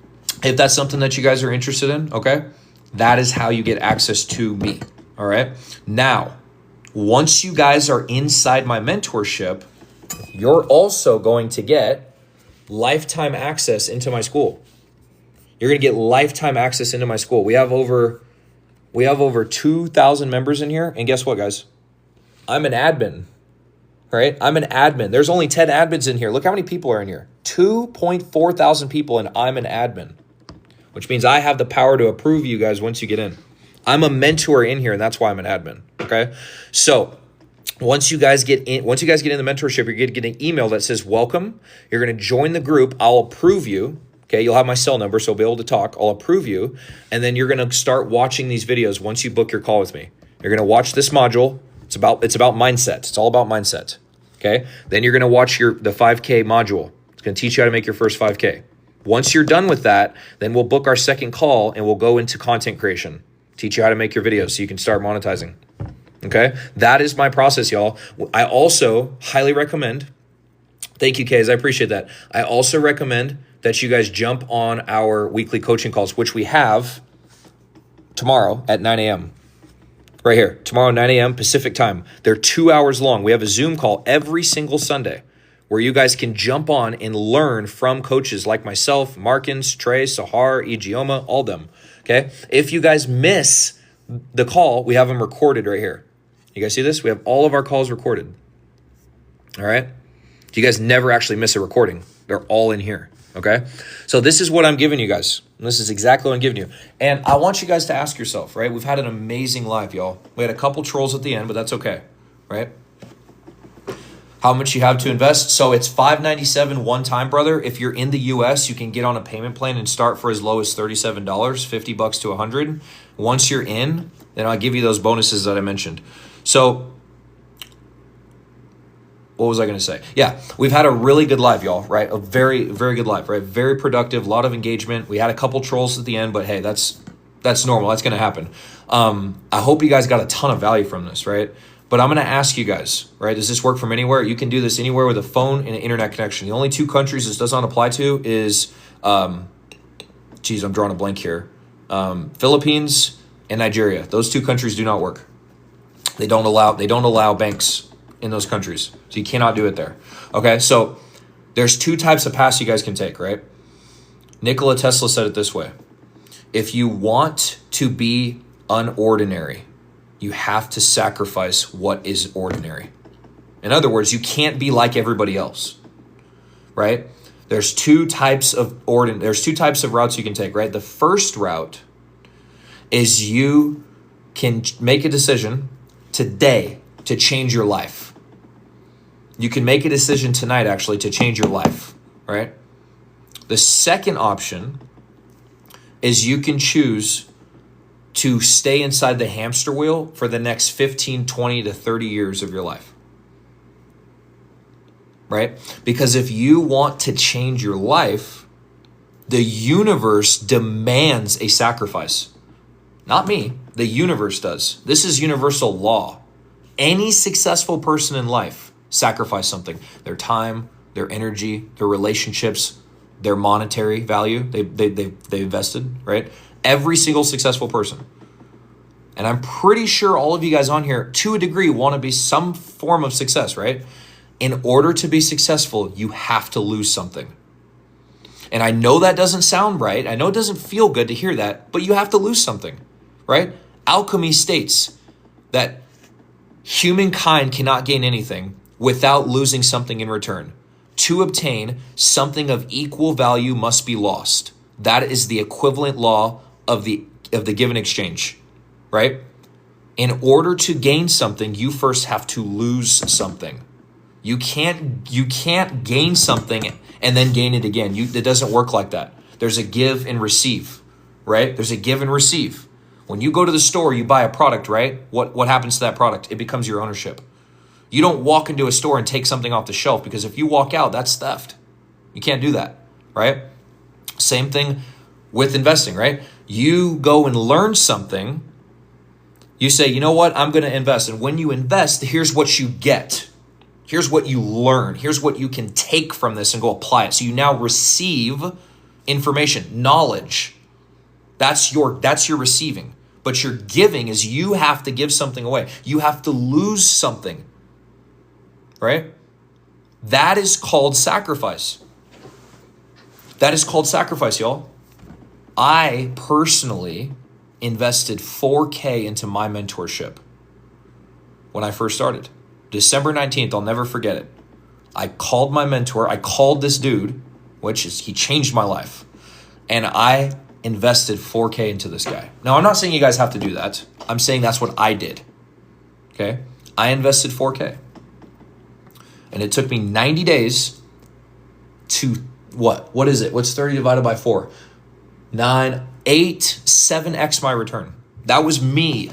Speaker 1: if that's something that you guys are interested in, okay, that is how you get access to me. All right, now, once you guys are inside my mentorship, you're also going to get lifetime access into my school. You're going to get lifetime access into my school. We have over 2,000 members in here. And guess what, guys? I'm an admin, right? I'm an admin. There's only 10 admins in here. Look how many people are in here. 2.4 thousand people, and I'm an admin, which means I have the power to approve you guys once you get in. I'm a mentor in here, and that's why I'm an admin, okay? So once you guys get in the mentorship, you're going to get an email that says, welcome. You're going to join the group. I'll approve you. Okay, you'll have my cell number, so I'll be able to talk. I'll approve you. And then you're going to start watching these videos once you book your call with me. You're going to watch this module. It's about mindset. It's all about mindset. Okay? Then you're going to watch the 5K module. It's going to teach you how to make your first 5K. Once you're done with that, then we'll book our second call and we'll go into content creation. Teach you how to make your videos so you can start monetizing. Okay? That is my process, y'all. I also highly recommend, thank you, Kays, I appreciate that. I also recommend that you guys jump on our weekly coaching calls, which we have tomorrow at 9 a.m. Right here, tomorrow 9 a.m. Pacific time. They're 2 hours long. We have a Zoom call every single Sunday where you guys can jump on and learn from coaches like myself, Markins, Trey, Sahar, Igioma, all them. Okay? If you guys miss the call, we have them recorded right here. You guys see this? We have all of our calls recorded. All right. You guys never actually miss a recording. They're all in here. Okay. So this is what I'm giving you guys. This is exactly what I'm giving you. And I want you guys to ask yourself, right? We've had an amazing live, y'all. We had a couple trolls at the end, but that's okay. Right? How much you have to invest. So it's $597 one time, brother. If you're in the US, you can get on a payment plan and start for as low as $37, $50 to $100. Once you're in, then I'll give you those bonuses that I mentioned. So what was I going to say? Yeah, we've had a really good live, y'all, right? A very, very good live, right? Very productive, a lot of engagement. We had a couple trolls at the end, but hey, that's normal. That's going to happen. I hope you guys got a ton of value from this, right? But I'm going to ask you guys, right? Does this work from anywhere? You can do this anywhere with a phone and an internet connection. The only two countries this does not apply to is, I'm drawing a blank here. Philippines and Nigeria. Those two countries do not work. They don't allow banks in those countries. So you cannot do it there. Okay, so there's two types of paths you guys can take, right? Nikola Tesla said it this way. If you want to be unordinary, you have to sacrifice what is ordinary. In other words, you can't be like everybody else, right? There's two types of routes you can take, right? The first route is you can make a decision today to change your life. You can make a decision tonight, actually, to change your life, right? The second option is you can choose to stay inside the hamster wheel for the next 15, 20 to 30 years of your life, right? Because if you want to change your life, the universe demands a sacrifice. Not me, the universe does. This is universal law. Any successful person in life sacrifice something. Their time, their energy, their relationships, their monetary value they invested, right? Every single successful person. And I'm pretty sure all of you guys on here, to a degree, want to be some form of success, right? In order to be successful, you have to lose something. And I know that doesn't sound right. I know it doesn't feel good to hear that, but you have to lose something, right? Alchemy states that humankind cannot gain anything without losing something in return. To obtain, something of equal value must be lost. That is the equivalent law of the given exchange, right? In order to gain something, you first have to lose something. You can't gain something and then gain it again. It doesn't work like that. There's a give and receive, right? There's a give and receive. When you go to the store, you buy a product, right? What happens to that product? It becomes your ownership. You don't walk into a store and take something off the shelf, because if you walk out, that's theft. You can't do that, right? Same thing with investing, right? You go and learn something. You say, you know what? I'm going to invest. And when you invest, here's what you get. Here's what you learn. Here's what you can take from this and go apply it. So you now receive information, knowledge. That's your receiving. But your giving is you have to give something away. You have to lose something. Right? That is called sacrifice. That is called sacrifice, y'all. I personally invested $4,000 into my mentorship when I first started. December 19th, I'll never forget it. I called my mentor. I called this dude, he changed my life. And I invested $4,000 into this guy. Now, I'm not saying you guys have to do that. I'm saying that's what I did. Okay? I invested $4,000. And it took me 90 days to what? What is it? What's 30 divided by 4? 9, 8, 7x my return. That was me.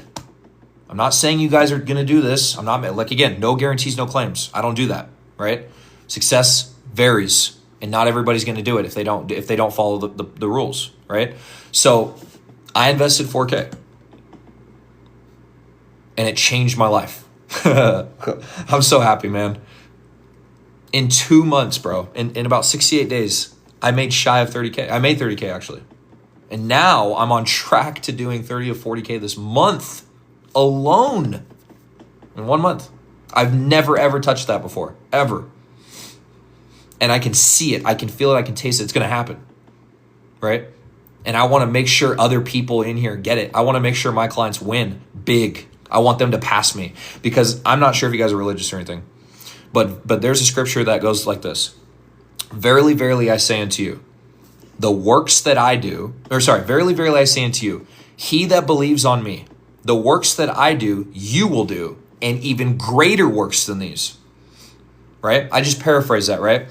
Speaker 1: I'm not saying you guys are going to do this. I'm not, like, again, no guarantees, no claims. I don't do that, right? Success varies, and not everybody's going to do it if they don't follow the rules, right? So I invested $4,000, and it changed my life. I'm so happy, man. In 2 months, bro, in about 68 days, I made shy of 30K. I made 30K, actually. And now I'm on track to doing 30 to 40K this month alone. In 1 month. I've never, ever touched that before. Ever. And I can see it. I can feel it. I can taste it. It's going to happen. Right? And I want to make sure other people in here get it. I want to make sure my clients win big. I want them to pass me. Because I'm not sure if you guys are religious or anything, But there's a scripture that goes like this. Verily, verily, I say unto you, the works that I do, verily, verily, I say unto you, he that believes on me, the works that I do, you will do, and even greater works than these. Right? I just paraphrase that, right?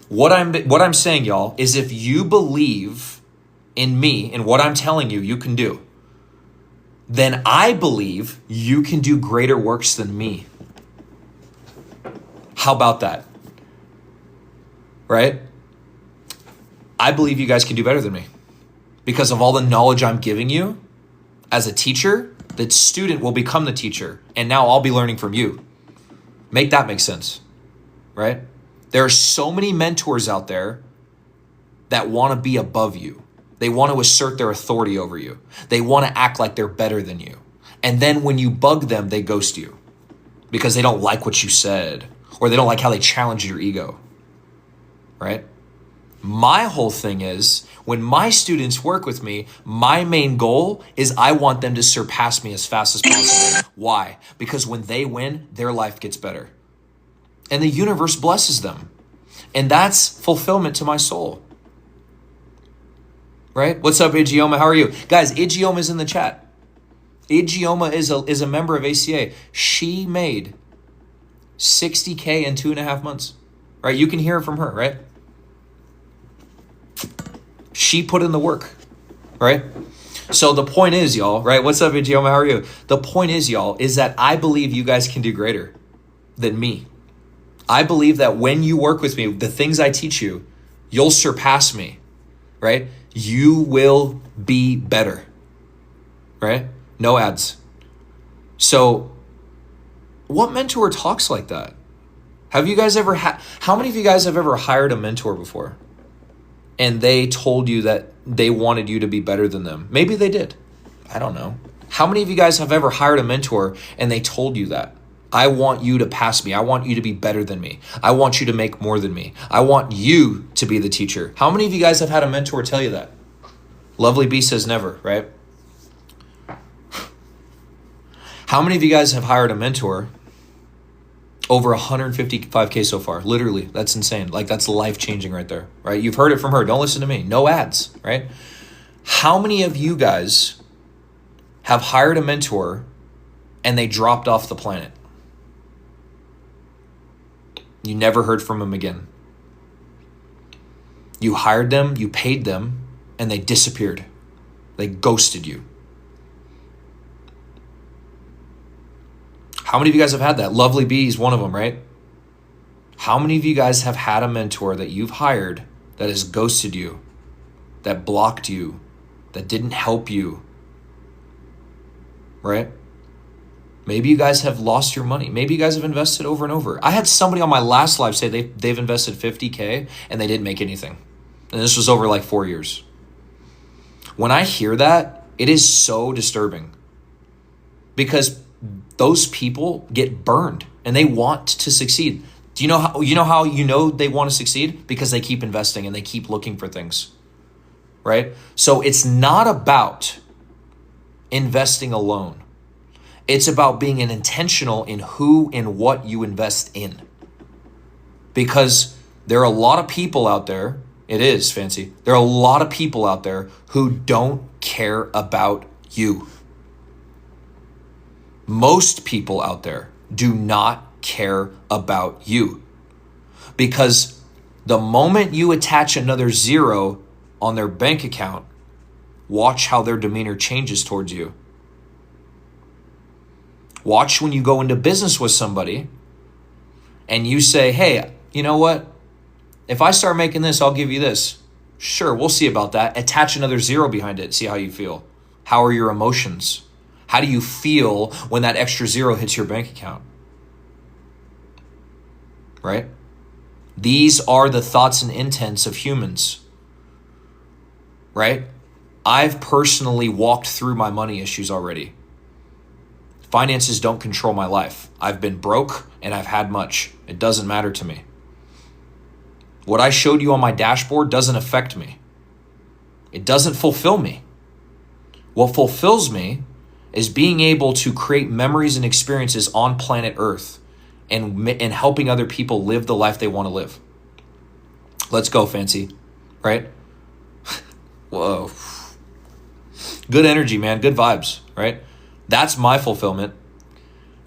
Speaker 1: What I'm saying, y'all, is if you believe in me and what I'm telling you, you can do, then I believe you can do greater works than me. How about that? Right? I believe you guys can do better than me because of all the knowledge I'm giving you as a teacher. The student will become the teacher, and now I'll be learning from you. Make that make sense, right? There are so many mentors out there that want to be above you. They want to assert their authority over you. They want to act like they're better than you. And then when you bug them, they ghost you because they don't like what you said or they don't like how they challenge your ego, right? My whole thing is when my students work with me, my main goal is I want them to surpass me as fast as possible. Why? Because when they win, their life gets better and the universe blesses them. And that's fulfillment to my soul. Right? What's up, Igioma? How are you? Guys, Igioma is in the chat. Igioma is a member of ACA. She made $60K in 2.5 months. Right? You can hear it from her, right? She put in the work, right? So the point is, y'all, right? What's up, Igioma? How are you? The point is, y'all, is that I believe you guys can do greater than me. I believe that when you work with me, the things I teach you, you'll surpass me, right? You will be better, right? No ads. So what mentor talks like that? Have you guys ever how many of you guys have ever hired a mentor before? And they told you that they wanted you to be better than them. Maybe they did. I don't know. How many of you guys have ever hired a mentor and they told you that? I want you to pass me. I want you to be better than me. I want you to make more than me. I want you to be the teacher. How many of you guys have had a mentor tell you that? Lovely B says never, right? How many of you guys have hired a mentor? Over 155K so far. Literally, that's insane. Like that's life-changing right there, right? You've heard it from her. Don't listen to me. No ads, right? How many of you guys have hired a mentor and they dropped off the planet? You never heard from them again. You hired them, you paid them, and they disappeared. They ghosted you. How many of you guys have had that? Lovely B is one of them, right? How many of you guys have had a mentor that you've hired that has ghosted you, that blocked you, that didn't help you, right? Maybe you guys have lost your money. Maybe you guys have invested over and over. I had somebody on my last live say they've invested 50K and they didn't make anything. And this was over like 4 years. When I hear that, it is so disturbing because those people get burned and they want to succeed. Do you know how they want to succeed? Because they keep investing and they keep looking for things, right? So it's not about investing alone. It's about being intentional in who and what you invest in. Because there are a lot of people out there, it is fancy, there are a lot of people out there who don't care about you. Most people out there do not care about you. Because the moment you attach another zero on their bank account, watch how their demeanor changes towards you. Watch when you go into business with somebody and you say, hey, you know what? If I start making this, I'll give you this. Sure, we'll see about that. Attach another zero behind it. See how you feel. How are your emotions? How do you feel when that extra zero hits your bank account? Right? These are the thoughts and intents of humans. Right? I've personally walked through my money issues already. Finances don't control my life. I've been broke and I've had much. It doesn't matter to me. What I showed you on my dashboard doesn't affect me. It doesn't fulfill me. What fulfills me is being able to create memories and experiences on planet Earth and helping other people live the life they want to live. Let's go, Fancy. Right? Whoa. Good energy, man. Good vibes, right? That's my fulfillment.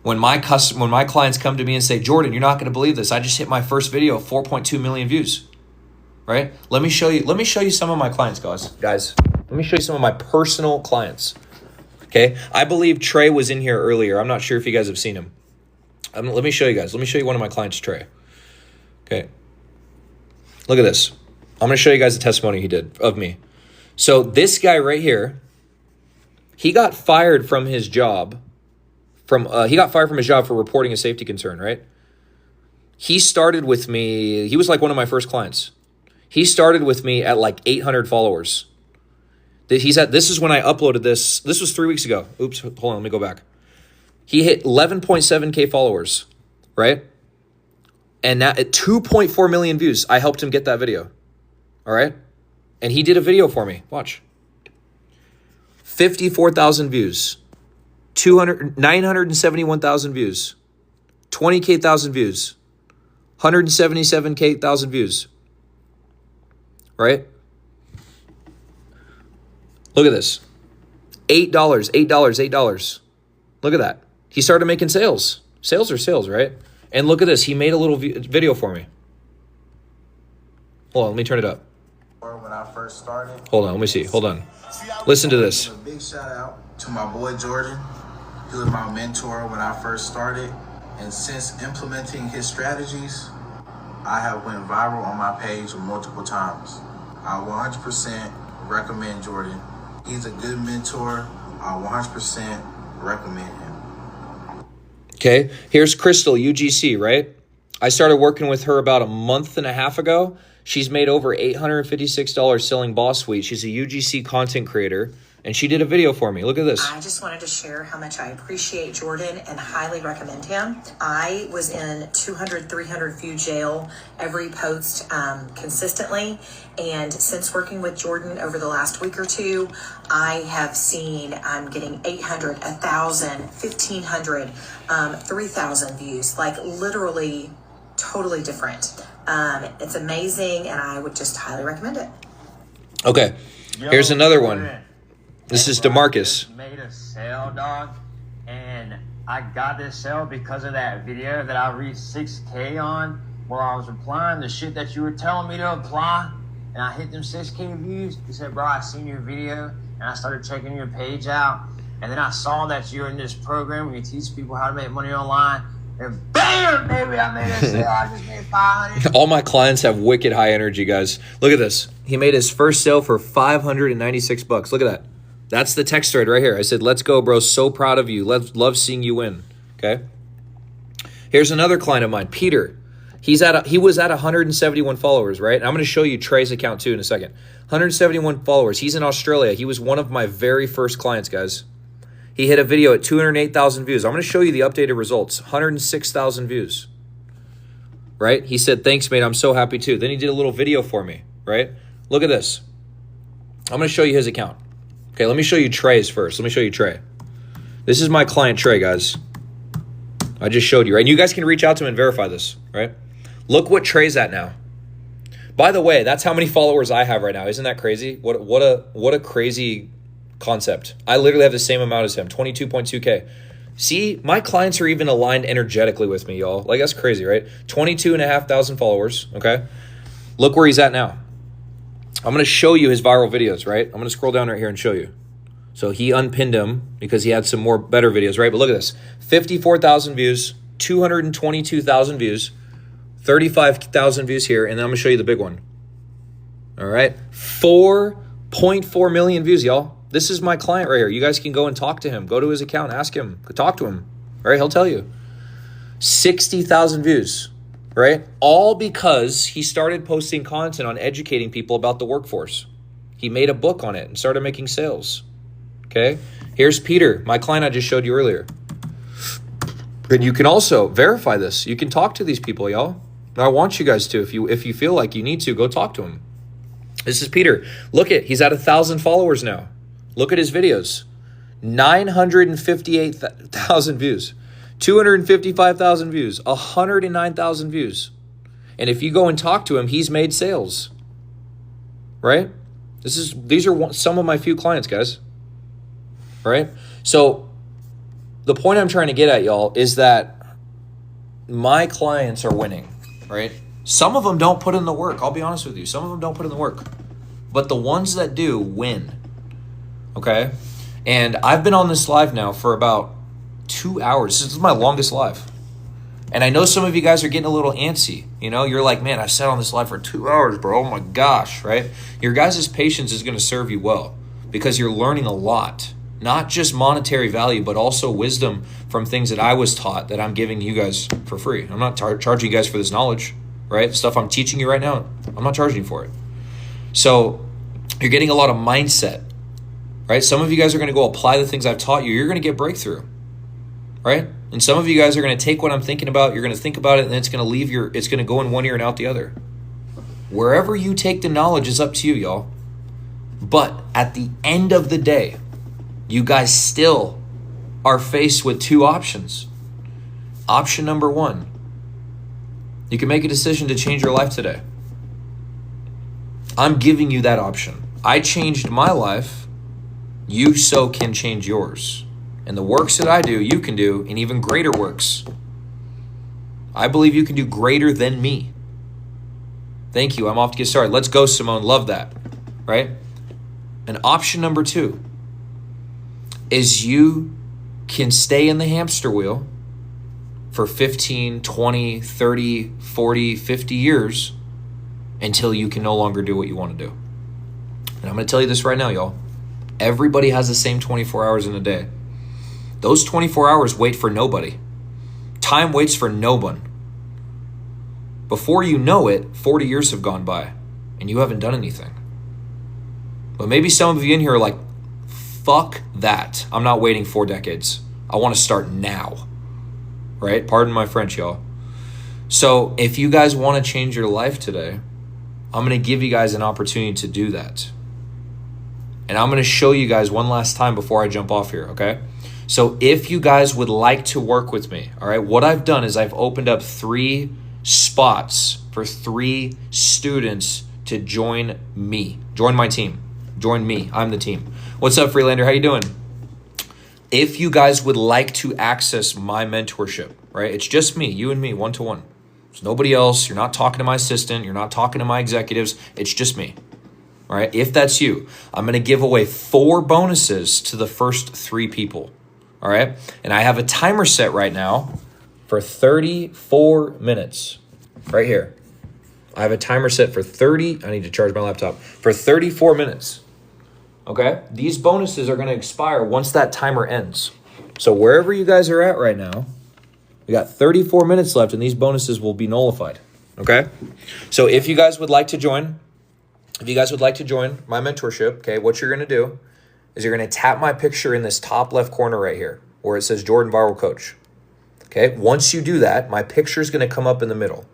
Speaker 1: When my clients come to me and say, Jordan, you're not going to believe this. I just hit my first video, 4.2 million views. Right? Let me show you some of my clients, guys. Let me show you some of my personal clients. Okay? I believe Trey was in here earlier. I'm not sure if you guys have seen him. Let me show you guys. Let me show you one of my clients, Trey. Okay. Look at this. I'm going to show you guys a testimony he did of me. So this guy right here, he got fired from his job. For reporting a safety concern, right? He started with me. He was like one of my first clients. He started with me at like 800 followers. This is when I uploaded this. This was 3 weeks ago. Oops, hold on, let me go back. He hit 11.7K followers, right? And now at 2.4 million views, I helped him get that video. All right? And he did a video for me. Watch. 54,000 views. 971,000 views. 20,000 views. 177,000 views. Right? Look at this. $8. Look at that. He started making sales. Sales are sales, right? And look at this. He made a little video for me. Hold on, let me turn it up.
Speaker 2: When I first started.
Speaker 1: Hold on, let me see. Hold on. Listen to this.
Speaker 2: A big shout out to my boy Jordan. He was my mentor when I first started. And since implementing his strategies, I have went viral on my page multiple times. I 100% recommend Jordan. He's a good mentor. I 100% recommend him.
Speaker 1: Okay, here's Crystal, UGC, right? I started working with her about a month and a half ago. She's made over $856 selling Boss Suite. She's a UGC content creator, and she did a video for me. Look at this.
Speaker 3: I just wanted to share how much I appreciate Jordan and highly recommend him. I was in 200, 300 view jail every post consistently. And since working with Jordan over the last week or two, I have seen I'm getting 800, 1,000, 1,500, 3,000 views, like literally totally different. It's amazing, and I would just highly recommend it.
Speaker 1: Okay, here's another one. This is DeMarcus.
Speaker 4: Made a sale, dog, and I got this sale because of that video that I reached 6K on, where I was applying the shit that you were telling me to apply, and I hit them 6K views. He said, bro, I seen your video, and I started checking your page out, and then I saw that you're in this program where you teach people how to make money online, and bam, baby, I made a sale. I just made 500.
Speaker 1: All my clients have wicked high energy, guys. Look at this. He made his first sale for $596. Look at that. That's the text thread right here. I said, let's go, bro. So proud of you. Love seeing you win. Okay. Here's another client of mine, Peter. He was at 171 followers, right? And I'm going to show you Trey's account too in a second. 171 followers. He's in Australia. He was one of my very first clients, guys. He hit a video at 208,000 views. I'm going to show you the updated results. 106,000 views. Right? He said, thanks, mate. I'm so happy too. Then he did a little video for me, right? Look at this. I'm going to show you his account. Okay, let me show you Trey's first. Let me show you Trey. This is my client, Trey, guys. I just showed you, right? And you guys can reach out to him and verify this, right? Look what Trey's at now. By the way, that's how many followers I have right now. Isn't that crazy? What a crazy concept. I literally have the same amount as him, 22.2K. See, my clients are even aligned energetically with me, y'all. Like, that's crazy, right? 22,500 followers, okay? Look where he's at now. I'm going to show you his viral videos, right? I'm going to scroll down right here and show you. So he unpinned him because he had some more better videos, right? But look at this. 54,000 views, 222,000 views, 35,000 views here, and then I'm going to show you the big one. All right? 4.4 million views, y'all. This is my client right here. You guys can go and talk to him. Go to his account, ask him, talk to him. All right? He'll tell you. 60,000 views. Right? All because he started posting content on educating people about the workforce. He made a book on it and started making sales. Okay? Here's Peter, my client I just showed you earlier. And you can also verify this. You can talk to these people, y'all. I want you guys to. If you feel like you need to, go talk to him. This is Peter. Look at, he's at 1,000 followers now. Look at his videos. 958,000 views. 255,000 views, 109,000 views. And if you go and talk to him, he's made sales, right? These are some of my few clients, guys, right? So the point I'm trying to get at, y'all, is that my clients are winning, right? Some of them don't put in the work. I'll be honest with you. Some of them don't put in the work, but the ones that do win, okay? And I've been on this live now for about 2 hours. This is my longest live. And I know some of you guys are getting a little antsy. You know, you're like, man, I sat on this live for 2 hours, bro. Oh my gosh, right? Your guys' patience is going to serve you well because you're learning a lot, not just monetary value, but also wisdom from things that I was taught that I'm giving you guys for free. I'm not charging you guys for this knowledge, right? Stuff I'm teaching you right now, I'm not charging you for it. So you're getting a lot of mindset, right? Some of you guys are going to go apply the things I've taught you. You're going to get breakthrough, right? And some of you guys are going to take what I'm thinking about, you're going to think about it, and then it's going to go in one ear and out the other. Wherever you take the knowledge is up to you, y'all. But at the end of the day, you guys still are faced with two options. Option number one, you can make a decision to change your life today. I'm giving you that option. I changed my life. You so can change yours. And the works that I do, you can do, and even greater works. I believe you can do greater than me. Thank you. I'm off to get started. Let's go, Simone. Love that. Right? And option number two is you can stay in the hamster wheel for 15, 20, 30, 40, 50 years until you can no longer do what you want to do. And I'm going to tell you this right now, y'all. Everybody has the same 24 hours in a day. Those 24 hours wait for nobody. Time waits for no one. Before you know it, 40 years have gone by and you haven't done anything. But maybe some of you in here are like, fuck that. I'm not waiting 4 decades. I want to start now. Right? Pardon my French, y'all. So if you guys want to change your life today, I'm going to give you guys an opportunity to do that. And I'm going to show you guys one last time before I jump off here, okay? So if you guys would like to work with me, all right, what I've done is I've opened up 3 spots for 3 students to join me. Join my team. Join me. I'm the team. What's up, Freelander? How you doing? If you guys would like to access my mentorship, right, it's just me, you and me, one-to-one. There's nobody else. You're not talking to my assistant. You're not talking to my executives. It's just me. All right, if that's you, I'm going to give away 4 bonuses to the first 3 people. All right, and I have a timer set right now for 34 minutes right here. I have a timer set for I need to charge my laptop, for 34 minutes. Okay, these bonuses are going to expire once that timer ends. So wherever you guys are at right now, we got 34 minutes left and these bonuses will be nullified. Okay, so if you guys would like to join, my mentorship, okay, what you're going to do is you're going to tap my picture in this top left corner right here where it says Jordan Viral Coach. Okay, once you do that, my picture is going to come up in the middle.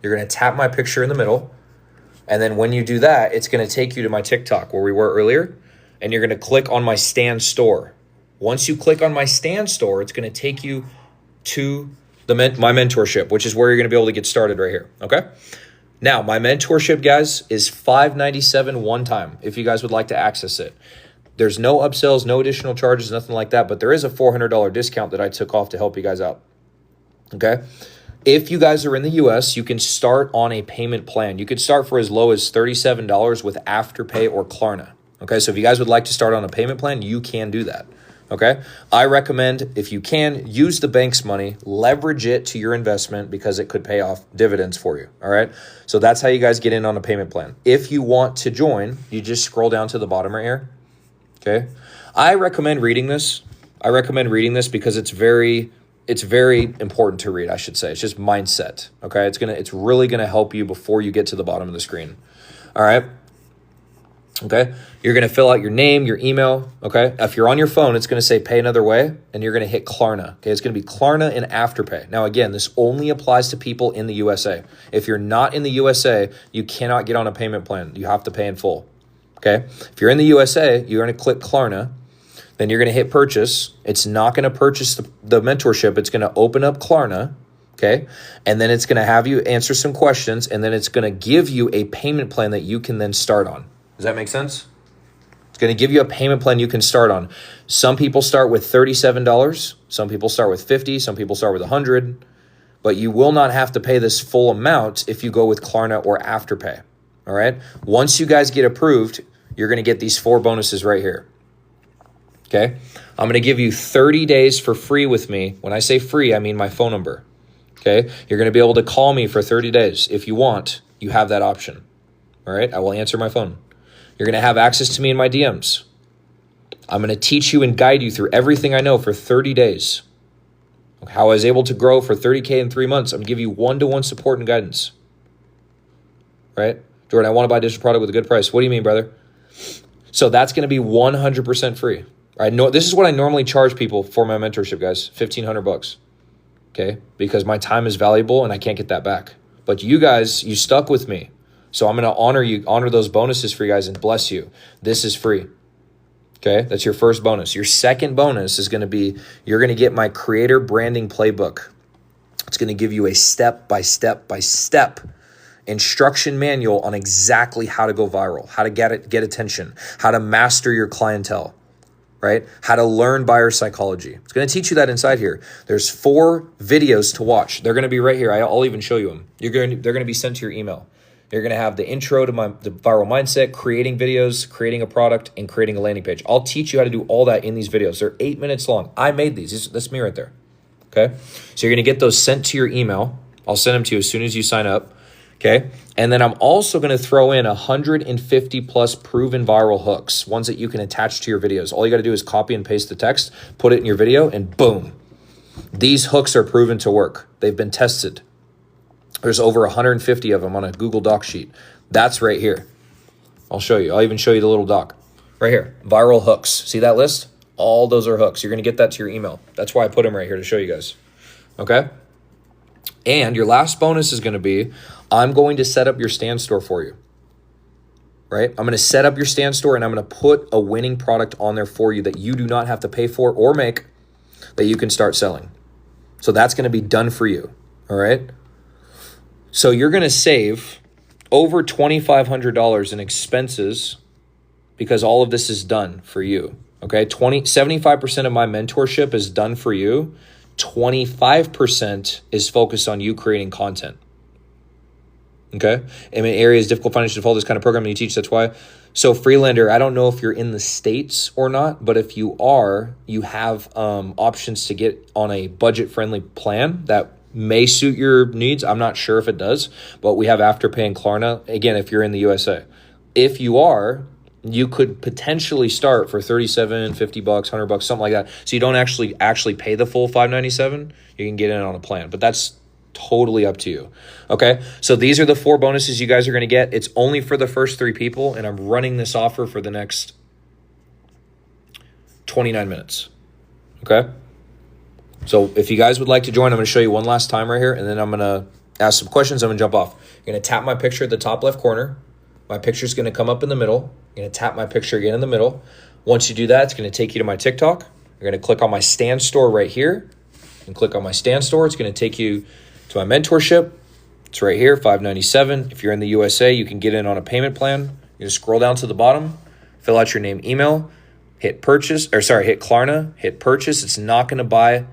Speaker 1: You're going to tap my picture in the middle. And then when you do that, it's going to take you to my TikTok where we were earlier. And you're going to click on my Stan store. Once you click on my Stan store, it's going to take you to my mentorship, which is where you're going to be able to get started right here. Okay. Now, my mentorship, guys, is $597 one time if you guys would like to access it. There's no upsells, no additional charges, nothing like that, but there is a $400 discount that I took off to help you guys out. Okay. If you guys are in the US, you can start on a payment plan. You could start for as low as $37 with Afterpay or Klarna. Okay. So if you guys would like to start on a payment plan, you can do that. Okay. I recommend, if you can, use the bank's money, leverage it to your investment because it could pay off dividends for you. All right. So that's how you guys get in on a payment plan. If you want to join, you just scroll down to the bottom right here. Okay. I recommend reading this. Because it's very important to read, I should say. It's just mindset. Okay. It's really going to help you before you get to the bottom of the screen. All right. Okay. You're going to fill out your name, your email. Okay. If you're on your phone, it's going to say pay another way and you're going to hit Klarna. Okay. It's going to be Klarna and Afterpay. Now, again, this only applies to people in the USA. If you're not in the USA, you cannot get on a payment plan. You have to pay in full. Okay. If you're in the USA, you're going to click Klarna. Then you're going to hit purchase. It's not going to purchase the mentorship. It's going to open up Klarna, okay? And then it's going to have you answer some questions, and then it's going to give you a payment plan that you can then start on. Does that make sense? It's going to give you a payment plan you can start on. Some people start with $37. Some people start with $50. Some people start with $100. But you will not have to pay this full amount if you go with Klarna or Afterpay, all right? Once you guys get approved, you're going to get these 4 bonuses right here, okay? I'm going to give you 30 days for free with me. When I say free, I mean my phone number, okay? You're going to be able to call me for 30 days. If you want, you have that option, all right? I will answer my phone. You're going to have access to me in my DMs. I'm going to teach you and guide you through everything I know for 30 days. How I was able to grow for 30K in 3 months. I'm going to give you one-to-one support and guidance. Right? Jordan, I want to buy a digital product with a good price. What do you mean, brother? So that's going to be 100% free. I know this is what I normally charge people for my mentorship, guys. $1,500. Okay? Because my time is valuable and I can't get that back. But you guys, you stuck with me. So I'm going to honor those bonuses for you guys and bless you. This is free. Okay, that's your first bonus. Your second bonus is going to be, you're going to get my creator branding playbook. It's going to give you a step-by-step instruction manual on exactly how to go viral, how to get attention, how to master your clientele, right? How to learn buyer psychology. It's going to teach you that inside here. There's 4 videos to watch. They're going to be right here. I'll even show you them. They're going to be sent to your email. You're going to have the intro to the viral mindset, creating videos, creating a product, and creating a landing page. I'll teach you how to do all that in these videos. They're 8 minutes long. I made these. That's me right there. Okay. So you're going to get those sent to your email. I'll send them to you as soon as you sign up. Okay. And then I'm also going to throw in 150 plus proven viral hooks, ones that you can attach to your videos. All you got to do is copy and paste the text, put it in your video, and boom. These hooks are proven to work. They've been tested. There's over 150 of them on a Google Doc sheet. That's right here. I'll show you. I'll even show you the little doc. Right here. Viral hooks. See that list? All those are hooks. You're going to get that to your email. That's why I put them right here to show you guys. Okay? And your last bonus is going to be, I'm going to set up your stand store for you. Right? I'm going to set up your stand store and I'm going to put a winning product on there for you that you do not have to pay for or make, that you can start selling. So that's going to be done for you. All right? So you're going to save over $2,500 in expenses because all of this is done for you. Okay, 75% of my mentorship is done for you. 25% is focused on you creating content. Okay, I mean, areas difficult financial default, this kind of programming you teach. That's why. So Freelander, I don't know if you're in the States or not, but if you are, you have options to get on a budget-friendly plan that may suit your needs. I'm not sure if it does, but we have Afterpay and Klarna. Again, if you're in the USA, if you are, you could potentially start for $37, $50, $100, something like that. So you don't actually pay the full $597. You can get in on a plan, but that's totally up to you. Okay. So these are the 4 bonuses you guys are going to get. It's only for the first 3 people, and I'm running this offer for the next 29 minutes. Okay. So if you guys would like to join, I'm going to show you one last time right here, and then I'm going to ask some questions. I'm going to jump off. You're going to tap my picture at the top left corner. My picture is going to come up in the middle. You're going to tap my picture again in the middle. Once you do that, it's going to take you to my TikTok. You're going to click on my stand store right here and click on my stand store. It's going to take you to my mentorship. It's right here, $597. If you're in the USA, you can get in on a payment plan. You just scroll down to the bottom, fill out your name, email, hit purchase, hit Klarna, hit purchase. It's not going to buy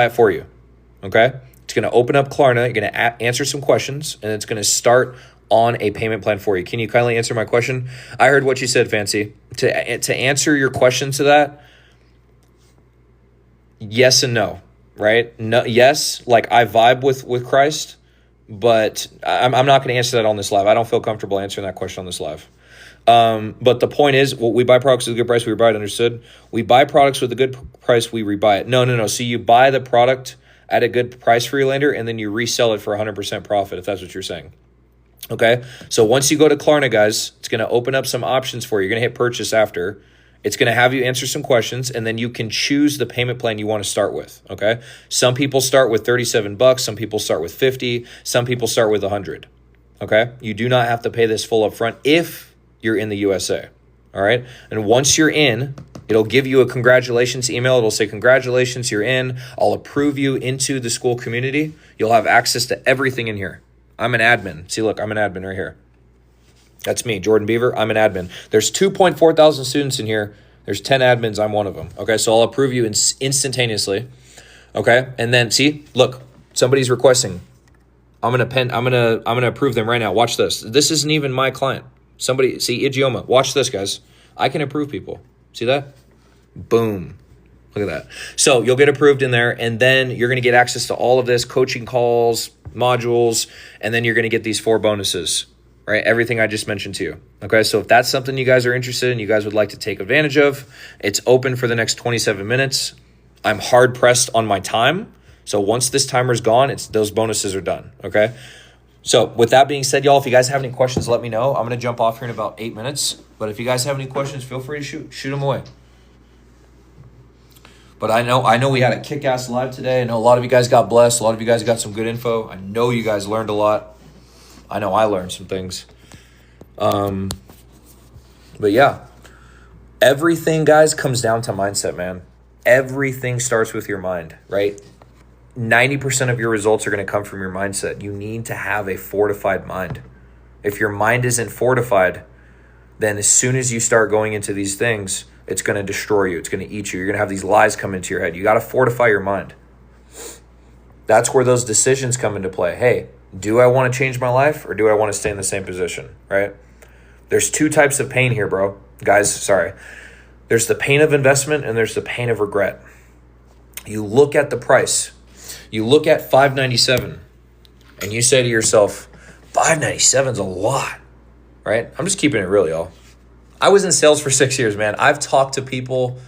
Speaker 1: it for you. Okay? It's going to open up Klarna. You're going to answer some questions, and it's going to start on a payment plan for you. Can you kindly answer my question? I heard what you said, Fancy. To answer your question to that, yes and no, right? No, yes, like I vibe with Christ, but I'm not going to answer that on this live. I don't feel comfortable answering that question on this live. But the point is, we buy products with a good price, we rebuy it, understood? We buy products with a good price, we rebuy it. No. So you buy the product at a good price for your lender, and then you resell it for 100% profit, if that's what you're saying. Okay, so once you go to Klarna, guys, it's going to open up some options for you. You're going to hit purchase after. It's going to have you answer some questions, and then you can choose the payment plan you want to start with. Okay, some people start with $37. Some people start with $50. Some people start with $100. Okay, you do not have to pay this full upfront if you're in the USA. All right, and once you're in, It'll give you a congratulations email. It'll say, congratulations, you're in. I'll approve you into the Skool community. You'll have access to everything in here. I'm an admin. See, look, I'm an admin right here. That's me, Jordan Beaver. I'm an admin. There's 2.4 thousand students in here. There's 10 admins. I'm one of them. Okay, so I'll approve you instantaneously. Okay, and then see, look, somebody's requesting. I'm gonna approve them right now. Watch this. This isn't even my client. Somebody, see, Ijeoma. Watch this, guys. I can approve people. See that? Boom. Look at that. So you'll get approved in there, and then you're gonna get access to all of this, coaching calls, modules, and then you're gonna get these 4 bonuses. Right? Everything I just mentioned to you. Okay, so if that's something you guys are interested in, you guys would like to take advantage of, it's open for the next 27 minutes. I'm hard pressed on my time. So once this timer's gone, those bonuses are done. Okay. So with that being said, y'all, if you guys have any questions, let me know. I'm going to jump off here in about 8 minutes. But if you guys have any questions, feel free to shoot them away. But I know we had a kick-ass live today. I know a lot of you guys got blessed. A lot of you guys got some good info. I know you guys learned a lot. I know I learned some things. But yeah, everything, guys, comes down to mindset, man. Everything starts with your mind, right? 90% of your results are going to come from your mindset. You need to have a fortified mind. If your mind isn't fortified, then as soon as you start going into these things, it's going to destroy you. It's going to eat you. You're going to have these lies come into your head. You got to fortify your mind. That's where those decisions come into play. Hey, do I want to change my life or do I want to stay in the same position, right? There's 2 types of pain here, bro. Guys, sorry. There's the pain of investment and there's the pain of regret. You look at the price. You look at $5.97 and you say to yourself, $5.97 is a lot, right? I'm just keeping it real, y'all. I was in sales for 6 years, man. I've talked to people.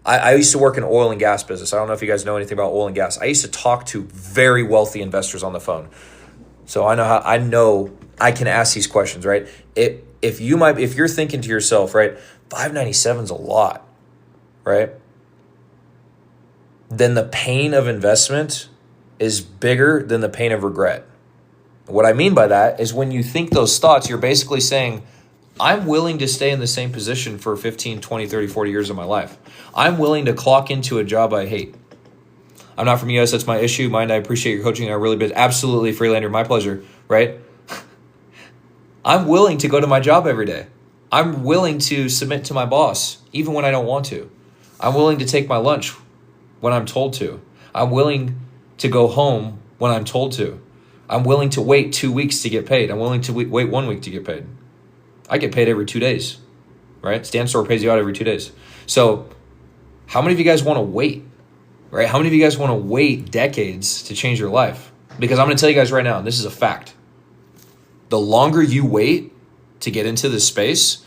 Speaker 1: I used to work in oil and gas business. I don't know if you guys know anything about oil and gas. I used to talk to very wealthy investors on the phone. So I know I can ask these questions, right? If you're thinking to yourself, right, $5.97 is a lot, right? Then the pain of investment is bigger than the pain of regret. What I mean by that is when you think those thoughts, you're basically saying, I'm willing to stay in the same position for 15, 20, 30, 40 years of my life. I'm willing to clock into a job I hate. I'm not from US, that's my issue. Mind, I appreciate your coaching. I really bid. Absolutely, Freelander, my pleasure, right? I'm willing to go to my job every day. I'm willing to submit to my boss, even when I don't want to. I'm willing to take my lunch when I'm told to. I'm willing to go home when I'm told to. I'm willing to wait 2 weeks to get paid. I'm willing to wait 1 week to get paid. I get paid every 2 days, right? Stan Store pays you out every 2 days. So how many of you guys want to wait, right? How many of you guys want to wait decades to change your life? Because I'm going to tell you guys right now, and this is a fact. The longer you wait to get into this space,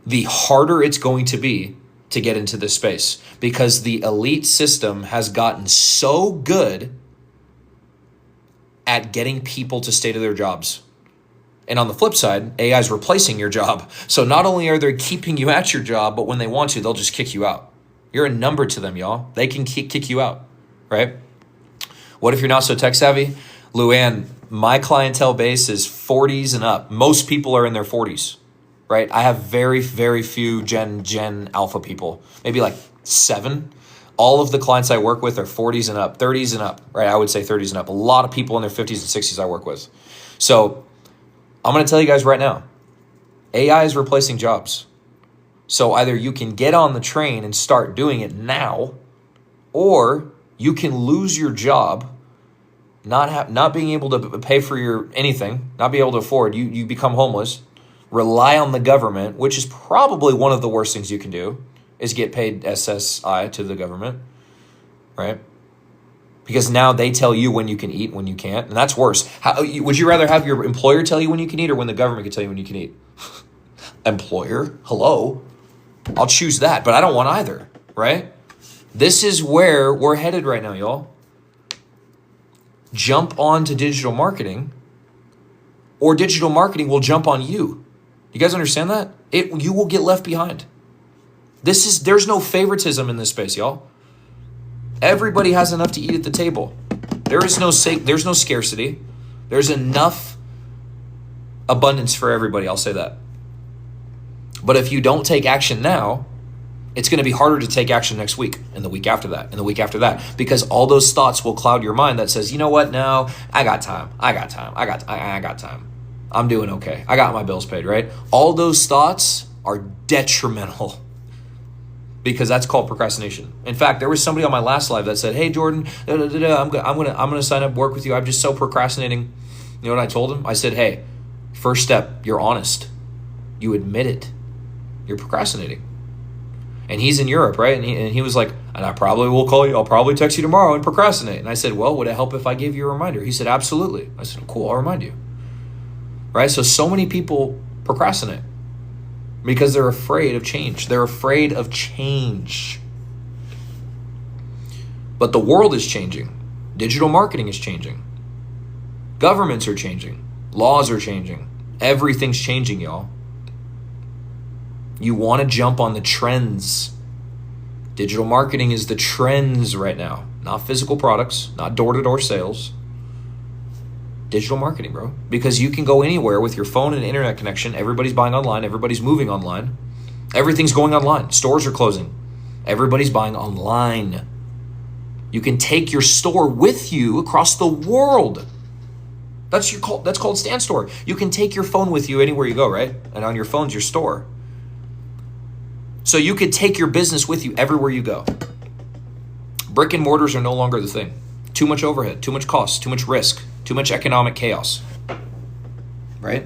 Speaker 1: the harder it's going to be to get into this space because the elite system has gotten so good at getting people to stay to their jobs. And on the flip side, AI is replacing your job. So not only are they keeping you at your job, but when they want to, they'll just kick you out. You're a number to them, y'all. They can kick you out, right? What if you're not so tech savvy? Luann, my clientele base is 40s and up. Most people are in their 40s, right? I have very, very few Gen Alpha people, maybe like 7. All of the clients I work with are 40s and up, 30s and up, right? I would say 30s and up. A lot of people in their 50s and 60s I work with. So I'm going to tell you guys right now, AI is replacing jobs. So either you can get on the train and start doing it now, or you can lose your job, not being able to pay for your anything, not be able to afford, you become homeless, rely on the government, which is probably one of the worst things you can do, is get paid SSI to the government, right? Because now they tell you when you can eat, when you can't, and that's worse. Would you rather have your employer tell you when you can eat or when the government can tell you when you can eat? Employer, hello. I'll choose that, but I don't want either, right? This is where we're headed right now, y'all. Jump on to digital marketing, or digital marketing will jump on you. You guys understand that? You will get left behind. There's no favoritism in this space, y'all. Everybody has enough to eat at the table. There's no scarcity. There's enough abundance for everybody. I'll say that. But if you don't take action now, It's going to be harder to take action next week and the week after that and the week after that, because all those thoughts will cloud your mind that says, you know what? No, I got time. I got time. I'm doing okay. I got my bills paid, right? All those thoughts are detrimental because that's called procrastination. In fact, there was somebody on my last live that said, hey, Jordan, I'm gonna sign up, work with you. I'm just so procrastinating. You know what I told him? I said, hey, first step, you're honest. You admit it. You're procrastinating. And he's in Europe, right? And he was like, and I probably will call you. I'll probably text you tomorrow and procrastinate. And I said, well, would it help if I gave you a reminder? He said, absolutely. I said, cool, I'll remind you. Right? So many people procrastinate because they're afraid of change. They're afraid of change. But the world is changing. Digital marketing is changing. Governments are changing. Laws are changing. Everything's changing, y'all. You want to jump on the trends. Digital marketing is the trends right now. Not physical products, not door-to-door sales. Digital marketing, bro. Because you can go anywhere with your phone and internet connection. Everybody's buying online. Everybody's moving online. Everything's going online. Stores are closing. Everybody's buying online. You can take your store with you across the world. That's called Stand Store. You can take your phone with you anywhere you go, right? And on your phone's your store. So you could take your business with you everywhere you go. Brick and mortars are no longer the thing. Too much overhead, too much cost, too much risk, too much economic chaos. Right?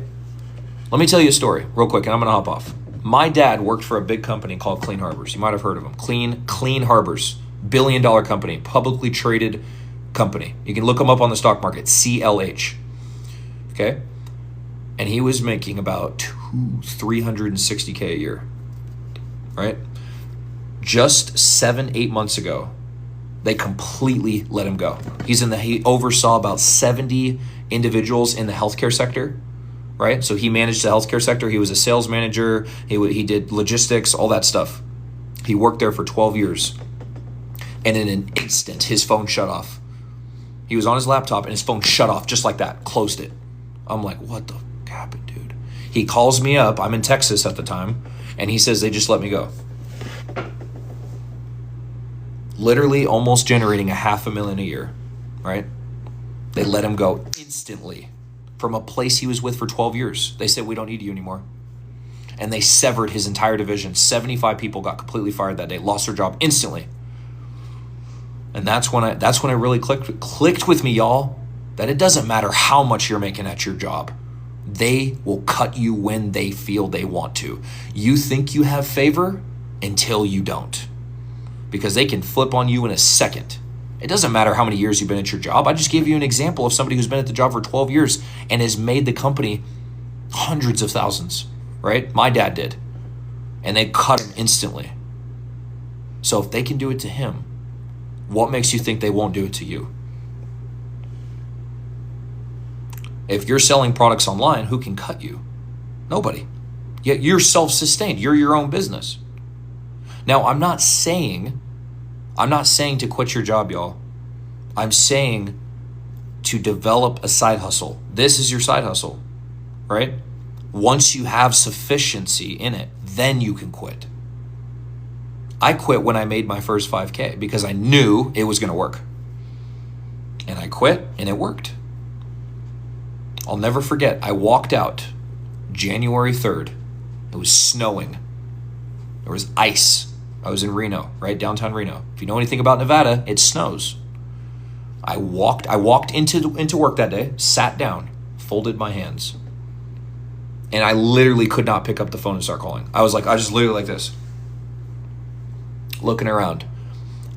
Speaker 1: Let me tell you a story real quick and I'm going to hop off. My dad worked for a big company called Clean Harbors. You might have heard of them. Clean Harbors. $1 billion company. Publicly traded company. You can look them up on the stock market. CLH. Okay? And he was making about $360K a year. Right? Just 7-8 months ago, they completely let him go. He oversaw about 70 individuals in the healthcare sector, right? So he managed the healthcare sector. He was a sales manager. He did logistics, all that stuff. He worked there for 12 years. And in an instant, his phone shut off. He was on his laptop and his phone shut off just like that, closed it. I'm like, what the fuck happened, dude? He calls me up. I'm in Texas at the time. And he says, they just let me go. Literally almost generating $500,000 a year, right? They let him go instantly from a place he was with for 12 years. They said, we don't need you anymore. And they severed his entire division. 75 people got completely fired that day, lost their job instantly. And that's when I really clicked with me, y'all, that it doesn't matter how much you're making at your job. They will cut you when they feel they want to. You think you have favor until you don't. Because they can flip on you in a second. It doesn't matter how many years you've been at your job. I just gave you an example of somebody who's been at the job for 12 years and has made the company hundreds of thousands, right? My dad did. And they cut him instantly. So if they can do it to him, what makes you think they won't do it to you? If you're selling products online, who can cut you? Nobody. Yet you're self-sustained. You're your own business. Now, I'm not saying to quit your job, y'all. I'm saying to develop a side hustle. This is your side hustle, right? Once you have sufficiency in it, then you can quit. I quit when I made my first 5K because I knew it was going to work. And I quit and it worked. I'll never forget, I walked out January 3rd. It was snowing. There was ice. I was in Reno, right? Downtown Reno. If you know anything about Nevada, it snows. I walked into work that day, sat down, folded my hands. And I literally could not pick up the phone and start calling. I was just literally like this, looking around.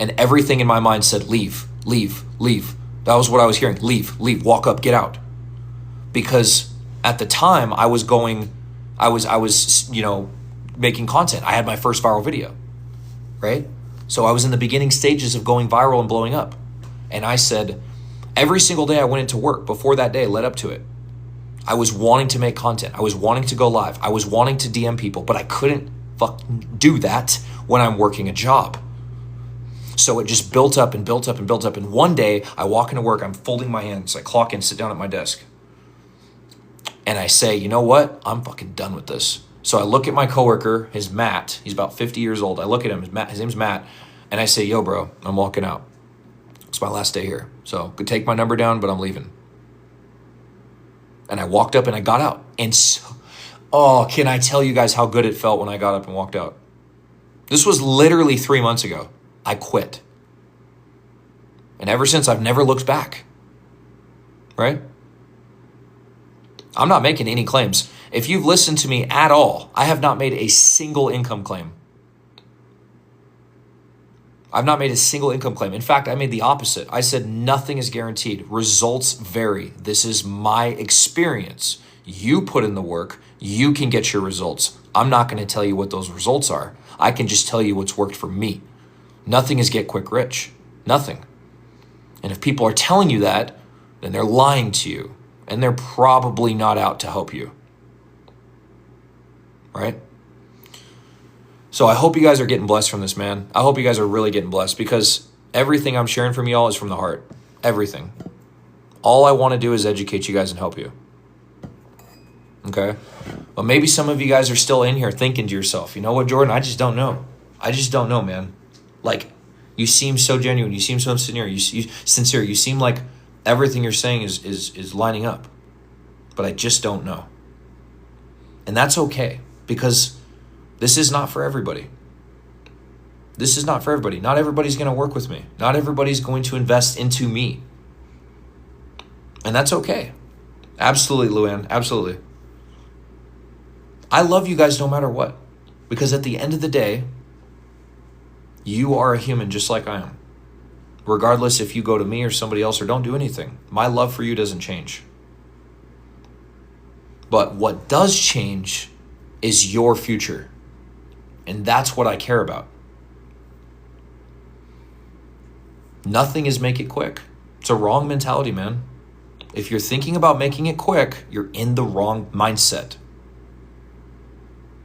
Speaker 1: And everything in my mind said, leave, leave, leave. That was what I was hearing. Leave, leave, walk up, get out. Because at the time I was making content. I had my first viral video, right? So I was in the beginning stages of going viral and blowing up. And I said, every single day I went into work before that day led up to it, I was wanting to make content. I was wanting to go live. I was wanting to DM people, but I couldn't fucking do that when I'm working a job. So it just built up and built up and built up. And one day I walk into work, I'm folding my hands, I clock in, sit down at my desk. And I say, you know what? I'm fucking done with this. So I look at my coworker, his Matt. He's about 50 years old. I look at him. His name's Matt. And I say, yo, bro, I'm walking out. It's my last day here. So could take my number down, but I'm leaving. And I walked up and I got out. And so, can I tell you guys how good it felt when I got up and walked out? This was literally 3 months ago. I quit. And ever since, I've never looked back. Right? I'm not making any claims. If you've listened to me at all, I have not made a single income claim. I've not made a single income claim. In fact, I made the opposite. I said nothing is guaranteed. Results vary. This is my experience. You put in the work. You can get your results. I'm not going to tell you what those results are. I can just tell you what's worked for me. Nothing is get quick rich. Nothing. And if people are telling you that, then they're lying to you. And they're probably not out to help you. Right? So I hope you guys are getting blessed from this, man. I hope you guys are really getting blessed because everything I'm sharing from y'all is from the heart. Everything. All I want to do is educate you guys and help you. Okay? But maybe some of you guys are still in here thinking to yourself, you know what, Jordan? I just don't know. I just don't know, man. Like, you seem so genuine. You seem so sincere. You seem like everything you're saying is lining up. But I just don't know. And that's okay because this is not for everybody. This is not for everybody. Not everybody's going to work with me. Not everybody's going to invest into me. And that's okay. Absolutely, Luann. Absolutely. I love you guys no matter what. Because at the end of the day, you are a human just like I am. Regardless if you go to me or somebody else or don't do anything. My love for you doesn't change. But what does change is your future. And that's what I care about. Nothing is make it quick. It's a wrong mentality, man. If you're thinking about making it quick, you're in the wrong mindset.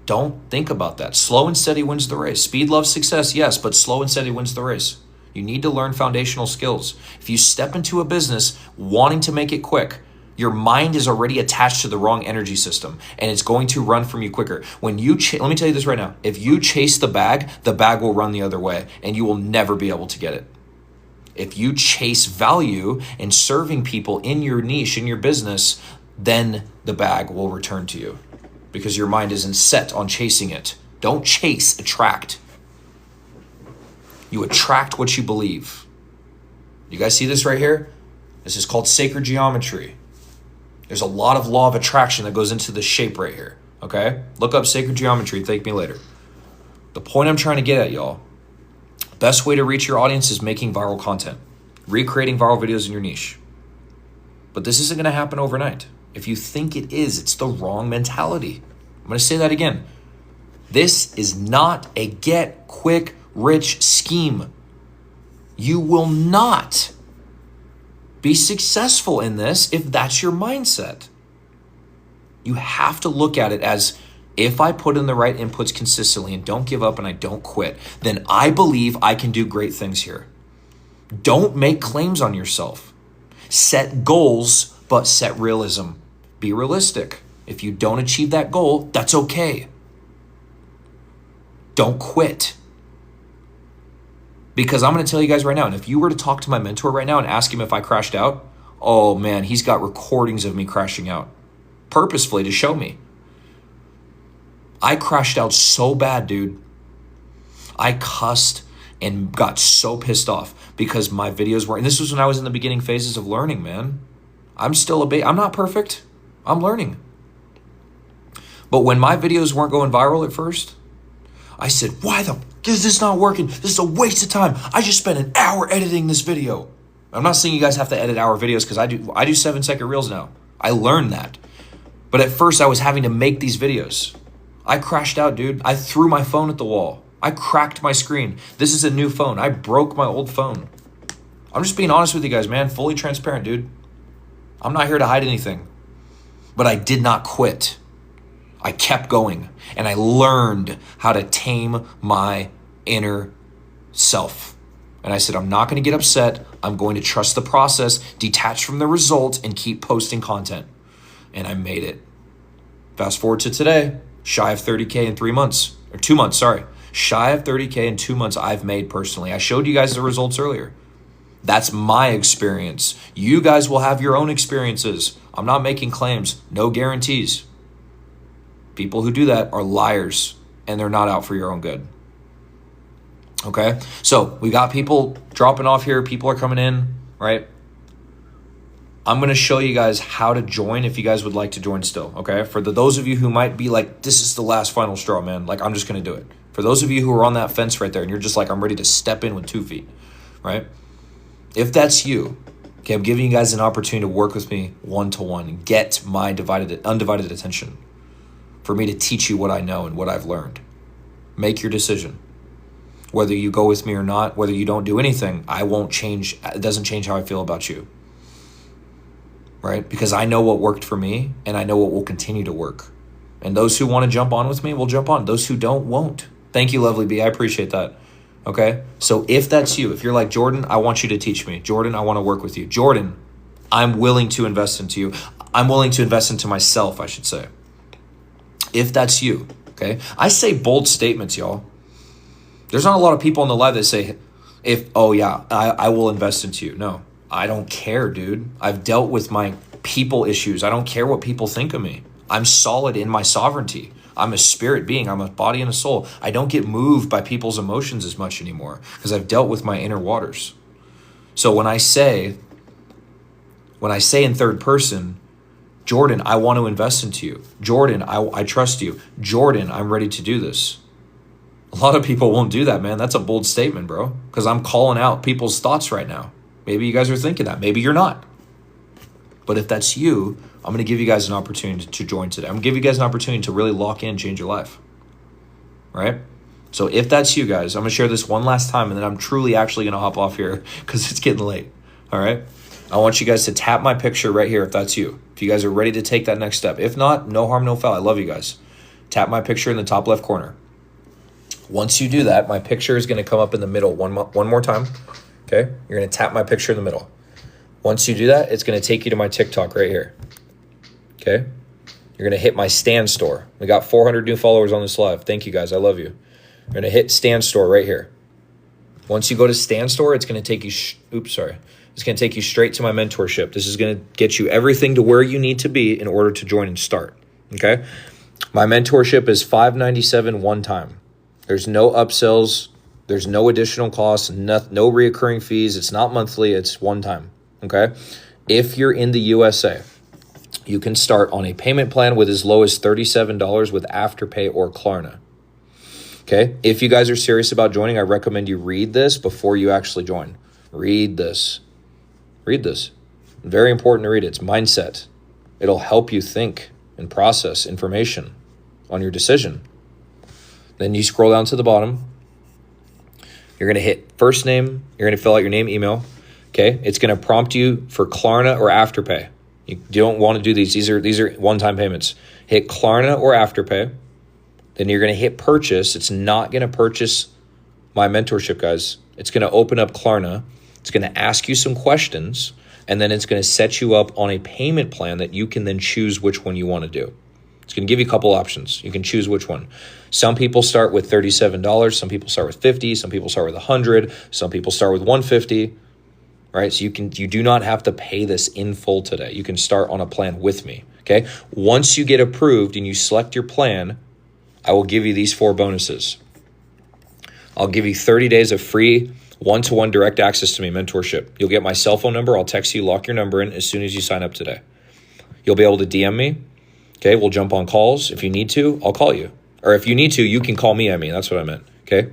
Speaker 1: Don't think about that. Slow and steady wins the race. Speed loves success, yes, but slow and steady wins the race. You need to learn foundational skills. If you step into a business wanting to make it quick, your mind is already attached to the wrong energy system and it's going to run from you quicker. When you let me tell you this right now. If you chase the bag will run the other way and you will never be able to get it. If you chase value and serving people in your niche, in your business, then the bag will return to you because your mind isn't set on chasing it. Don't chase, attract. You attract what you believe. You guys see this right here? This is called sacred geometry. There's a lot of law of attraction that goes into this shape right here, okay? Look up sacred geometry, thank me later. The point I'm trying to get at, y'all, best way to reach your audience is making viral content, recreating viral videos in your niche. But this isn't going to happen overnight. If you think it is, it's the wrong mentality. I'm going to say that again. This is not a get quick rich scheme. You will not be successful in this if that's your mindset. You have to look at it as if I put in the right inputs consistently and don't give up and I don't quit, then I believe I can do great things here. Don't make claims on yourself. Set goals, but set realism. Be realistic. If you don't achieve that goal, that's okay. Don't quit. Because I'm going to tell you guys right now, and if you were to talk to my mentor right now and ask him if I crashed out, oh man, he's got recordings of me crashing out purposefully to show me. I crashed out so bad, dude. I cussed and got so pissed off because my videos weren't, and this was when I was in the beginning phases of learning, man. I'm still I'm not perfect. I'm learning. But when my videos weren't going viral at first, I said, why is this not working? This is a waste of time. I just spent an hour editing this video. I'm not saying you guys have to edit hour videos because I do 7-second reels now. I learned that. But at first I was having to make these videos. I crashed out, dude. I threw my phone at the wall. I cracked my screen. This is a new phone. I broke my old phone. I'm just being honest with you guys, man. Fully transparent, dude. I'm not here to hide anything. But I did not quit. I kept going and I learned how to tame my inner self. And I said, I'm not going to get upset. I'm going to trust the process, detach from the result, and keep posting content. And I made it. Fast forward to today, Shy of 30K in 3 months, or 2 months, sorry. Shy of 30K in 2 months I've made personally. I showed you guys the results earlier. That's my experience. You guys will have your own experiences. I'm not making claims, no guarantees. People who do that are liars, and they're not out for your own good. Okay, so we got people dropping off here. People are coming in, right? I'm going to show you guys how to join if you guys would like to join still, okay? For those of you who might be like, this is the last final straw, man. Like, I'm just going to do it. For those of you who are on that fence right there and you're just like, I'm ready to step in with 2 feet, right? If that's you, okay, I'm giving you guys an opportunity to work with me one-to-one, get my undivided attention for me to teach you what I know and what I've learned. Make your decision. Whether you go with me or not, whether you don't do anything, I won't change. It doesn't change how I feel about you. Right? Because I know what worked for me and I know what will continue to work. And those who want to jump on with me will jump on. Those who don't, won't. Thank you, Lovely B. I appreciate that. Okay? So if that's you, if you're like, Jordan, I want you to teach me. Jordan, I want to work with you. Jordan, I'm willing to invest into you. I'm willing to invest into myself, I should say. If that's you, okay? I say bold statements, y'all. There's not a lot of people on the live that say, I will invest into you. No, I don't care, dude. I've dealt with my people issues. I don't care what people think of me. I'm solid in my sovereignty. I'm a spirit being. I'm a body and a soul. I don't get moved by people's emotions as much anymore because I've dealt with my inner waters. So when I say in third person, Jordan, I want to invest into you. Jordan, I trust you. Jordan, I'm ready to do this. A lot of people won't do that, man. That's a bold statement, bro, because I'm calling out people's thoughts right now. Maybe you guys are thinking that. Maybe you're not. But if that's you, I'm going to give you guys an opportunity to join today. I'm going to give you guys an opportunity to really lock in, change your life. Right? So if that's you guys, I'm going to share this one last time, and then I'm truly actually going to hop off here because it's getting late. All right? I want you guys to tap my picture right here if that's you. If you guys are ready to take that next step. If not, no harm, no foul. I love you guys. Tap my picture in the top left corner. Once you do that, my picture is going to come up in the middle one more time. Okay? You're going to tap my picture in the middle. Once you do that, it's going to take you to my TikTok right here. Okay? You're going to hit my Stan Store. We got 400 new followers on this live. Thank you guys. I love you. You're going to hit Stan Store right here. Once you go to Stan Store, it's going to take you It's going to take you straight to my mentorship. This is going to get you everything to where you need to be in order to join and start. Okay? My mentorship is $597 one time. There's no upsells. There's no additional costs, no reoccurring fees. It's not monthly. It's one time. Okay? If you're in the USA, you can start on a payment plan with as low as $37 with Afterpay or Klarna. Okay? If you guys are serious about joining, I recommend you read this before you actually join. Read this. Read this. Very important to read it. It's mindset. It'll help you think and process information on your decision. Then you scroll down to the bottom. You're going to hit first name. You're going to fill out your name, email. Okay? It's going to prompt you for Klarna or Afterpay. You don't want to do these. These are one-time payments. Hit Klarna or Afterpay. Then you're going to hit purchase. It's not going to purchase my mentorship, guys. It's going to open up Klarna. It's going to ask you some questions, and then it's going to set you up on a payment plan that you can then choose which one you want to do. It's going to give you a couple options. You can choose which one. Some people start with $37. Some people start with $50. Some people start with $100. Some people start with $150. Right? So you do not have to pay this in full today. You can start on a plan with me. Okay? Once you get approved and you select your plan, I will give you these 4 bonuses. I'll give you 30 days of free one-to-one direct access to me mentorship. You'll get my cell phone number. I'll text you, lock your number in as soon as you sign up today. You'll be able to DM me. Okay, we'll jump on calls. If you need to, I'll call you. Or if you need to, you can call me. That's what I meant. Okay,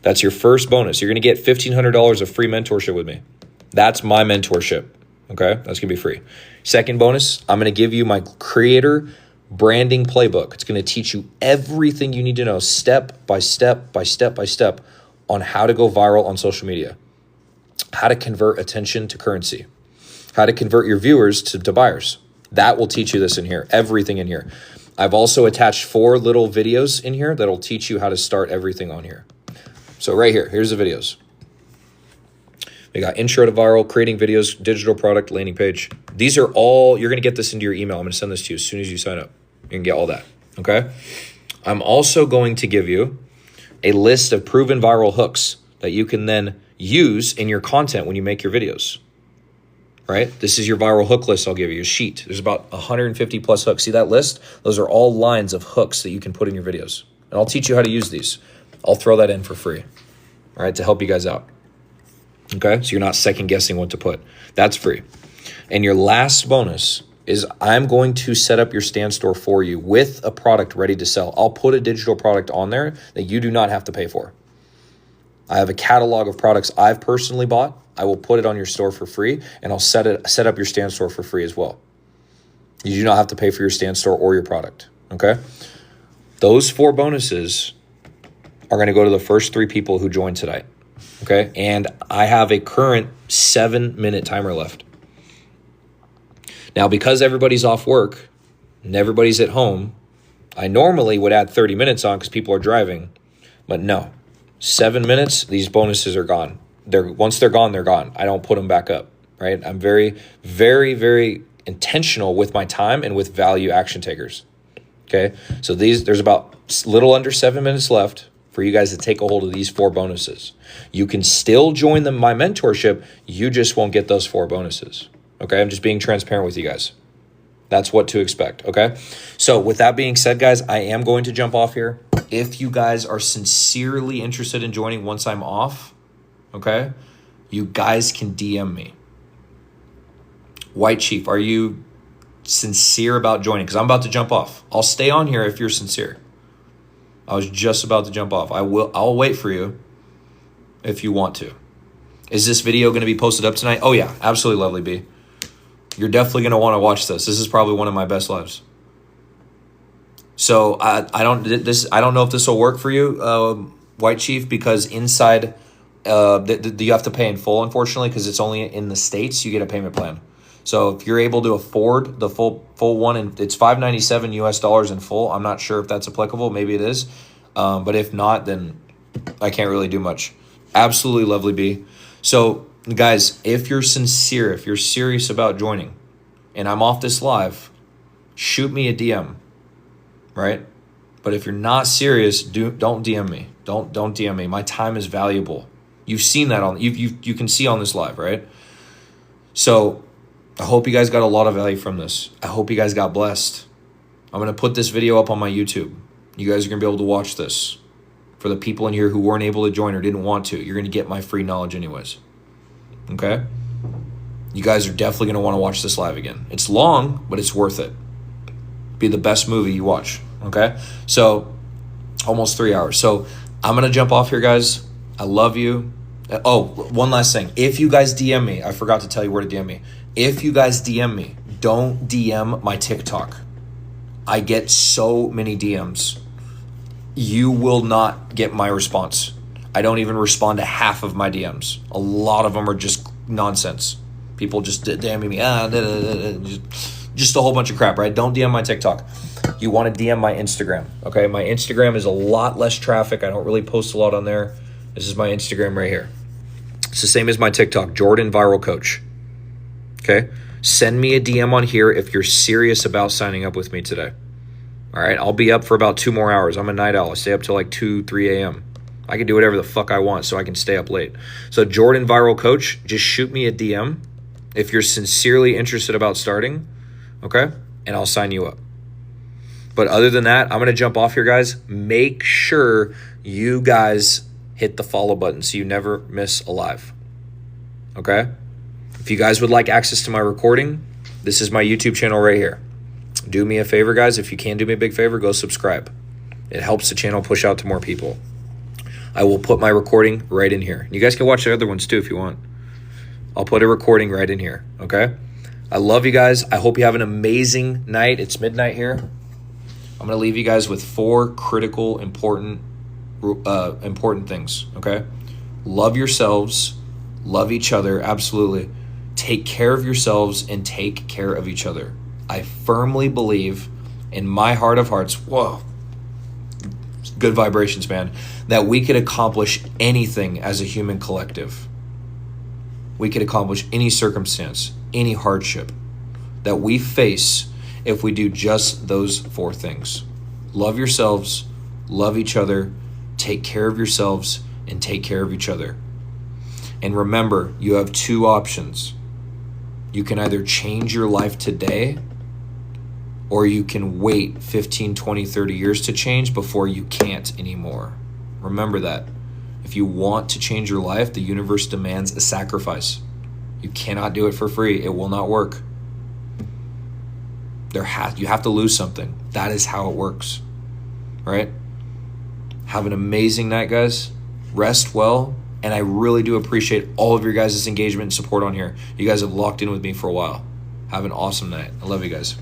Speaker 1: that's your first bonus. You're going to get $1,500 of free mentorship with me. That's my mentorship. Okay, that's going to be free. Second bonus, I'm going to give you my creator branding playbook. It's going to teach you everything you need to know step by step by step by step on how to go viral on social media, how to convert attention to currency, how to convert your viewers to buyers. That will teach you this in here, everything in here. I've also attached 4 little videos in here that'll teach you how to start everything on here. So right here, here's the videos. We got intro to viral, creating videos, digital product, landing page. These are all, you're going to get this into your email. I'm going to send this to you as soon as you sign up. You can get all that, okay? I'm also going to give you a list of proven viral hooks that you can then use in your content when you make your videos, right? This is your viral hook list I'll give you, a sheet. There's about 150 plus hooks. See that list? Those are all lines of hooks that you can put in your videos. And I'll teach you how to use these. I'll throw that in for free, all right, to help you guys out. Okay, so you're not second guessing what to put. That's free. And your last bonus is I'm going to set up your Stan Store for you with a product ready to sell. I'll put a digital product on there that you do not have to pay for. I have a catalog of products I've personally bought. I will put it on your store for free, and I'll set up your Stan Store for free as well. You do not have to pay for your Stan Store or your product, okay? Those 4 bonuses are going to go to the first 3 people who joined tonight, okay? And I have a current 7-minute timer left. Now, because everybody's off work and everybody's at home, I normally would add 30 minutes on because people are driving, but no. 7 minutes, these bonuses are gone. Once they're gone, they're gone. I don't put them back up, right? I'm very, very, very intentional with my time and with value action takers, okay? So there's about little under 7 minutes left for you guys to take a hold of these 4 bonuses. You can still join my mentorship. You just won't get those 4 bonuses. Okay, I'm just being transparent with you guys. That's what to expect, okay? So with that being said, guys, I am going to jump off here. If you guys are sincerely interested in joining once I'm off, okay, you guys can DM me. White Chief, are you sincere about joining? Because I'm about to jump off. I'll stay on here if you're sincere. I was just about to jump off. I'll wait for you if you want to. Is this video going to be posted up tonight? Oh yeah, absolutely, Lovely B. You're definitely going to want to watch this. This is probably one of my best lives. So I don't know if this will work for you, White Chief, because inside you have to pay in full, unfortunately, because it's only in the States you get a payment plan. So if you're able to afford the full one, and it's $597 US in full, I'm not sure if that's applicable. Maybe it is, but if not, then I can't really do much. Absolutely, Lovely B. So guys, if you're sincere, if you're serious about joining, and I'm off this live, shoot me a DM, right? But if you're not serious, don't DM me. Don't DM me. My time is valuable. You've seen that you can see on this live, right? So I hope you guys got a lot of value from this. I hope you guys got blessed. I'm going to put this video up on my YouTube. You guys are going to be able to watch this. For the people in here who weren't able to join or didn't want to, you're going to get my free knowledge anyways. Okay? You guys are definitely going to want to watch this live again. It's long, but it's worth it. Be the best movie you watch. Okay? So, almost 3 hours. So, I'm going to jump off here, guys. I love you. Oh, one last thing. If you guys DM me, I forgot to tell you where to DM me. If you guys DM me, don't DM my TikTok. I get so many DMs. You will not get my response. I don't even respond to half of my DMs. A lot of them are just nonsense. People just DMing me, just a whole bunch of crap, right? Don't DM my TikTok. You want to DM my Instagram, okay? My Instagram is a lot less traffic. I don't really post a lot on there. This is my Instagram right here. It's the same as my TikTok, Jordan Viral Coach, okay? Send me a DM on here if you're serious about signing up with me today. All right, I'll be up for about 2 more hours. I'm a night owl. I stay up till like 2, 3 a.m. I can do whatever the fuck I want so I can stay up late. So Jordan Viral Coach, just shoot me a DM if you're sincerely interested about starting, okay? And I'll sign you up. But other than that, I'm going to jump off here, guys. Make sure you guys hit the follow button so you never miss a live, okay? If you guys would like access to my recording, this is my YouTube channel right here. Do me a favor, guys. If you can do me a big favor, go subscribe. It helps the channel push out to more people. I will put my recording right in here. You guys can watch the other ones too if you want. I'll put a recording right in here, okay? I love you guys. I hope you have an amazing night. It's midnight here. I'm going to leave you guys with 4 critical, important things, okay? Love yourselves. Love each other, absolutely. Take care of yourselves and take care of each other. I firmly believe in my heart of hearts, whoa, good vibrations, man, that we could accomplish anything as a human collective. We could accomplish any circumstance, any hardship that we face if we do just those 4 things. Love yourselves, love each other, take care of yourselves, and take care of each other. And remember, you have two options. You can either change your life today, or you can wait 15, 20, 30 years to change before you can't anymore. Remember that. If you want to change your life, the universe demands a sacrifice. You cannot do it for free. It will not work. You have to lose something. That is how it works, right? Have an amazing night, guys. Rest well. And I really do appreciate all of your guys' engagement and support on here. You guys have locked in with me for a while. Have an awesome night. I love you guys.